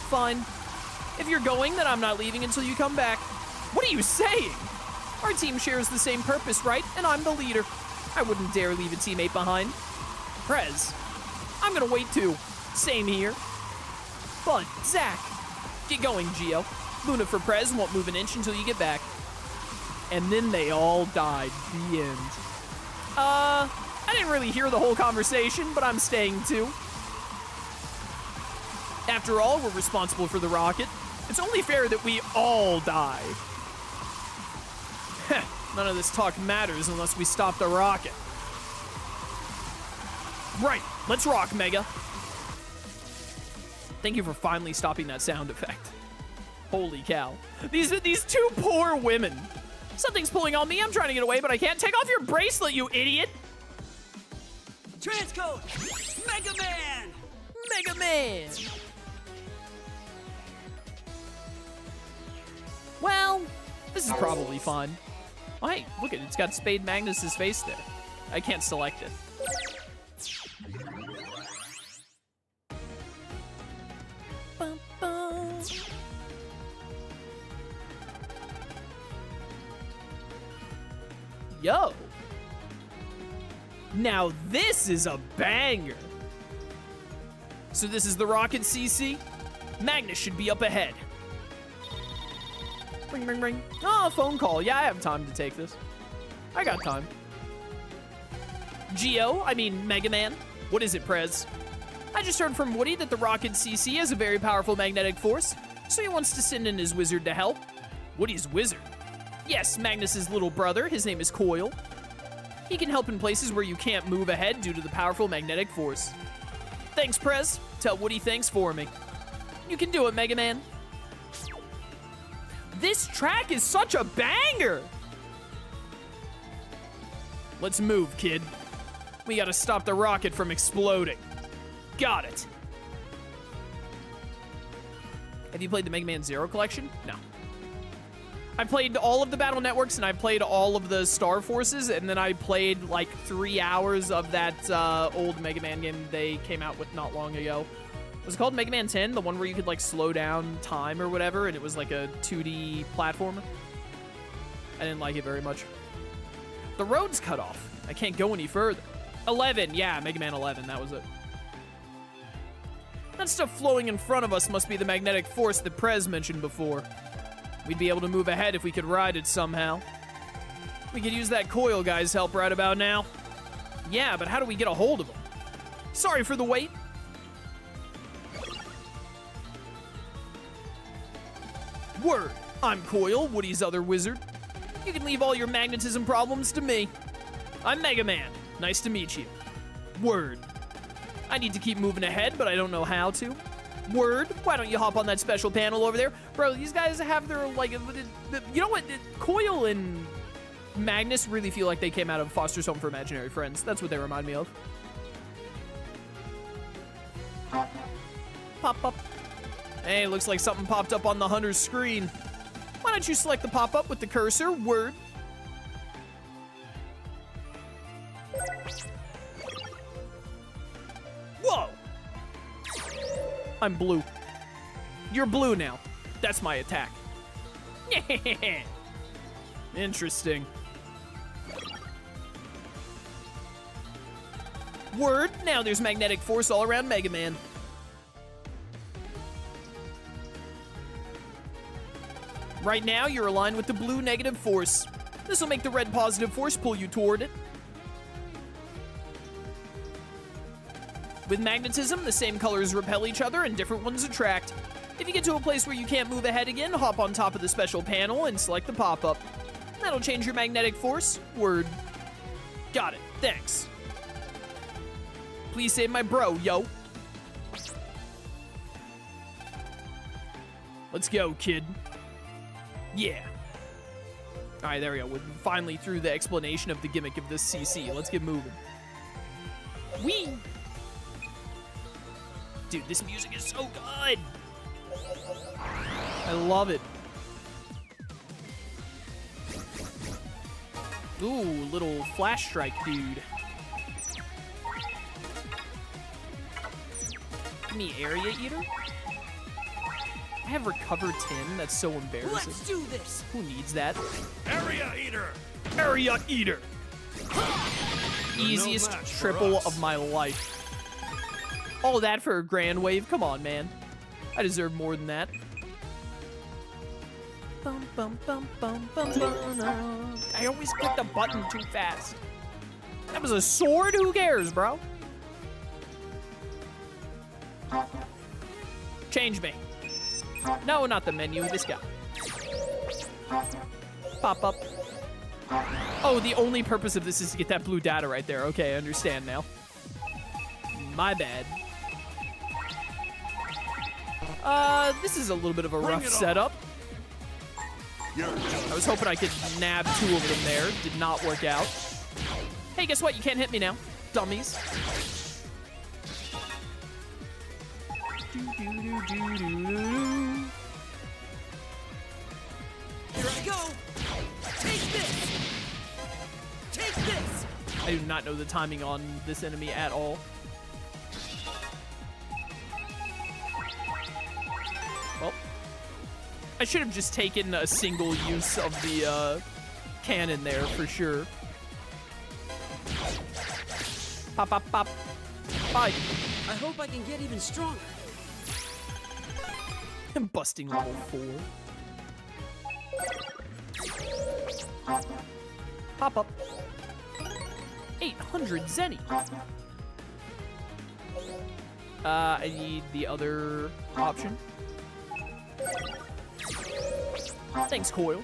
Fine. If you're going, then I'm not leaving until you come back. What are you saying? Our team shares the same purpose, right? And I'm the leader. I wouldn't dare leave a teammate behind. Prez, I'm gonna wait too. Same here. Bud, Zach, get going, Geo. Luna for Prez won't move an inch until you get back. And then they all died. The end. I didn't really hear the whole conversation, but I'm staying too. After all, we're responsible for the rocket. It's only fair that we all die. Heh, none of this talk matters unless we stop the rocket. Right, let's rock, Mega. Thank you for finally stopping that sound effect. Holy cow. These two poor women. Something's pulling on me. I'm trying to get away, but I can't. Take off your bracelet, you idiot. Transcode! Mega Man! Mega Man! Well, this is probably fun. Oh, hey, look at it. It's got Spade Magnus's face there. I can't select it. Bum, bum. Yo. Now this is a banger. So this is the rocket, CC. Magnus should be up ahead. Ring, ring, ring. Oh, phone call. Yeah, I have time to take this. I got time. Mega Man. What is it, Prez? I just heard from Woody that the rocket CC has a very powerful magnetic force, so he wants to send in his wizard to help. Woody's wizard? Yes, Magnus's little brother. His name is Coil. He can help in places where you can't move ahead due to the powerful magnetic force. Thanks, Prez. Tell Woody thanks for me. You can do it, Mega Man. This track is such a banger! Let's move, kid. We gotta stop the rocket from exploding. Got it. Have you played the Mega Man Zero collection? No. I played all of the Battle Networks, and I played all of the Star Forces, and then I played like 3 hours of that old Mega Man game they came out with not long ago. Was it called Mega Man 10? The one where you could like slow down time or whatever, and it was like a 2D platformer? I didn't like it very much. The road's cut off. I can't go any further. 11, yeah, Mega Man 11, that was it. That stuff flowing in front of us must be the magnetic force that Prez mentioned before. We'd be able to move ahead if we could ride it somehow. We could use that Coil guy's help right about now. Yeah, but how do we get a hold of him? Sorry for the wait. Word, I'm Coil, Woody's other wizard. You can leave all your magnetism problems to me. I'm Mega Man. Nice to meet you. Word. I need to keep moving ahead, but I don't know how to. Word. Why don't you hop on that special panel over there? Bro, these guys have their, like, you know what? Coil and Magnus really feel like they came out of Foster's Home for Imaginary Friends. That's what they remind me of. Pop up. Hey, looks like something popped up on the hunter's screen. Why don't you select the pop-up with the cursor? Word. Whoa! I'm blue. You're blue now. That's my attack. Interesting. Word. Now there's magnetic force all around Mega Man. Right now, you're aligned with the blue negative force. This will make the red positive force pull you toward it. With magnetism, the same colors repel each other and different ones attract. If you get to a place where you can't move ahead again, hop on top of the special panel and select the pop-up. That'll change your magnetic force. Word. Got it. Thanks. Please save my bro, yo. Let's go, kid. Yeah. All right, there we go. We're finally through the explanation of the gimmick of this CC. Let's get moving. Whee! Dude, this music is so good. I love it. Ooh, little flash strike dude. Give me area eater. I have recovered 10. That's so embarrassing. Let's do this. Who needs that? Area eater. Area eater. Easiest match for triple us. of my life. All that for a grand wave? Come on, man. I deserve more than that. Bum, bum, bum, bum, bum, bum. I always click the button too fast. That was a sword? Who cares, bro? Change me. No, not the menu. This guy. Pop up. Oh, the only purpose of this is to get that blue data right there. Okay, I understand now. My bad. This is a little bit of a rough setup. I was hoping I could nab 2 of them there. Did not work out. Hey, guess what? You can't hit me now, dummies. Here I go. Take this. Take this. I do not know the timing on this enemy at all. Well, I should have just taken a single use of the cannon there for sure. Pop, pop, pop. Bye. I hope I can get even stronger. I'm busting level 4. Pop up. 800 Zenny. I need the other option. Thanks, Coil.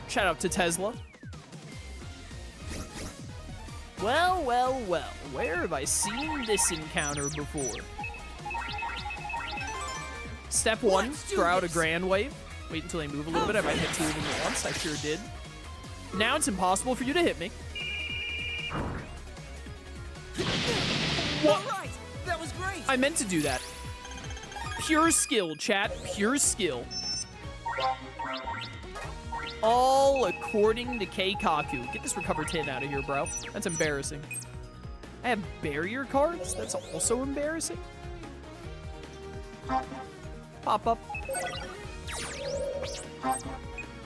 Shout out to Tesla. Well, well, well. Where have I seen this encounter before? Step 1, throw out a grand wave. Wait until they move a little bit. I might hit 2 of them at once. I sure did. Now it's impossible for you to hit me. What? All right. That was great. I meant to do that. Pure skill, chat. Pure skill. All according to Keikaku. Get this recover 10 out of here, bro. That's embarrassing. I have barrier cards? That's also embarrassing. Pop up.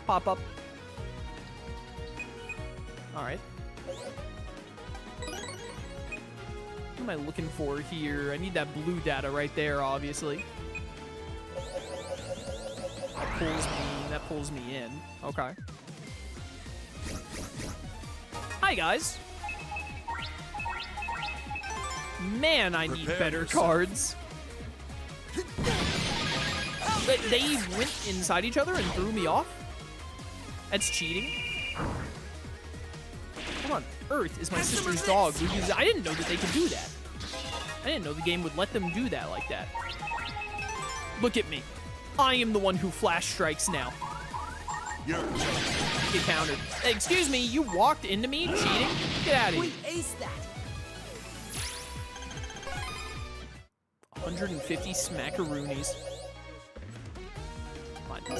Pop up. Alright. What am I looking for here? I need that blue data right there, obviously. That pulls me in. Okay. Hi, guys. Man, I need Prepare better yourself. cards. They went inside each other and threw me off? That's cheating. What on earth is my sister's dog? I didn't know that they could do that. I didn't know the game would let them do that like that. Look at me. I am the one who flash strikes now. You're Get countered. Excuse me, you walked into me cheating? Get out of We here. aced that. 150 smackaroonies. Come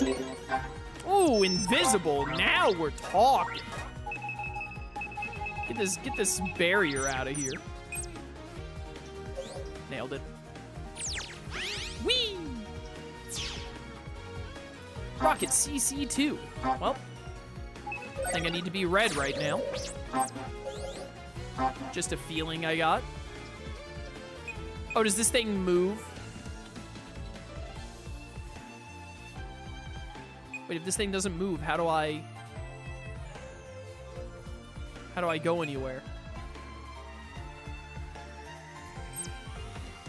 on. Ooh, invisible. Now we're talking. Get this barrier out of here. Nailed it. Whee! Rocket CC2. Well, I think I need to be red right now. Just a feeling I got. Oh, does this thing move? Wait, if this thing doesn't move, how do I go anywhere?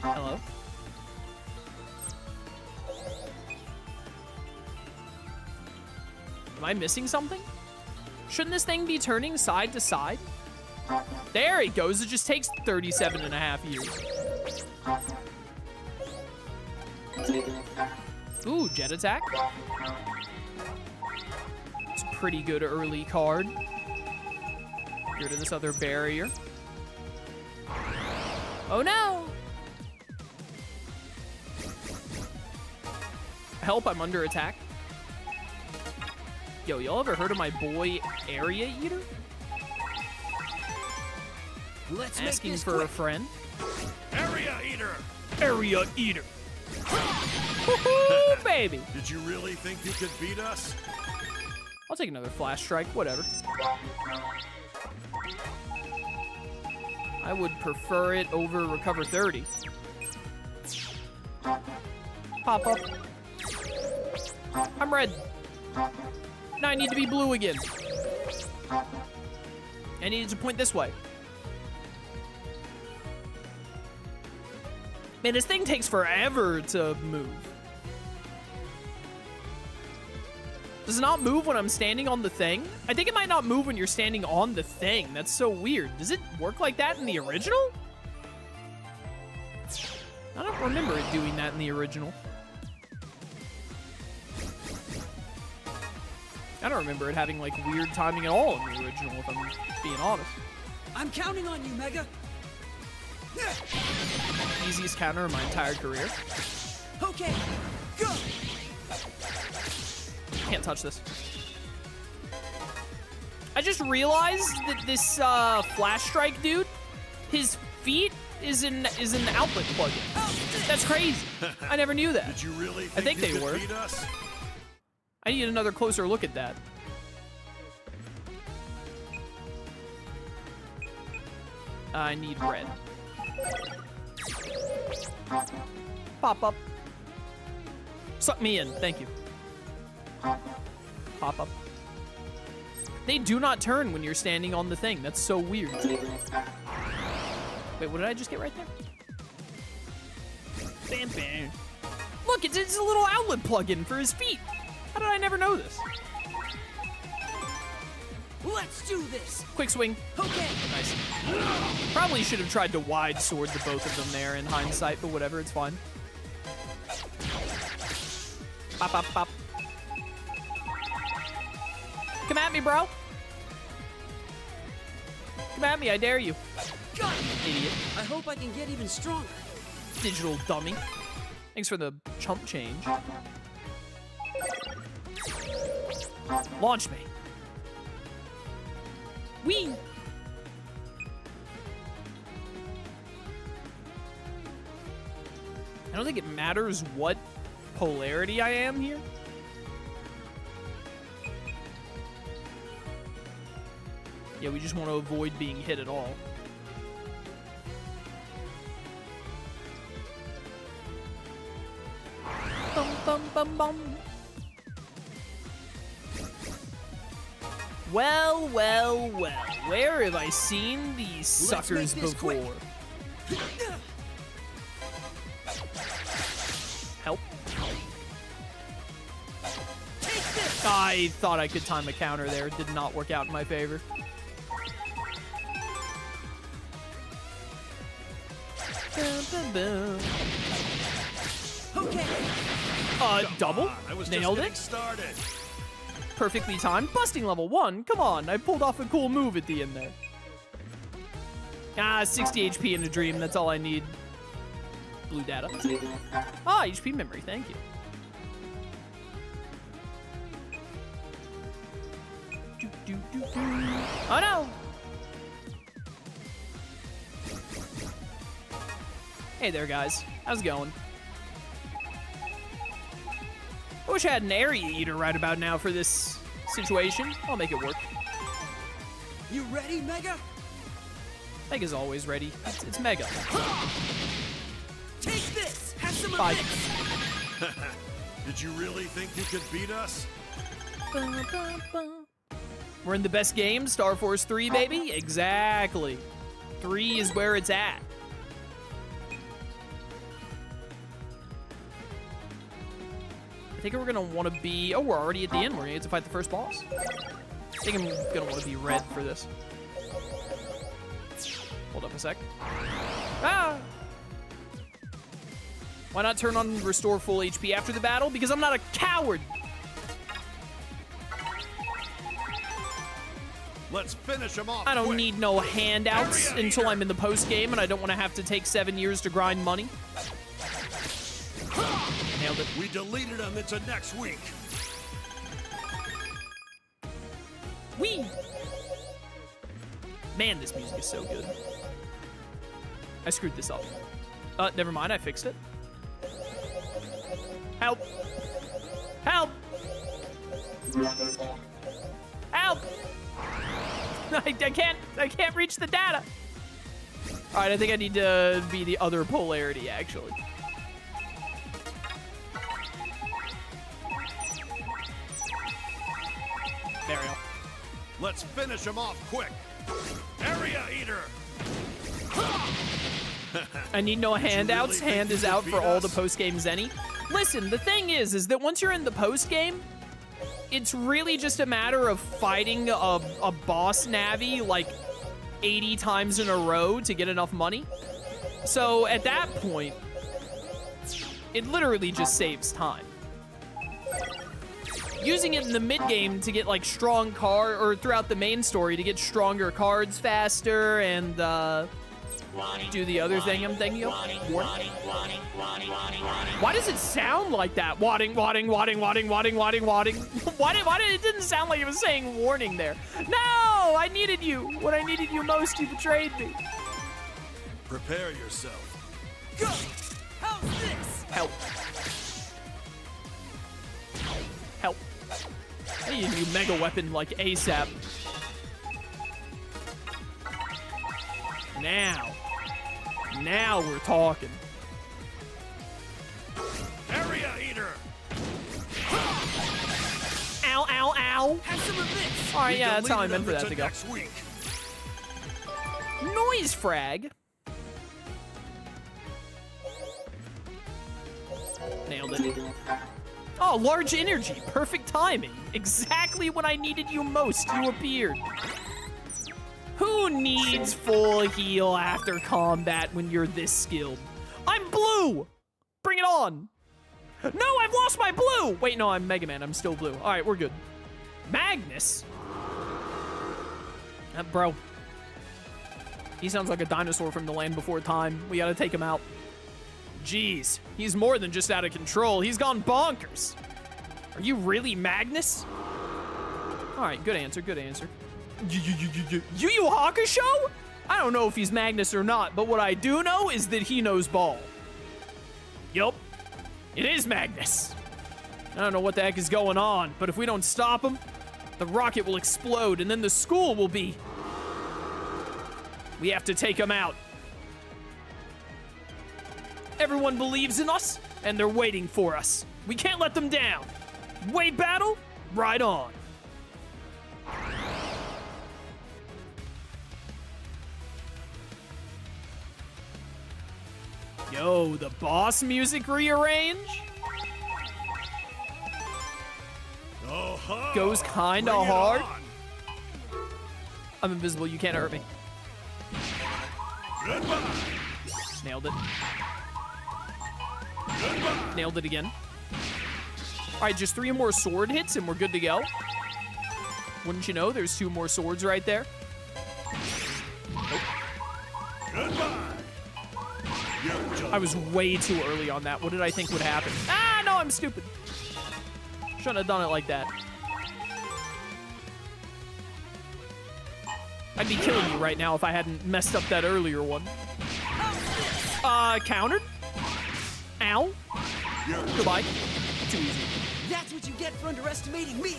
Hello? Am I missing something? Shouldn't this thing be turning side to side? There he goes. It just takes 37 and a half years. Ooh, jet attack. It's a pretty good early card. Get rid of this other barrier. Oh no! Help, I'm under attack. Yo, y'all ever heard of my boy Area Eater? Let's Asking make this for quick. a friend. Area Eater! Area Eater. Woohoo, baby. Did you really think you could beat us? I'll take another flash strike, whatever. I would prefer it over recover 30. Pop up. I'm red. Now I need to be blue again. I needed to point this way. Man, this thing takes forever to move. Does it not move when I'm standing on the thing? I think it might not move when you're standing on the thing. That's so weird. Does it work like that in the original? I don't remember it doing that in the original. I don't remember it having like weird timing at all in the original, if I'm being honest. I'm counting on you, Mega. Easiest counter of my entire career. Okay, go. Can't touch this. I just realized that this flash strike dude, his feet is an outlet plug-in. That's crazy. I never knew that. Did you really I think you they could were. beat us? I need another closer look at that. I need red. Pop up. Suck me in, thank you. Pop up. They do not turn when you're standing on the thing. That's so weird. Wait, what did I just get right there? Bam, bam. Look, it's a little outlet plug-in for his feet. How did I never know this? Let's do this. Quick swing. Okay. Nice. Probably should have tried to wide sword the both of them there in hindsight, but whatever, it's fine. Pop, pop, pop. Come at me, bro. Come at me, I dare you. Got it. Idiot. I hope I can get even stronger. Digital dummy. Thanks for the chump change. Launch me. Whee! I don't think it matters what polarity I am here. Yeah, we just want to avoid being hit at all. Bum, bum, bum, bum. Well, well, well. Where have I seen these suckers make this before? quick. Help. Take this. I thought I could time a counter there. It did not work out in my favor. Okay. Double? I was Nailed just it. getting started. Perfectly timed. Busting level 1. Come on, I pulled off a cool move at the end there. 60 HP in a dream. That's all I need. Blue data. HP memory. Thank you. Oh no! Hey there, guys. How's it going? I wish I had an area eater right about now for this situation. I'll make it work. You ready, Mega? Mega's always ready. It's Mega. Take this. Have some of Bye. this. Did you really think you could beat us? We're in the best game, Star Force 3, baby. Exactly. 3 is where it's at. think we're gonna want to be... Oh, we're already at the end. We're gonna get to fight the first boss. I think I'm gonna want to be red for this. Hold up a sec. Ah! Why not turn on restore full HP after the battle? Because I'm not a coward! Let's finish him off. I don't quick. need no handouts Area until eater. I'm in the post-game, and I don't want to have to take 7 years to grind money. Nailed it. We deleted him into next week. Whee! Man, this music is so good. I screwed this up. Never mind, I fixed it. Help! Help! Help! I can't reach the data. All right, I think I need to be the other polarity, actually. There we go. Let's finish him off quick. Area eater. I need no handouts. really Hand think is you out could for beat all us? the post-game Zenny. Listen, the thing is that once you're in the post-game, it's really just a matter of fighting a boss Navi like 80 times in a row to get enough money. So at that point, it literally just saves time. Using it in the mid-game to get like strong card, or throughout the main story to get stronger cards faster and do the other thing I'm thinking of. Why does it sound like that? Wadding. Why did it didn't sound like it was saying warning there? No, I needed you. When I needed you most, you betrayed me. Prepare yourself. Go! How's this? Help. Help. I need a new mega weapon like ASAP. Now we're talking. Area eater. Ow, ow, ow. Have some of this! All right, We yeah, that's how I deleted meant for him that into to go. next week. Noise frag. Nailed it. Oh, large energy. Perfect timing. Exactly when I needed you most, you appeared. Who needs full heal after combat when you're this skilled? I'm blue! Bring it on! No, I've lost my blue! Wait, no, I'm Mega Man. I'm still blue. All right, we're good. Magnus? Bro. He sounds like a dinosaur from the land before time. We gotta take him out. Jeez, he's more than just out of control. He's gone bonkers. Are you really Magnus? All right, good answer, good answer. Yu Yu Hakusho? I don't know if he's Magnus or not, but what I do know is that he knows ball. Yup, it is Magnus. I don't know what the heck is going on, but if we don't stop him, the rocket will explode and then the school will be... We have to take him out. Everyone believes in us, and they're waiting for us. We can't let them down. Wave battle? Right on. Yo, the boss music rearrange? Oh, Goes kinda bring it hard. on. I'm invisible, you can't hurt me. Goodbye. Nailed it. Goodbye. Nailed it again. All right, just 3 more sword hits and we're good to go. Wouldn't you know, there's 2 more swords right there. Goodbye. I was way too early on that. What did I think would happen? Ah, no, I'm stupid. Shouldn't have done it like that. I'd be killing you right now if I hadn't messed up that earlier one. Countered? Ow. Goodbye. Too easy. That's what you get for underestimating me!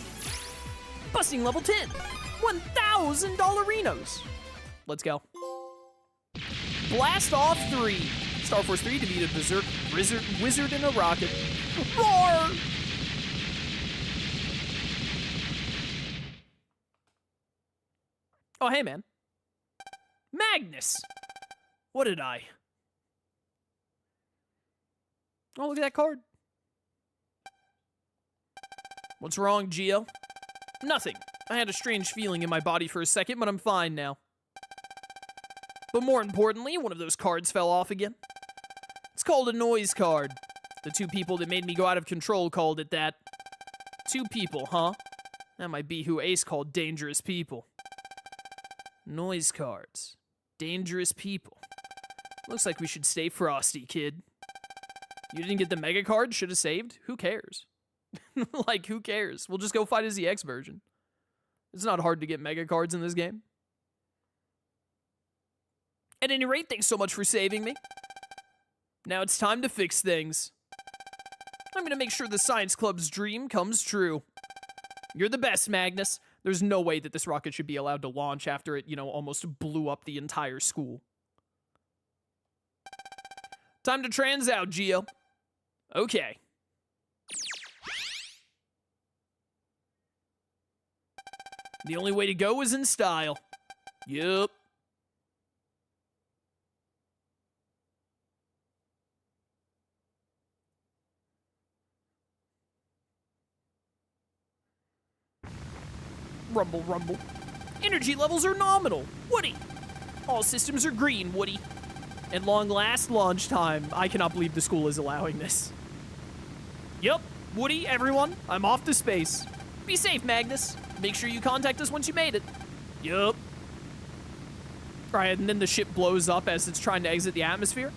Busting level 10. $1,000 Renos. Let's go. Blast off 3. Star Force 3 defeated Berserk Wizard in a rocket. Roar! Oh, hey, man. Magnus! What did I? Oh, look at that card. What's wrong, Gio? Nothing. I had a strange feeling in my body for a second, but I'm fine now. But more importantly, one of those cards fell off again. It's called a noise card. The two people that made me go out of control called it that. Two people, huh? That might be who Ace called dangerous people. Noise cards. Dangerous people. Looks like we should stay frosty, kid. You didn't get the mega card? Should have saved? Who cares? Like, who cares? We'll just go fight a ZX version. It's not hard to get mega cards in this game. At any rate, thanks so much for saving me. Now it's time to fix things. I'm gonna make sure the Science Club's dream comes true. You're the best, Magnus. There's no way that this rocket should be allowed to launch after it, almost blew up the entire school. Time to trans out, Gio. Okay. The only way to go is in style. Yup. Rumble, rumble. Energy levels are nominal. Woody. All systems are green, Woody. At long last, launch time. I cannot believe the school is allowing this. Yup. Woody, everyone, I'm off to space. Be safe, Magnus. Make sure you contact us once you made it. Yup. Alright, and then the ship blows up as it's trying to exit the atmosphere.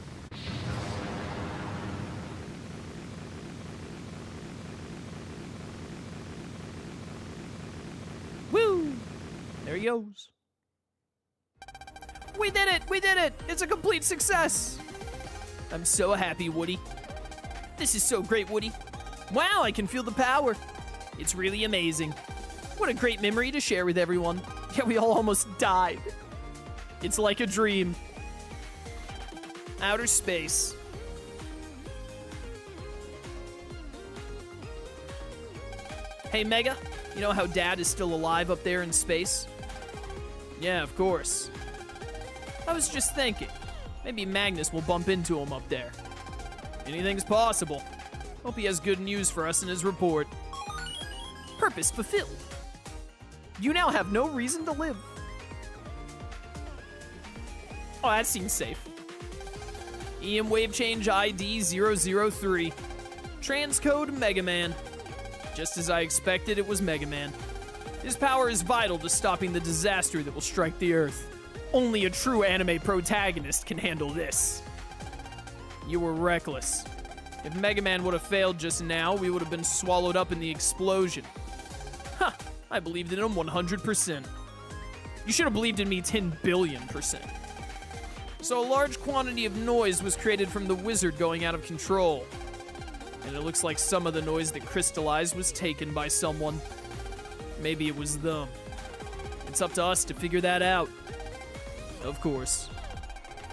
Woo! There he goes. We did it! We did it! It's a complete success! I'm so happy, Woody. This is so great, Woody. Wow, I can feel the power. It's really amazing. What a great memory to share with everyone. Yeah, we all almost died. It's like a dream. Outer space. Hey, Mega, you know how Dad is still alive up there in space? Yeah, of course. I was just thinking, maybe Magnus will bump into him up there. Anything's possible. Hope he has good news for us in his report. Purpose fulfilled. You now have no reason to live. Oh, that seems safe. EM wave change ID 003. Transcode Mega Man. Just as I expected, it was Mega Man. His power is vital to stopping the disaster that will strike the Earth. Only a true anime protagonist can handle this. You were reckless. If Mega Man would have failed just now, we would have been swallowed up in the explosion. Huh, I believed in him 100%. You should have believed in me 10 billion%. So a large quantity of noise was created from the wizard going out of control. And it looks like some of the noise that crystallized was taken by someone. Maybe it was them. It's up to us to figure that out. Of course.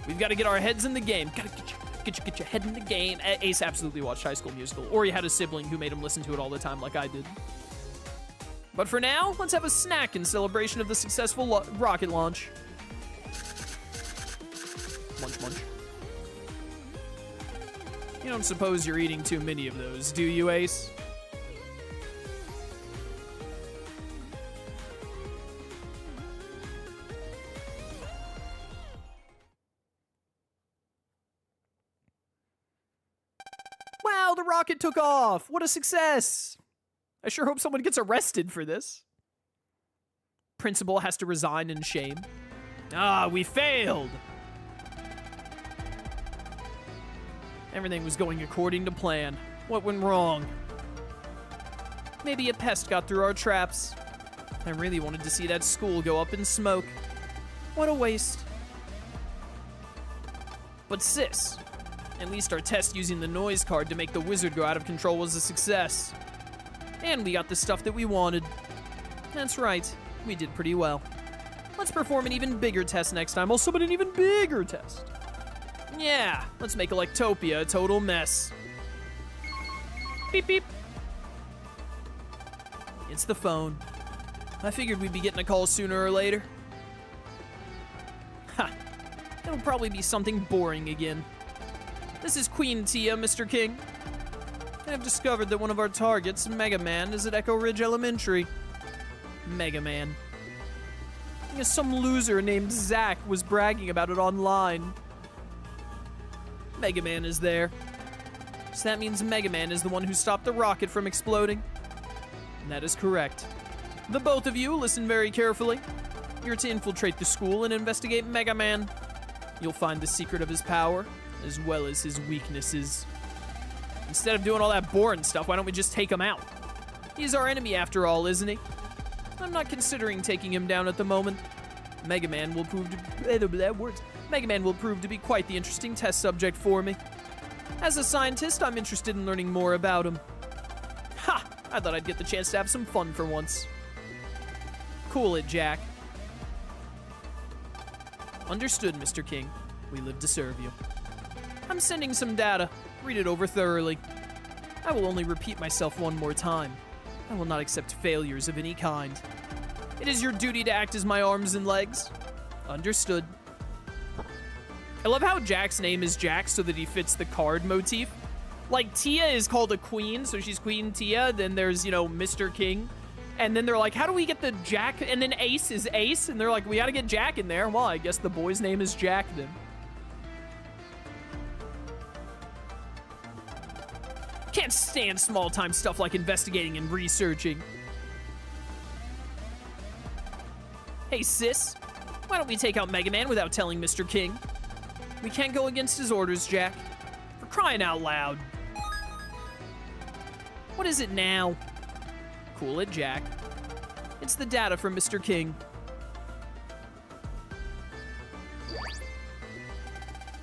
We've got to get our heads in the game. Gotta get your head in the game. Ace absolutely watched High School Musical, or he had a sibling who made him listen to it all the time like I did. But for now, let's have a snack in celebration of the successful rocket launch. Munch, munch. You don't suppose you're eating too many of those, do you, Ace? Wow, the rocket took off! What a success! I sure hope someone gets arrested for this. Principal has to resign in shame. Ah, we failed! Everything was going according to plan. What went wrong? Maybe a pest got through our traps. I really wanted to see that school go up in smoke. What a waste. But sis, at least our test using the noise card to make the wizard go out of control was a success. And we got the stuff that we wanted. That's right, we did pretty well. Let's perform an even bigger test next time. I'll summon an even bigger test. Yeah, let's make Electopia a total mess. Beep, beep. It's the phone. I figured we'd be getting a call sooner or later. Ha, it'll probably be something boring again. This is Queen Tia, Mr. King. I have discovered that one of our targets, Mega Man, is at Echo Ridge Elementary. Mega Man. I guess some loser named Zach was bragging about it online. Mega Man is there. So that means Mega Man is the one who stopped the rocket from exploding. And that is correct. The both of you, listen very carefully. You're to infiltrate the school and investigate Mega Man. You'll find the secret of his power, as well as his weaknesses. Instead of doing all that boring stuff, why don't we just take him out? He's our enemy after all, isn't he? I'm not considering taking him down at the moment. Mega Man will prove to be quite the interesting test subject for me. As a scientist, I'm interested in learning more about him. Ha! I thought I'd get the chance to have some fun for once. Cool it, Jack. Understood, Mr. King. We live to serve you. I'm sending some data. Read it over thoroughly. I will only repeat myself one more time. I will not accept failures of any kind. It is your duty to act as my arms and legs. Understood. I love how Jack's name is Jack so that he fits the card motif. Like, Tia is called a queen, so she's Queen Tia. Then there's, you know, Mr. King. And then they're like, how do we get the Jack? And then Ace is Ace. And they're like, we gotta get Jack in there. Well, I guess the boy's name is Jack then. Can't stand small-time stuff like investigating and researching. Hey, sis. Why don't we take out Mega Man without telling Mr. King? We can't go against his orders, Jack. For crying out loud. What is it now? Cool it, Jack. It's the data from Mr. King.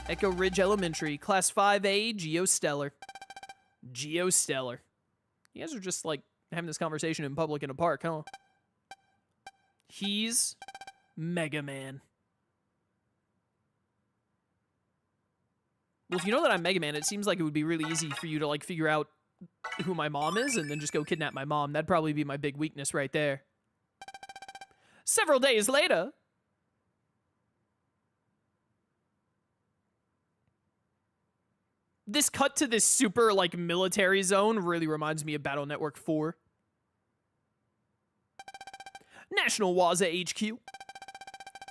Echo Ridge Elementary, Class 5A, Geostellar. Geostellar. You guys are just, like, having this conversation in public in a park, huh? He's Mega Man. Well, if you know that I'm Mega Man, it seems like it would be really easy for you to, like, figure out who my mom is and then just go kidnap my mom. That'd probably be my big weakness right there. Several days later. This cut to this super, like, military zone really reminds me of Battle Network 4. National Waza HQ.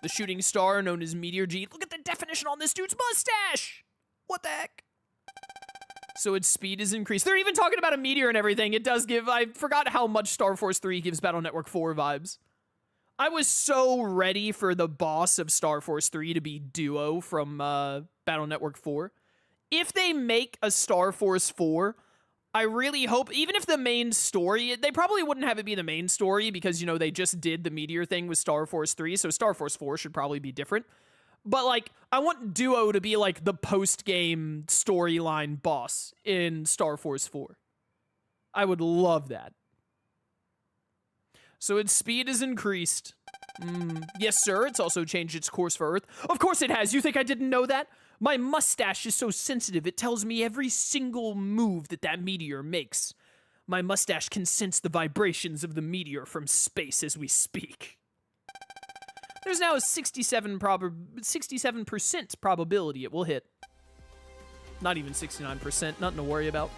The shooting star known as Meteor G. Look at the definition on this dude's mustache! What the heck? So its speed is increased. They're even talking about a meteor and everything. It does give... I forgot how much Star Force 3 gives Battle Network 4 vibes. I was so ready for the boss of Star Force 3 to be Duo from Battle Network 4. If they make a Star Force 4, I really hope... Even if the main story... They probably wouldn't have it be the main story because, you know, they just did the meteor thing with Star Force 3, so Star Force 4 should probably be different. But, like, I want Duo to be, like, the post-game storyline boss in Star Force 4. I would love that. So its speed is increased. Yes, sir. It's also changed its course for Earth. Of course it has. You think I didn't know that? My mustache is so sensitive, it tells me every single move that meteor makes. My mustache can sense the vibrations of the meteor from space as we speak. There's now a 67% probability it will hit. Not even 69%, nothing to worry about.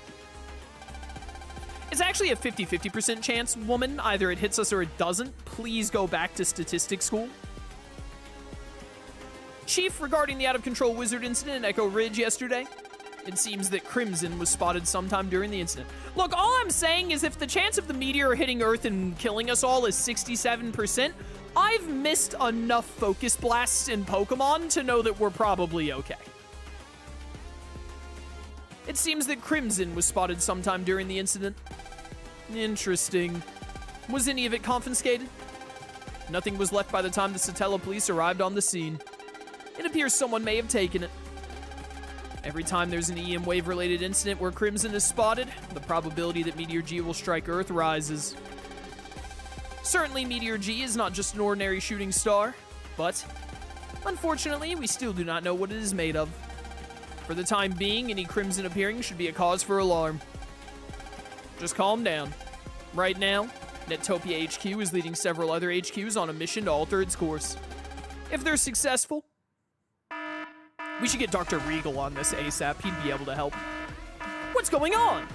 It's actually a 50-50% chance, woman. Either it hits us or it doesn't. Please go back to statistics school. Chief, regarding the out-of-control wizard incident at Echo Ridge yesterday, it seems that Crimson was spotted sometime during the incident. Look, all I'm saying is if the chance of the meteor hitting Earth and killing us all is 67%, I've missed enough focus blasts in Pokemon to know that we're probably okay. It seems that Crimson was spotted sometime during the incident. Interesting. Was any of it confiscated? Nothing was left by the time the Satella Police arrived on the scene. It appears someone may have taken it. Every time there's an EM wave-related incident where Crimson is spotted, the probability that Meteor G will strike Earth rises. Certainly, Meteor G is not just an ordinary shooting star, but unfortunately, we still do not know what it is made of. For the time being, any Crimson appearing should be a cause for alarm. Just calm down. Right now, Netopia HQ is leading several other HQs on a mission to alter its course. If they're successful, we should get Dr. Regal on this ASAP. He'd be able to help. What's going on?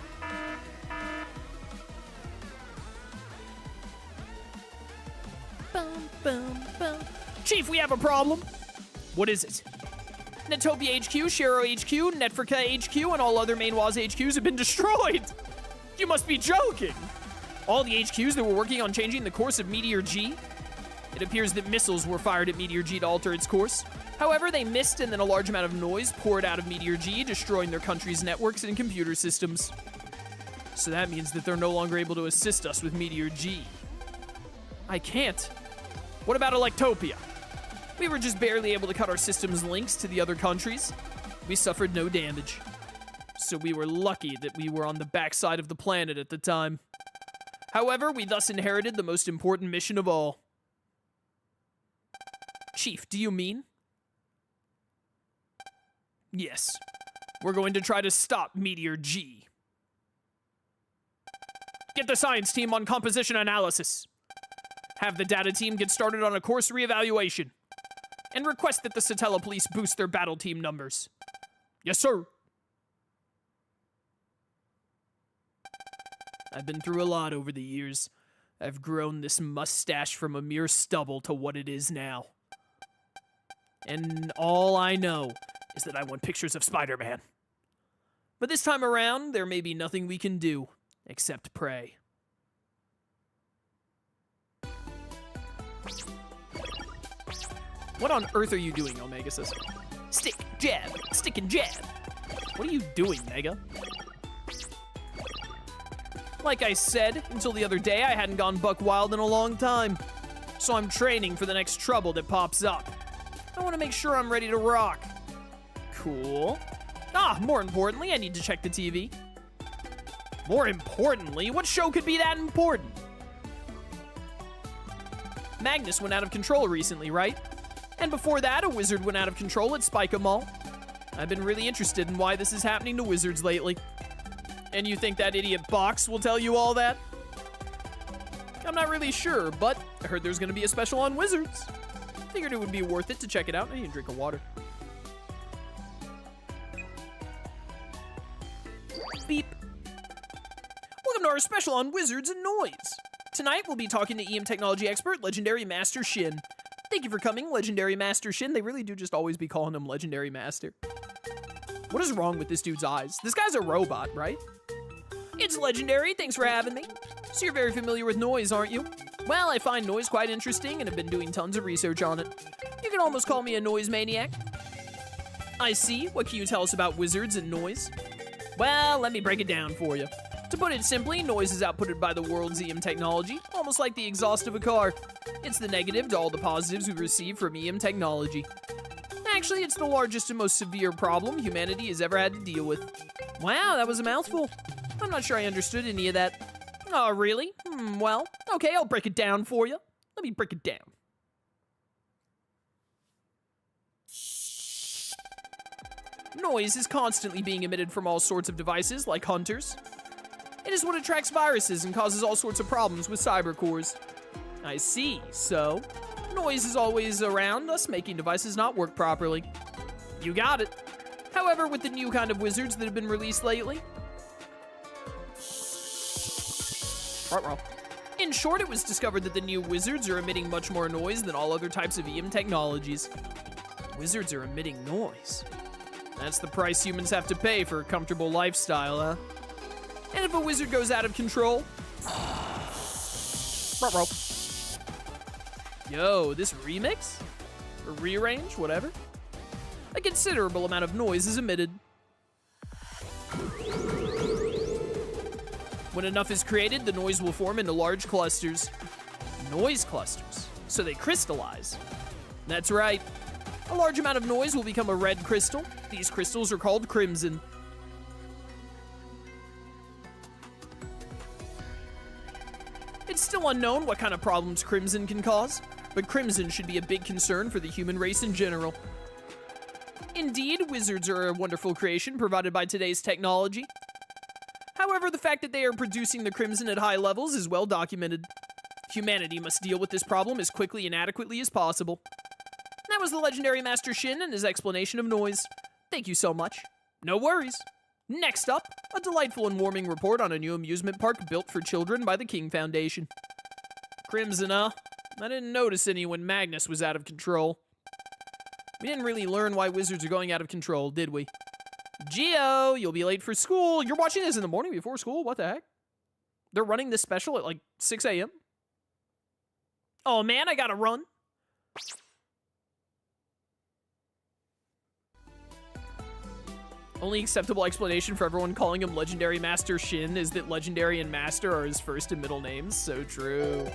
Bum, bum, bum. Chief, we have a problem. What is it? Netopia HQ, Shero HQ, Netfrica HQ, and all other main WAS HQs have been destroyed. You must be joking. All the HQs that were working on changing the course of Meteor G. It appears that missiles were fired at Meteor G to alter its course. However, they missed, and then a large amount of noise poured out of Meteor G, destroying their country's networks and computer systems. So that means that they're no longer able to assist us with Meteor G. I can't. What about Electopia? We were just barely able to cut our system's links to the other countries. We suffered no damage. So we were lucky that we were on the backside of the planet at the time. However, we thus inherited the most important mission of all. Chief, do you mean? Yes. We're going to try to stop Meteor G. Get the science team on composition analysis. Have the data team get started on a course reevaluation. And request that the Satella Police boost their battle team numbers. Yes, sir. I've been through a lot over the years. I've grown this mustache from a mere stubble to what it is now. And all I know is that I want pictures of Spider-Man. But this time around, there may be nothing we can do except pray. What on earth are you doing, Omega says? Stick, jab, stick and jab. What are you doing, Mega? Like I said, until the other day, I hadn't gone buck wild in a long time. So I'm training for the next trouble that pops up. I want to make sure I'm ready to rock. Cool. More importantly, I need to check the TV. More importantly? What show could be that important? Magnus went out of control recently, right? And before that, a wizard went out of control at Spya Mall. I've been really interested in why this is happening to wizards lately. And you think that idiot Box will tell you all that? I'm not really sure, but I heard there's going to be a special on wizards. Figured it would be worth it to check it out. I need a drink of water. Beep. Welcome to our special on wizards and noise. Tonight we'll be talking to EM technology expert, Legendary Master Shin. Thank you for coming, Legendary Master Shin. They really do just always be calling him Legendary Master. What is wrong with this dude's eyes? This guy's a robot, right? It's Legendary, thanks for having me. So you're very familiar with noise, aren't you? Well, I find noise quite interesting and have been doing tons of research on it. You can almost call me a noise maniac. I see. What can you tell us about wizards and noise? Well, let me break it down for you. To put it simply, noise is outputted by the world's EM technology, almost like the exhaust of a car. It's the negative to all the positives we receive from EM technology. Actually, it's the largest and most severe problem humanity has ever had to deal with. Wow, that was a mouthful. I'm not sure I understood any of that. Oh, really? Well, okay, I'll break it down for you. Let me break it down. Noise is constantly being emitted from all sorts of devices, like hunters. It is what attracts viruses and causes all sorts of problems with cyber cores. I see, so noise is always around us, making devices not work properly. You got it. However, with the new kind of wizards that have been released lately, in short, it was discovered that the new wizards are emitting much more noise than all other types of EM technologies. Wizards are emitting noise. That's the price humans have to pay for a comfortable lifestyle, huh? And if a wizard goes out of control... Yo, this remix? Or rearrange, whatever? A considerable amount of noise is emitted. When enough is created, the noise will form into large clusters. Noise clusters. So they crystallize. That's right. A large amount of noise will become a red crystal. These crystals are called crimson. It's still unknown what kind of problems crimson can cause, but crimson should be a big concern for the human race in general. Indeed, wizards are a wonderful creation provided by today's technology. However, the fact that they are producing the crimson at high levels is well documented. Humanity must deal with this problem as quickly and adequately as possible. That was the Legendary Master Shin and his explanation of noise. Thank you so much. No worries. Next up, a delightful and warming report on a new amusement park built for children by the King Foundation. Crimson, huh? I didn't notice any when Magnus was out of control. We didn't really learn why wizards are going out of control, did we? Geo, you'll be late for school. You're watching this in the morning before school? What the heck? They're running this special at like 6 a.m.? Oh man, I gotta run. Only acceptable explanation for everyone calling him Legendary Master Shin is that Legendary and Master are his first and middle names. So true.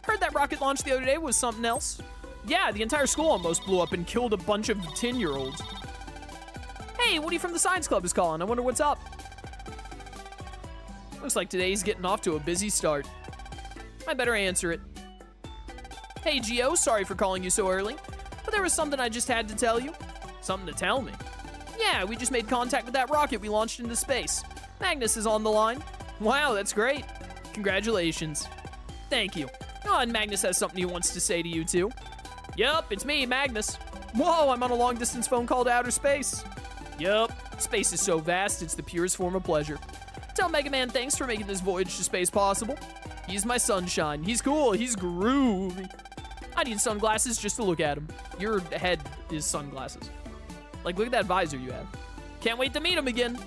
Heard that rocket launch the other day was something else. Yeah, the entire school almost blew up and killed a bunch of 10-year-olds. Hey, Woody from the Science Club is calling. I wonder what's up. Looks like today's getting off to a busy start. I better answer it. Hey, Geo, sorry for calling you so early, but there was something I just had to tell you. Something to tell me? Yeah, we just made contact with that rocket we launched into space. Magnus is on the line. Wow, that's great. Congratulations. Thank you. Oh, and Magnus has something he wants to say to you, too. Yup, it's me, Magnus. Whoa, I'm on a long-distance phone call to outer space. Yup, space is so vast, it's the purest form of pleasure. Tell Mega Man thanks for making this voyage to space possible. He's my sunshine. He's cool. He's groovy. I need sunglasses just to look at him. Your head is sunglasses. Like, look at that visor you have. Can't wait to meet him again.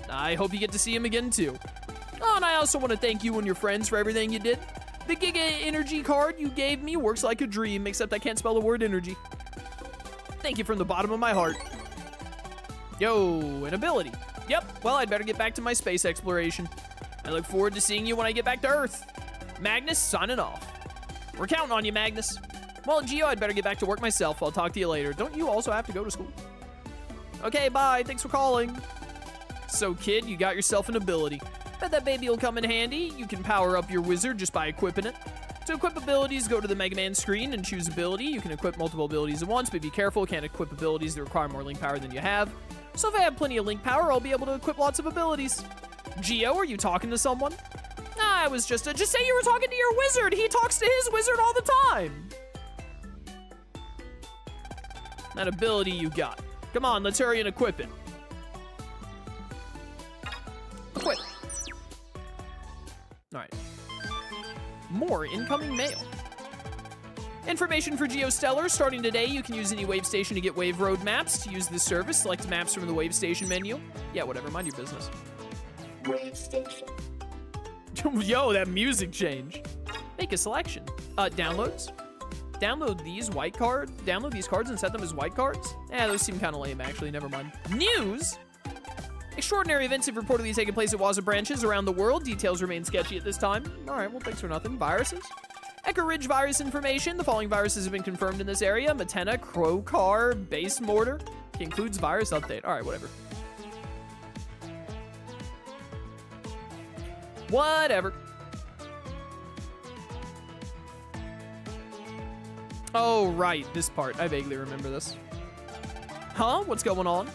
I hope you get to see him again, too. Oh, and I also want to thank you and your friends for everything you did. The Giga Energy card you gave me works like a dream, except I can't spell the word energy. Thank you from the bottom of my heart. Yo, an ability. Yep, well, I'd better get back to my space exploration. I look forward to seeing you when I get back to Earth. Magnus signing off. We're counting on you, Magnus. Well, Geo, I'd better get back to work myself. I'll talk to you later. Don't you also have to go to school? Okay, bye. Thanks for calling. So, kid, you got yourself an ability. Bet that baby will come in handy. You can power up your wizard just by equipping it. To equip abilities, go to the Mega Man screen and choose ability. You can equip multiple abilities at once, but be careful. Can't equip abilities that require more link power than you have. So if I have plenty of link power, I'll be able to equip lots of abilities. Geo, are you talking to someone? Nah, I was just say you were talking to your wizard. He talks to his wizard all the time. That ability you got. Come on, let's hurry and equip it. Equip. All right. More incoming mail. Information for GeoStellar. Starting today, you can use any wave station to get wave road maps. To use this service, select maps from the wave station menu. Yeah, whatever, mind your business. Wave station. Yo, that music change. Make a selection. Downloads. Download these Download these cards and set them as white cards. Those seem kind of lame, actually. Never mind. News. Extraordinary events have reportedly taken place at Waza branches around the world. Details remain sketchy at this time. All right, well, thanks for nothing. Viruses. Echo Ridge virus information. The following viruses have been confirmed in this area. Matena, Crowcar, Base Mortar. Includes virus update. All right, whatever. Whatever. Oh, right, this part. I vaguely remember this. Huh? What's going on?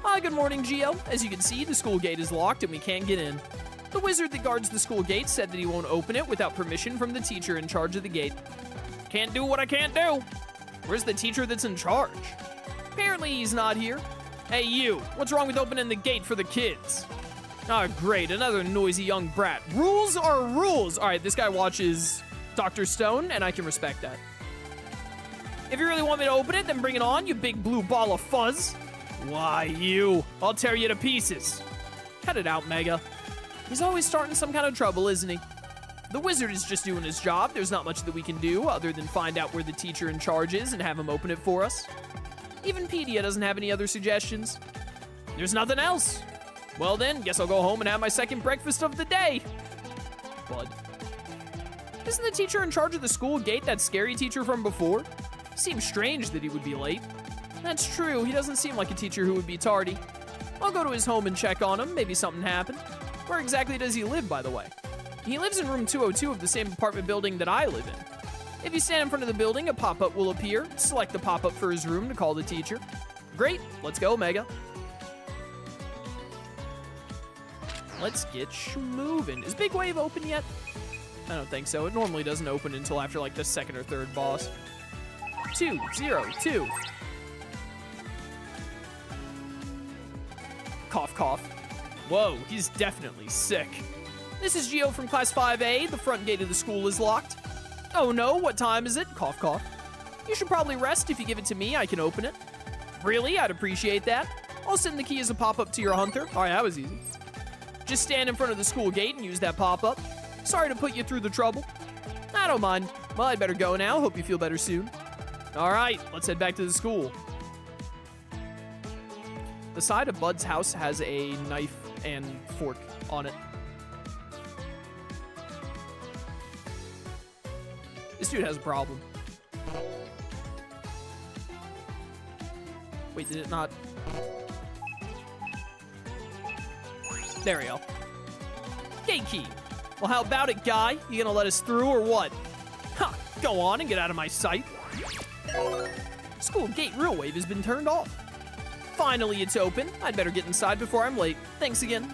Hi, good morning, Geo. As you can see, the school gate is locked and we can't get in. The wizard that guards the school gate said that he won't open it without permission from the teacher in charge of the gate. Can't do what I can't do. Where's the teacher that's in charge? Apparently he's not here. Hey, you, what's wrong with opening the gate for the kids? Ah, great, another noisy young brat. Rules are rules. All right, this guy watches Dr. Stone, and I can respect that. If you really want me to open it, then bring it on, you big blue ball of fuzz. Why, you? I'll tear you to pieces. Cut it out, Mega. He's always starting some kind of trouble, isn't he? The wizard is just doing his job. There's not much that we can do other than find out where the teacher in charge is and have him open it for us. Even Pedia doesn't have any other suggestions. There's nothing else. Well then, guess I'll go home and have my second breakfast of the day. Bud. Isn't the teacher in charge of the school gate that scary teacher from before? Seems strange that he would be late. That's true, he doesn't seem like a teacher who would be tardy. I'll go to his home and check on him, maybe something happened. Where exactly does he live, by the way? He lives in room 202 of the same apartment building that I live in. If you stand in front of the building, a pop-up will appear. Select the pop-up for his room to call the teacher. Great, let's go, Mega. Let's get moving. Is Big Wave open yet? I don't think so. It normally doesn't open until after like the second or third boss. 202. Cough, cough. Whoa, he's definitely sick. This is Geo from Class 5A. The front gate of the school is locked. Oh no, what time is it? Cough, cough. You should probably rest. If you give it to me, I can open it. Really? I'd appreciate that. I'll send the key as a pop-up to your hunter. All right, that was easy. Just stand in front of the school gate and use that pop-up. Sorry to put you through the trouble. I don't mind. Well, I'd better go now. Hope you feel better soon. All right, let's head back to the school. The side of Bud's house has a knife and fork on it. This dude has a problem. Wait, did it not? There we go. Gate key. Well, how about it, guy? You gonna let us through or what? Ha! Go on and get out of my sight. School gate real wave has been turned off. Finally, it's open. I'd better get inside before I'm late. Thanks again.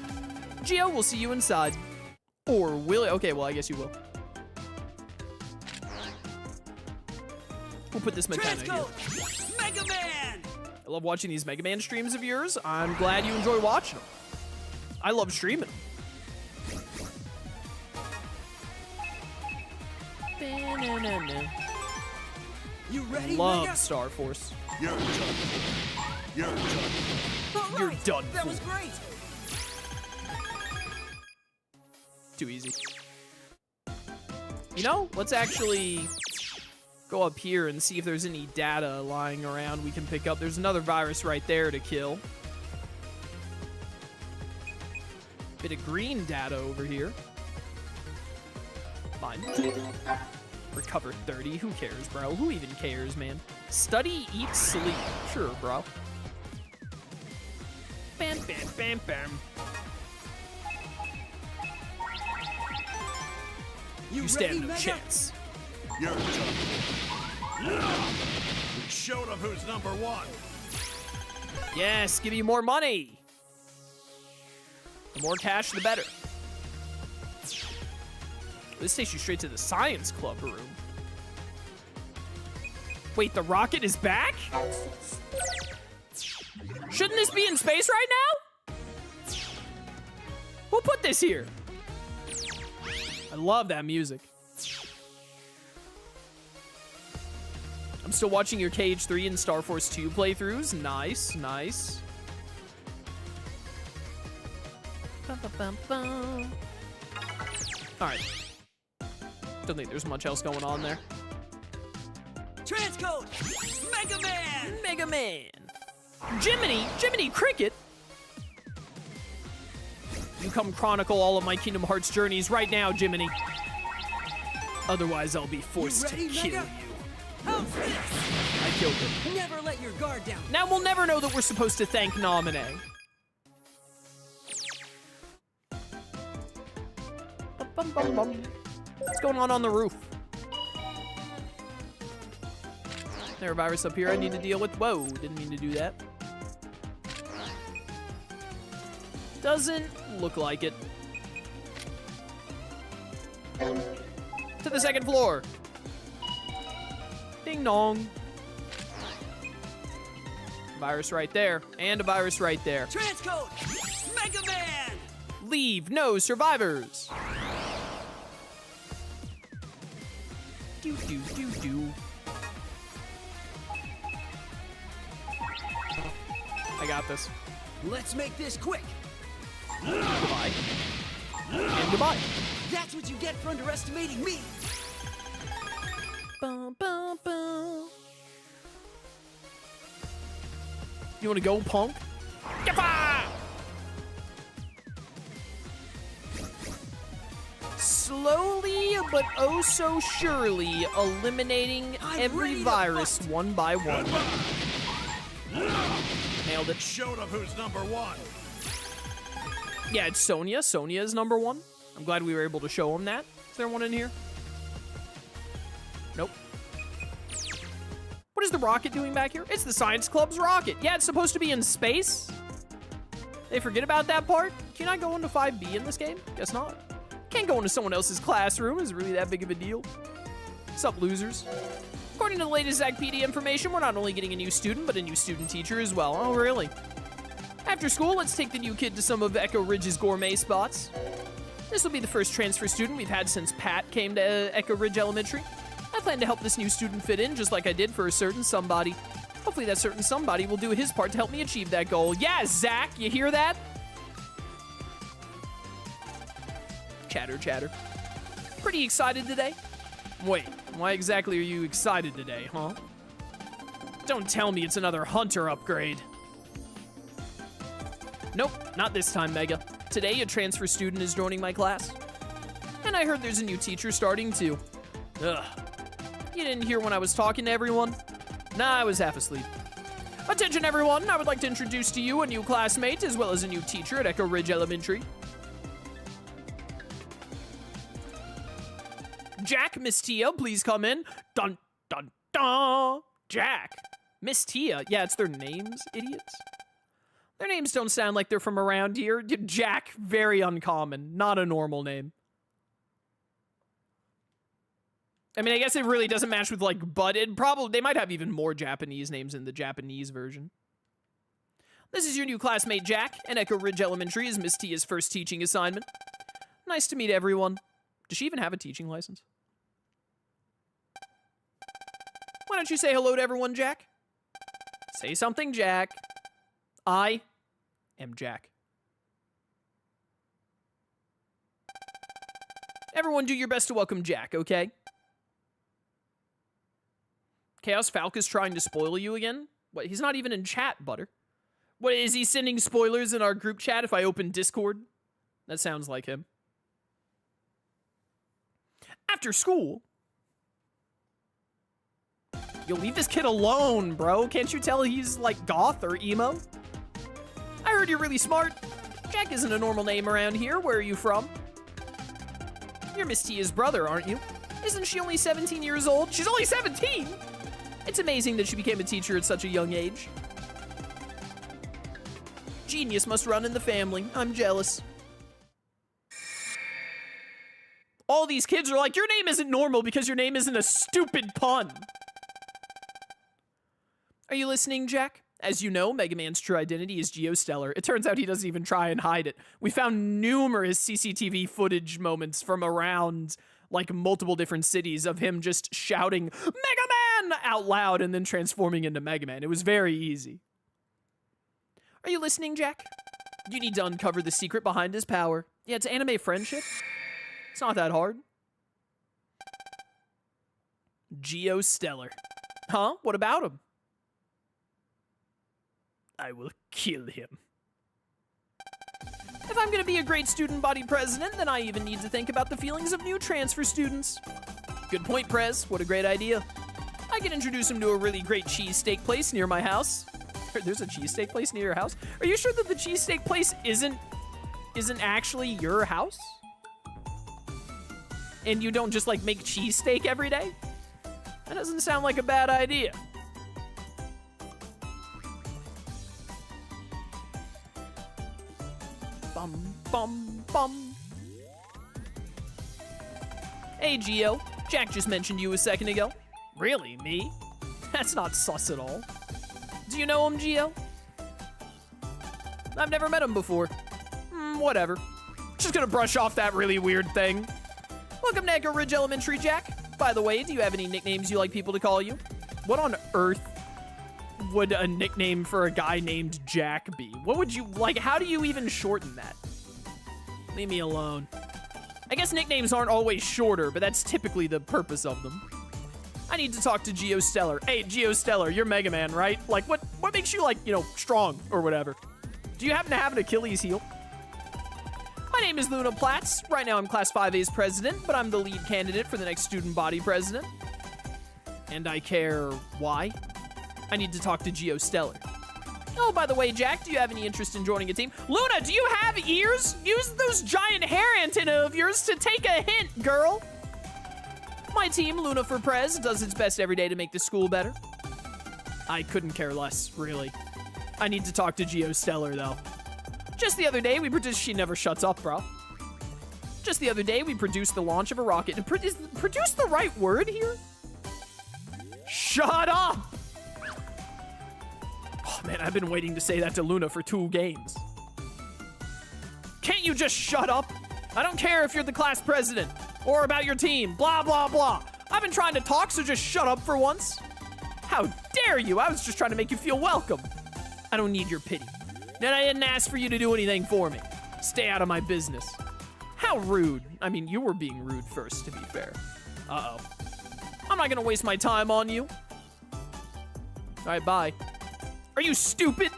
Gio, we'll see you inside. Or will it? Okay, well, I guess you will. We'll put this mechanic here. Mega Man! I love watching these Mega Man streams of yours. I'm glad you enjoy watching them. I love streaming them. You ready, Love Mega? Star Force. You're done. You're done. All You're right, done That for. was great. Too easy. You know, let's actually go up here and see if there's any data lying around we can pick up. There's another virus right there to kill. Bit of green data over here. Fine. Recover 30. Who cares, bro? Who even cares, man? Study, eat, sleep. Sure, bro. Bam, bam, bam, bam. You stand ready, no Mega? chance. You're done. We showed them who's number one. Yes, give me more money. The more cash, the better. This takes you straight to the science club room. Wait, the rocket is back? Access. Shouldn't this be in space right now? Who put this here? I love that music. I'm still watching your KH3 and Star Force 2 playthroughs. Nice, nice. Alright. Don't think there's much else going on there. Transcode! Mega Man! Mega Man! Jiminy Cricket! You come chronicle all of my Kingdom Hearts journeys right now, Jiminy. Otherwise, I'll be forced ready, to kill Mega? you. How's this? I killed him. Never let your guard down. Now we'll never know that we're supposed to thank Naminé. Bum, bum, bum. What's going on the roof? There a virus up here I need to deal with? Whoa, didn't mean to do that. Doesn't look like it. To the second floor. Ding dong. Virus right there, and a virus right there. Transcode! Mega Man! Leave no survivors. Do do do do. I got this. Let's make this quick. Goodbye. And goodbye. That's what you get for underestimating me. Bum, bum, bum. You wanna go, punk? Yappa! Slowly, but oh so surely, eliminating I'm every ready to virus fight. one by one. Nailed it. Showed them who's number one. Yeah, it's Sonya. Sonya is number one. I'm glad we were able to show him that. Is there one in here? Nope. What is the rocket doing back here? It's the science club's rocket. Yeah, it's supposed to be in space. They forget about that part? Can I go into 5B in this game? Guess not. Can't go into someone else's classroom. Is it really that big of a deal? What's up, losers? According to the latest Zagpedia information, we're not only getting a new student, but a new student teacher as well. Oh, really? After school, let's take the new kid to some of Echo Ridge's gourmet spots. This will be the first transfer student we've had since Pat came to Echo Ridge Elementary. I plan to help this new student fit in just like I did for a certain somebody. Hopefully that certain somebody will do his part to help me achieve that goal. Yeah, Zach, you hear that? Chatter, chatter. Pretty excited today? Wait, why exactly are you excited today, huh? Don't tell me it's another hunter upgrade. Nope, not this time, Mega. Today, a transfer student is joining my class. And I heard there's a new teacher starting too. Ugh. You didn't hear when I was talking to everyone? Nah, I was half asleep. Attention everyone, I would like to introduce to you a new classmate as well as a new teacher at Echo Ridge Elementary. Jack, Miss Tia, please come in. Dun, dun, dun. Jack. Miss Tia. Yeah, it's their names, idiots. Their names don't sound like they're from around here. Jack, very uncommon. Not a normal name. I mean, I guess it really doesn't match with, like, but it probably... They might have even more Japanese names in the Japanese version. This is your new classmate, Jack, and Echo Ridge Elementary is Miss Tia's first teaching assignment. Nice to meet everyone. Does she even have a teaching license? Why don't you say hello to everyone, Jack? Say something, Jack. I am Jack. Everyone do your best to welcome Jack, okay? Chaos Falk is trying to spoil you again? What, he's not even in chat, Butter. What, is he sending spoilers in our group chat if I open Discord? That sounds like him. After school? Yo, leave this kid alone, bro. Can't you tell he's like goth or emo? I heard you're really smart. Jack isn't a normal name around here. Where are you from? You're Miss Tia's brother, aren't you? Isn't she only 17 years old? She's only 17? It's amazing that she became a teacher at such a young age. Genius must run in the family. I'm jealous. All these kids are like, your name isn't normal because your name isn't a stupid pun. Are you listening, Jack? As you know, Mega Man's true identity is Geostellar. It turns out he doesn't even try and hide it. We found numerous CCTV footage moments from around, like, multiple different cities of him just shouting, Mega Man! Out loud and then transforming into Mega Man. It was very easy. Are you listening, Jack? You need to uncover the secret behind his power. Yeah, it's anime friendship. It's not that hard. Geostellar. Huh? What about him? I will kill him. If I'm gonna be a great student body president, then I even need to think about the feelings of new transfer students. Good point, Prez. What a great idea. I can introduce him to a really great cheesesteak place near my house. There's a cheesesteak place near your house? Are you sure that the cheesesteak place isn't actually your house? And you don't just, like, make cheesesteak every day? That doesn't sound like a bad idea. Bum, bum, bum. Hey, Geo. Jack just mentioned you a second ago. Really, me? That's not sus at all. Do you know him, Geo? I've never met him before. Whatever. Just gonna brush off that really weird thing. Welcome to Echo Ridge Elementary, Jack. By the way, do you have any nicknames you like people to call you? What on earth would a nickname for a guy named Jack be? What would you, like, how do you even shorten that? Leave me alone. I guess nicknames aren't always shorter, but that's typically the purpose of them. I need to talk to Geostellar. Hey, Geostellar, you're Mega Man, right? Like, what makes you, like, you know, strong or whatever? Do you happen to have an Achilles heel? My name is Luna Platts. Right now I'm Class 5A's president, but I'm the lead candidate for the next student body president. And I care why? I need to talk to Geostellar. Oh, by the way, Jack, do you have any interest in joining a team? Luna, do you have ears? Use those giant hair antenna of yours to take a hint, girl. My team, Luna for Prez, does its best every day to make the school better. I couldn't care less, really. I need to talk to Geostellar, though. Just the other day, we produced... She never shuts up, bro. Just the other day, we produced the launch of a rocket. Is produce the right word here? Shut up! Oh, man, I've been waiting to say that to Luna for 2 games. Can't you just shut up? I don't care if you're the class president or about your team. Blah, blah, blah. I've been trying to talk, so just shut up for once. How dare you? I was just trying to make you feel welcome. I don't need your pity. And I didn't ask for you to do anything for me. Stay out of my business. How rude. I mean, you were being rude first, to be fair. Uh-oh. I'm not gonna waste my time on you. All right, bye. Are you stupid?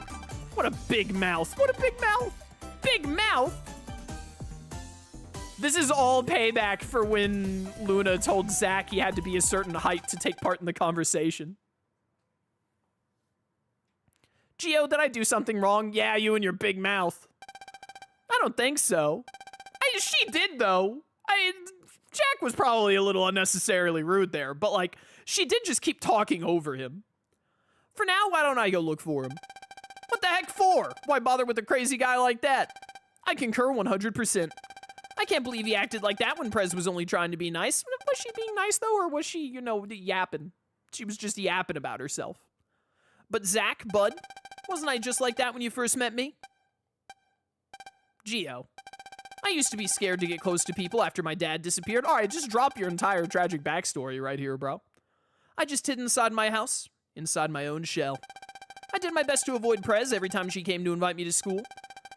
What a big mouth. What a big mouth. Big mouth? This is all payback for when Luna told Zach he had to be a certain height to take part in the conversation. Gio, did I do something wrong? Yeah, you and your big mouth. I don't think so. She did, though. Jack was probably a little unnecessarily rude there, but, like, she did just keep talking over him. For now, why don't I go look for him? What the heck for? Why bother with a crazy guy like that? I concur 100%. I can't believe he acted like that when Prez was only trying to be nice. Was she being nice, though, or was she, you know, yapping? She was just yapping about herself. But Zach, bud, wasn't I just like that when you first met me? Gio, I used to be scared to get close to people after my dad disappeared. All right, just drop your entire tragic backstory right here, bro. I just hid inside my house, inside my own shell. I did my best to avoid Prez every time she came to invite me to school.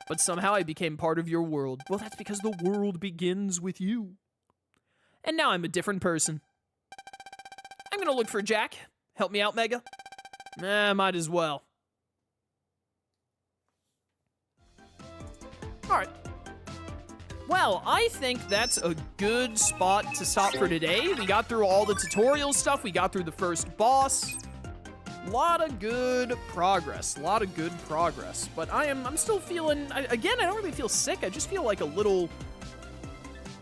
But somehow I became part of your world. Well, that's because the world begins with you. And now I'm a different person. I'm gonna look for Jack. Help me out, Mega? Might as well. Alright. Well, I think that's a good spot to stop for today. We got through all the tutorial stuff. We got through the first boss. A lot of good progress. But I'm still feeling, again, I don't really feel sick. I just feel like a little,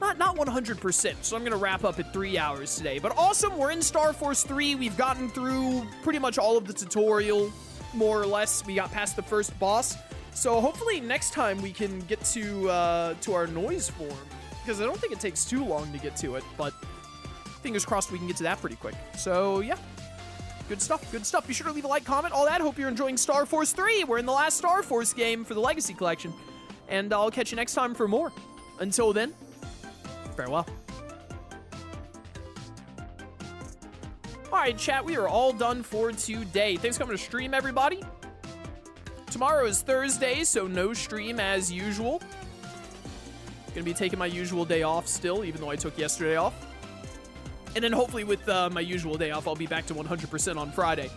not 100%. So I'm gonna wrap up at 3 hours today. But awesome, we're in Star Force 3. We've gotten through pretty much all of the tutorial, more or less. We got past the first boss. So hopefully next time we can get to our noise form, because I don't think it takes too long to get to it, but fingers crossed we can get to that pretty quick. So yeah. Good stuff. Be sure to leave a like, comment, all that. Hope you're enjoying Star Force 3. We're in the last Star Force game for the Legacy Collection. And I'll catch you next time for more. Until then, farewell. Alright, chat, we are all done for today. Thanks for coming to stream, everybody. Tomorrow is Thursday, so no stream as usual. Gonna be taking my usual day off still, even though I took yesterday off. And then hopefully with my usual day off, I'll be back to 100% on Friday.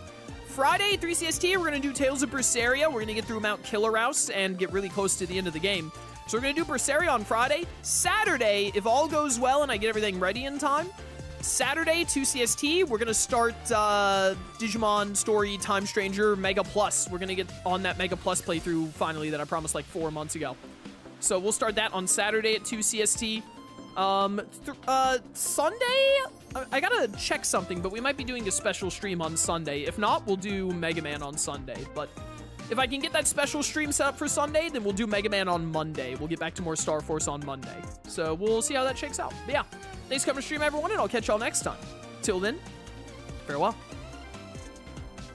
Friday, 3 CST, we're going to do Tales of Berseria. We're going to get through Mount Killerhouse and get really close to the end of the game. So we're going to do Berseria on Friday. Saturday, if all goes well and I get everything ready in time, Saturday, 2 CST, we're going to start Digimon Story Time Stranger Mega Plus. We're going to get on that Mega Plus playthrough finally that I promised like 4 months ago. So we'll start that on Saturday at 2 CST. Sunday, I gotta check something, but we might be doing a special stream on Sunday. If not, we'll do Mega Man on Sunday. But if I can get that special stream set up for Sunday, then we'll do Mega Man on Monday. We'll get back to more Star Force on Monday. So we'll see how that shakes out. But yeah, thanks for coming to stream, everyone, and I'll catch y'all next time. Till then, farewell.